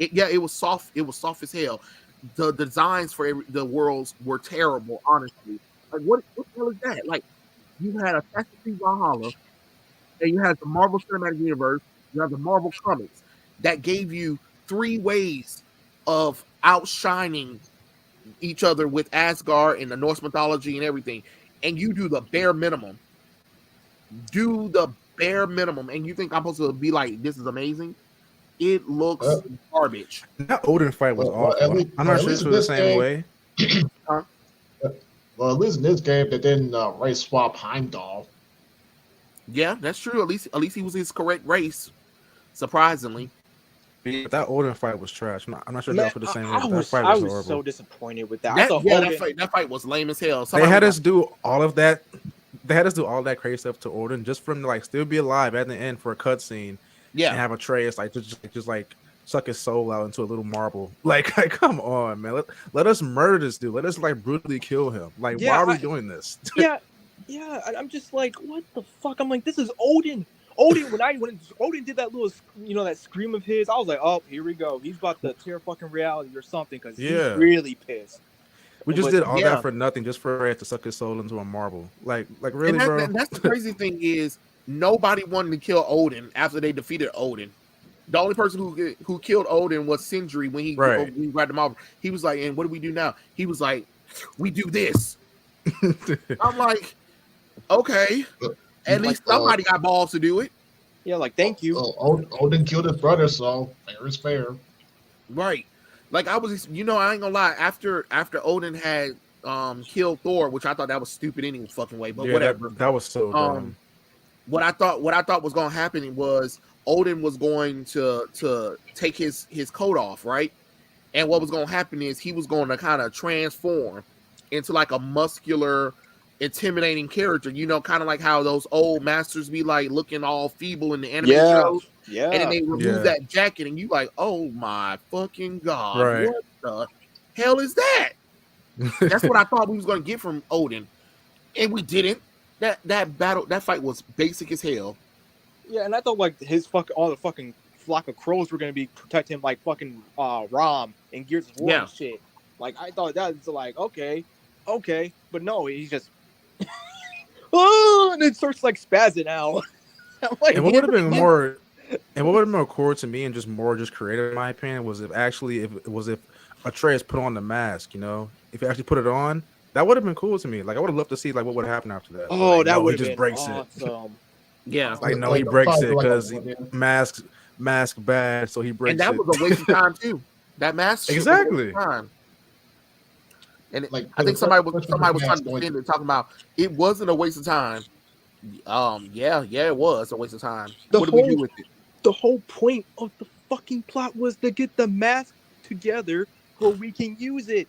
It was soft. It was soft as hell. The designs for the worlds were terrible. Honestly, like what the hell is that? Like, you had Assassin's Creed Valhalla, and you had the Marvel Cinematic Universe. You have the Marvel Comics that gave you 3 ways of outshining each other with Asgard and the Norse mythology and everything. And you do the bare minimum. Do the bare minimum, and you think I'm supposed to be like, this is amazing? It looks garbage. That Odin fight was awful. I'm not sure it's the same way. Well, at least in this game, they didn't race swap Heimdall. Yeah, that's true. At least he was his correct race. Surprisingly, But that Odin fight was trash. I'm not sure if y'all feel the same way. I That was fight was so horrible. disappointed with that. That fight was lame as hell. They had us do all of that. They had us do all that crazy stuff to Odin just for him to like still be alive at the end for a cutscene. Yeah, and have Atreus like just like suck his soul out into a little marble. Like come on, man. Let us murder this dude. Let us like brutally kill him. Like, why are we doing this? Yeah. I'm just like, what the fuck? I'm like, this is Odin. When Odin did that little, that scream of his, I was like, oh, here we go. He's about to tear fucking reality or something because he's really pissed. We just did all that for nothing, just for it to suck his soul into a marble. Like really, bro. And that's the crazy thing is nobody wanted to kill Odin after they defeated Odin. The only person who killed Odin was Sindri when he grabbed him off. He was like, and what do we do now? He was like, we do this. I'm like, okay. At least somebody got balls to do it. Yeah, like, thank you. Odin killed his brother, so fair is fair. Right. Like, I was, I ain't gonna lie. After Odin had killed Thor, which I thought that was stupid any fucking way, but whatever. That was so dumb. What I thought was gonna happen was Odin was going to take his coat off, right? And what was gonna happen is he was going to kind of transform into like a muscular, intimidating character, kind of like how those old masters be like looking all feeble in the anime shows. Yeah. And then they remove that jacket and you like, oh my fucking God, what the hell is that? That's what I thought we was gonna get from Odin. And we didn't. that battle, that fight was basic as hell. Yeah, and I thought like all the fucking flock of crows were gonna be protecting him like fucking Rom and Gears of War and shit. Like I thought that was like okay, but no, he's just and it starts like spazzing out. Like, and what would have been more, cool to me and just more creative, in my opinion, was if Atreus put on the mask. You know, if he actually put it on, that would have been cool to me. Like I would have loved to see like what would happen after that. Oh, like, that would have just been breaks awesome. it. Yeah, like no, he breaks it because mask bad, so he breaks it. And that was a waste of time too. That mask exactly. And like, I think somebody was trying to defend it, talking about it wasn't a waste of time. Yeah, it was a waste of time. What did we do with it? The whole point of the fucking plot was to get the mask together where we can use it.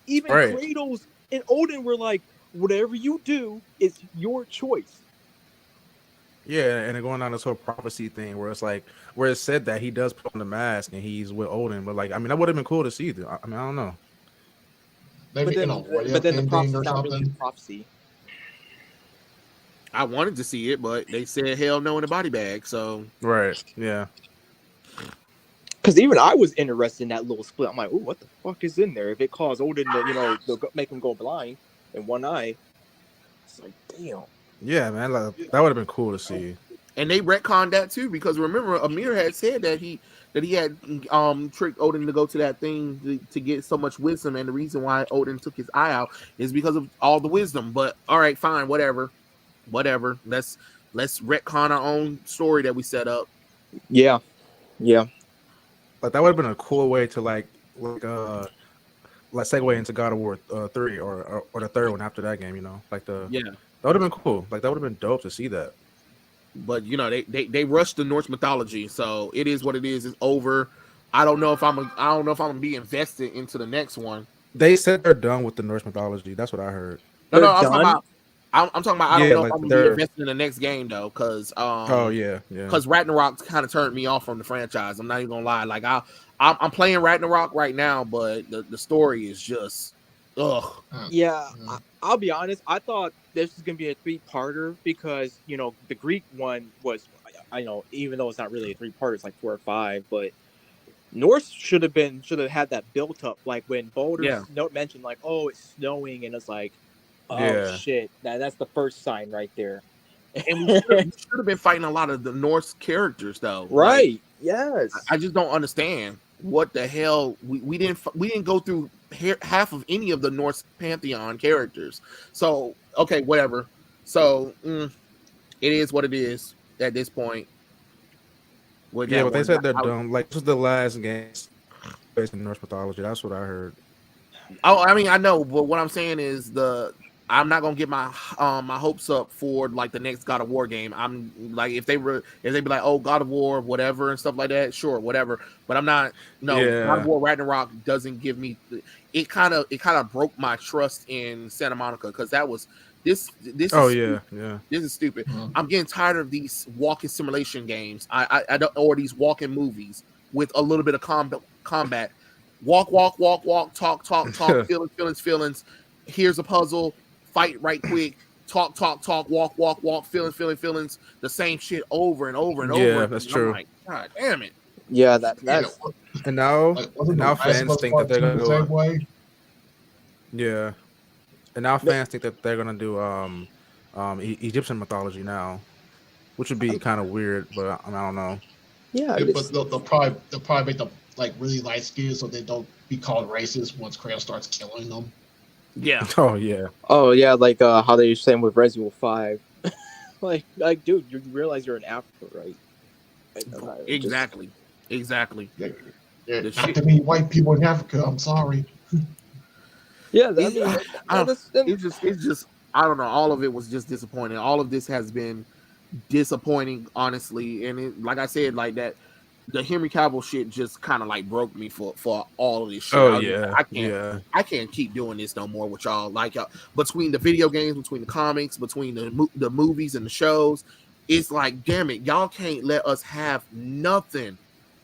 Even Kratos and Odin were like, whatever you do is your choice. Yeah, and then going on this whole prophecy thing where it's like where it said that he does put on the mask and he's with Odin, but like I mean that would have been cool to see. I mean I don't know. Maybe but then the prophecy's not really the prophecy. I wanted to see it, but they said hell no in the body bag. So yeah. Because even I was interested in that little split. I'm like, oh, what the fuck is in there? If it caused Odin to make him go blind in one eye, it's like damn. Yeah, man, like, that would have been cool to see. And they retconned that too, because remember, Amir had said that he had tricked Odin to go to that thing to get so much wisdom, and the reason why Odin took his eye out is because of all the wisdom. But all right, fine, whatever. Let's retcon our own story that we set up. Yeah. Like that would have been a cool way to like segue into God of War 3 or the third one after that game. You know, like that would have been cool. Like that would have been dope to see that. But you know, they rushed the Norse mythology, so it is what it is. It's over. I don't know if I'm gonna be invested into the next one. They said they're done with the Norse mythology. That's what I heard. No, I'm talking about. I don't know if I'm gonna be invested in the next game though, because because Ragnarok kind of turned me off from the franchise. I'm not even gonna lie. Like I'm playing Ragnarok right now, but the story is just ugh. Yeah, I'll be honest. I thought this was gonna be a 3-parter because the Greek one was, even though it's not really a 3-parter, it's like 4 or 5. But Norse should have had that built up, like when Boulder's note mentioned, like, oh, it's snowing, and it's like, oh shit, that's the first sign right there. And we should have been fighting a lot of the Norse characters though, right? Like, yes. I just don't understand what the hell we didn't go through half of any of the Norse pantheon characters. So okay, whatever. So it is what it is at this point. But they said they're done. Like this was the last game based in Norse mythology. That's what I heard. Oh, I mean, I know, but what I'm saying is I'm not gonna get my my hopes up for like the next God of War game. I'm like, if they be like, oh, God of War, whatever and stuff like that, sure, whatever. But I'm not. No, God of War Ragnarok doesn't give me. It kind of broke my trust in Santa Monica, because that was this. Oh is this is stupid. I'm getting tired of these walking simulation games. I don't, or these walking movies with a little bit of combat. Walk, talk, feelings. Here's a puzzle. Fight right quick. Talk, walk, feelings. The same shit over and over and over. Yeah, that's true. I'm like, God damn it. Yeah, that's. And now fans think that they're gonna go. Same way. Yeah, and now fans think that they're gonna do Egyptian mythology now, which would be kind of weird, but I don't know. Yeah, but they'll probably make them like really light skinned so they don't be called racist once Kratos starts killing them. Yeah. Oh yeah. Oh yeah, like how they were saying with Resident Evil 5. like, dude, you realize you're in Africa, right? Exactly. Yeah, not to be white people in Africa. I'm sorry. Yeah, it's just I don't know. All of it was just disappointing. All of this has been disappointing, honestly. And it, like I said, like that, the Henry Cavill shit just kind of like broke me for all of this shit. I can't keep doing this no more with y'all. Like between the video games, between the comics, between the movies and the shows, it's like, damn it, y'all can't let us have nothing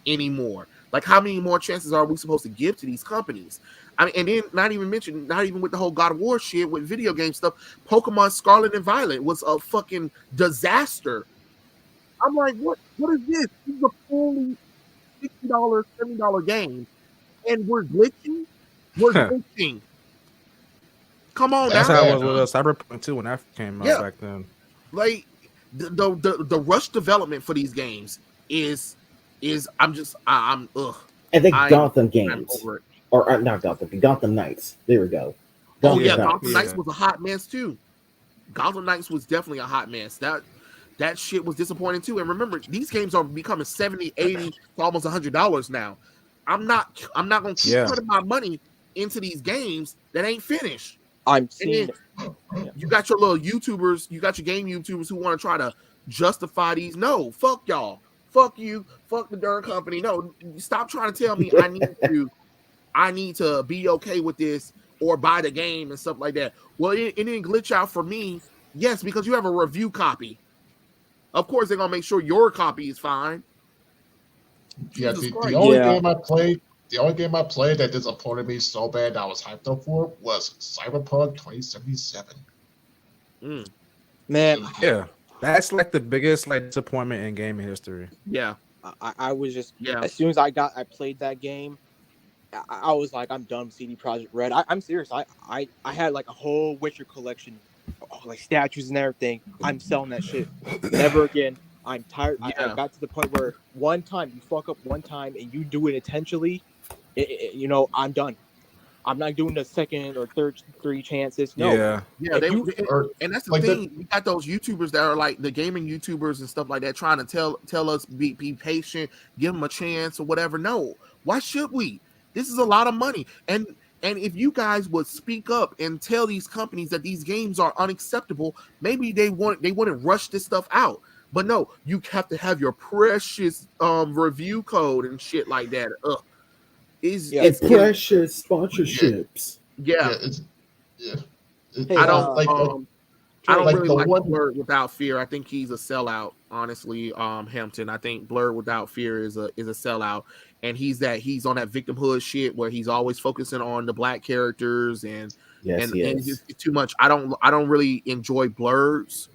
anymore. Like, how many more chances are we supposed to give to these companies? I mean, and then not even with the whole God of War shit with video game stuff. Pokemon Scarlet and Violet was a fucking disaster. I'm like, what is this? This is a fully $60, $70 game, and we're glitching. We're glitching. Come on, that's now. how it was with Cyberpunk 2 when that came out back then. Like the rush development for these games is I'm ugh. And then Gotham games, or not Gotham, Gotham Knights. There we go. Gotham Knights was a hot mess too. Gotham Knights was definitely a hot mess. That shit was disappointing too. And remember, these games are becoming $70, $80, almost $100 now. I'm not gonna keep putting my money into these games that ain't finished. I'm seeing. You got your little YouTubers, you got your game YouTubers who want to try to justify these. No, fuck y'all. Fuck you. Fuck the darn company. No, stop trying to tell me I need to be okay with this or buy the game and stuff like that. Well, it didn't glitch out for me. Yes, because you have a review copy. Of course, they're gonna make sure your copy is fine. Yeah, the only game I played that disappointed me so bad that I was hyped up for was Cyberpunk 2077. Man, yeah, that's like the biggest like disappointment in gaming history. Yeah, I was just as soon as I played that game, I was like, I'm done with CD Projekt Red. I'm serious. I had like a whole Witcher collection, like statues and everything. I'm selling that shit. Never again. I'm tired. I got to the point where one time you fuck up one time and you do it intentionally, I'm done. I'm not doing the second or third 3 chances. No. Yeah. And that's the thing. We got those YouTubers that are like the gaming YouTubers and stuff like that, trying to tell us be patient, give them a chance or whatever. No, why should we? This is a lot of money, and if you guys would speak up and tell these companies that these games are unacceptable, maybe they wouldn't rush this stuff out. But no, you have to have your precious review code and shit like that. It's precious sponsorships. I don't really like Blurred Without Fear. I think he's a sellout. Honestly, Hampton. I think Blurred Without Fear is a sellout, and he's on that victimhood shit where he's always focusing on the black characters and it's too much. I don't really enjoy blurs.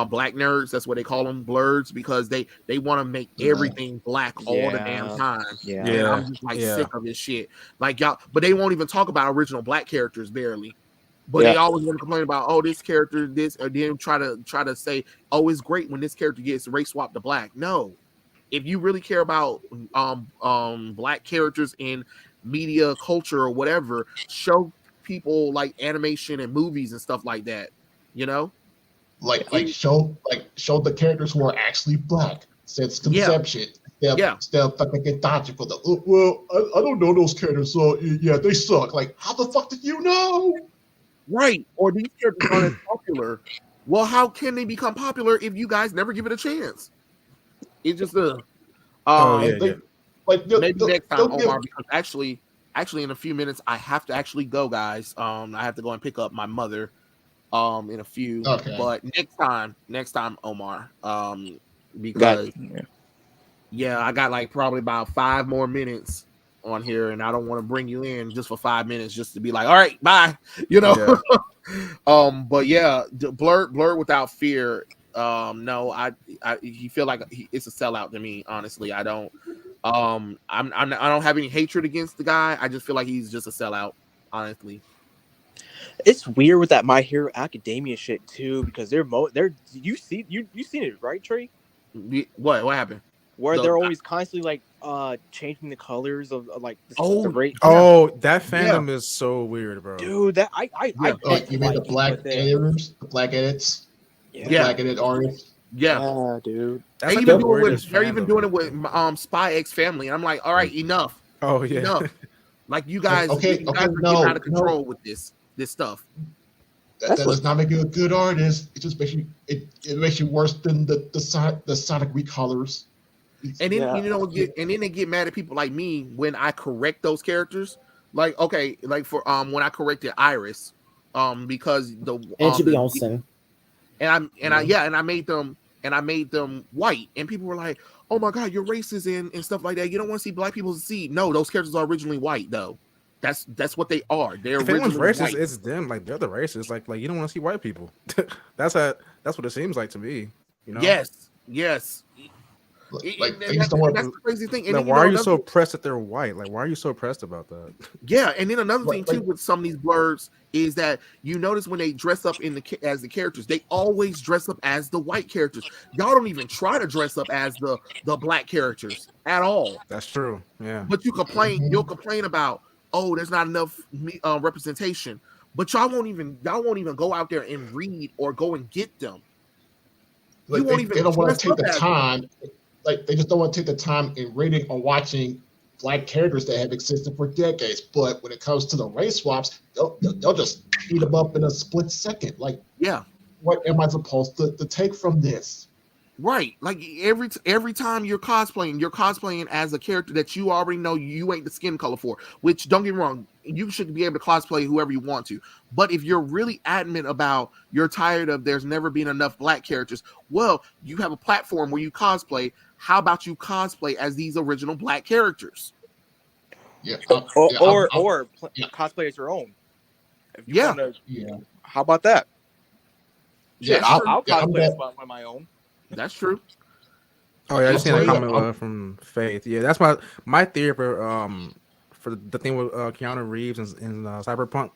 Black nerds, that's what they call them, blurs, because they want to make everything black all the damn time. And I'm just like sick of this shit. Like y'all, but they won't even talk about original black characters barely. But they always want to complain about this character, this, or then try to say, it's great when this character gets race swapped to black. No, if you really care about black characters in media culture or whatever, show people like animation and movies and stuff like that. Like show the characters who are actually black since conception. Instead of fucking get dodgy for I don't know those characters, so they suck. Like, how the fuck did you know? Right. Or these characters aren't as popular. Well, how can they become popular if you guys never give it a chance? It's just maybe next time, Omar, because actually in a few minutes I have to actually go, guys. I have to go and pick up my mother in a few. Okay. But next time, Omar. Because I got like probably about 5 more minutes on here, and I don't want to bring you in just for 5 minutes just to be like, all right, bye. But Blurred Without Fear. No, he feel like it's a sellout to me. Honestly, I don't. I don't have any hatred against the guy. I just feel like he's just a sellout. Honestly. It's weird with that My Hero Academia shit too, because they're you seen it, right, Trey? What happened? Where they're always constantly like changing the colors of like the rate. That fandom is so weird, bro. Dude, that I you mean the black editors, the black edits, the black edit artists. Yeah, dude. They're even doing it with Spy X Family, and I'm like, all right, enough. Enough. Like you guys, are getting out of control with this stuff. That does not make you a good artist. It just makes you it makes you worse than the Sonic recolors. And then and then they get mad at people like me when I correct those characters. Like for when I corrected Iris, because and to be Olsen, and I made them white, and people were like, "Oh my god, you're racist and stuff like that. You don't want to see black people succeed." No, those characters are originally white though. That's what they are. They're If anyone's originally racist, white. it's them. Like they're the racists. Like you don't want to see white people. That's what it seems like to me. You know? Yes. Like they just don't want That's the crazy thing. And Like, then, why are you so pressed that they're white? Like, why are you so pressed about that? Yeah, and then another thing Like- too with some of these blurbs is that you notice when they dress up as the characters, they always dress up as the white characters. Y'all don't even try to dress up as the black characters at all. That's true. Yeah. But you'll complain about, oh, there's not enough representation. But y'all won't even go out there and read or go and get them. Like You won't even they don't want dress to take up the as time. Like they just don't want to take the time in reading or watching black characters that have existed for decades. But when it comes to the race swaps, they'll just eat them up in a split second. Like, yeah. What am I supposed to take from this? Right, like every time you're cosplaying as a character that you already know you ain't the skin color for. Which, don't get me wrong, you should be able to cosplay whoever you want to. But if you're really adamant about you're tired of there's never been enough black characters, well, you have a platform where you cosplay. How about you cosplay as these original black characters? Yeah, cosplay as your own. How about that? Yeah, I'll cosplay as one of my own. That's true. Oh yeah, I just seen a comment from Faith. Yeah, that's my theory for the thing with Keanu Reeves and Cyberpunk.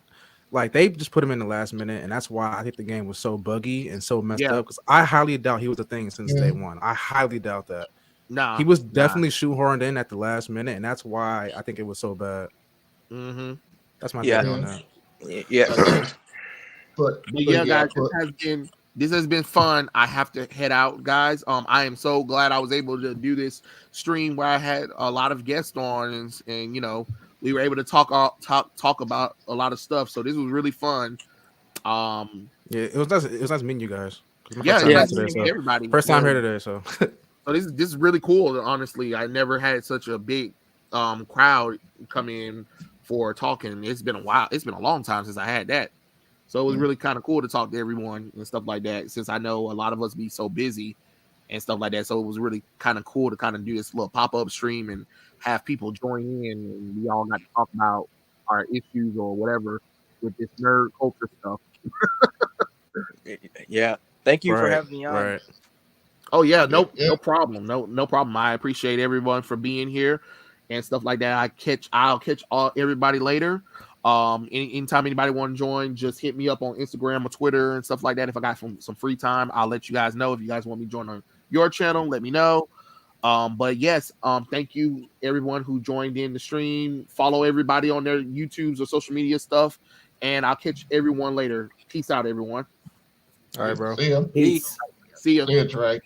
Like they just put him in the last minute, and that's why I think the game was so buggy and so messed up. Because I highly doubt he was a thing since day one. I highly doubt that. Nah, he was definitely shoehorned in at the last minute, and that's why I think it was so bad. Mm-hmm. That's my theory on that. Yeah. But yeah, guys, this has been fun. I have to head out, guys. I am so glad I was able to do this stream where I had a lot of guests on, and you know, we were able to talk about a lot of stuff. So this was really fun. Yeah, it was nice. It was nice meeting you guys. Everybody. First time here today, so. So this is really cool. Honestly, I never had such a big crowd come in for talking. It's been a while. It's been a long time since I had that. So it was really kind of cool to talk to everyone and stuff like that, since I know a lot of us be so busy and stuff like that. So it was really kind of cool to kind of do this little pop-up stream and have people join in, and we all got to talk about our issues or whatever with this nerd culture stuff. Yeah. Thank you for having me on. Right. Oh yeah, no problem. No problem. I appreciate everyone for being here and stuff like that. I'll catch everybody later. Anytime anybody want to join, just hit me up on Instagram or Twitter and stuff like that. If I got some free time, I'll let you guys know. If you guys want me to join on your channel, let me know. But yes, thank you everyone who joined in the stream. Follow everybody on their YouTubes or social media stuff, and I'll catch everyone later. Peace out, everyone. All right, bro. See ya. Peace. See ya. See ya, Trey.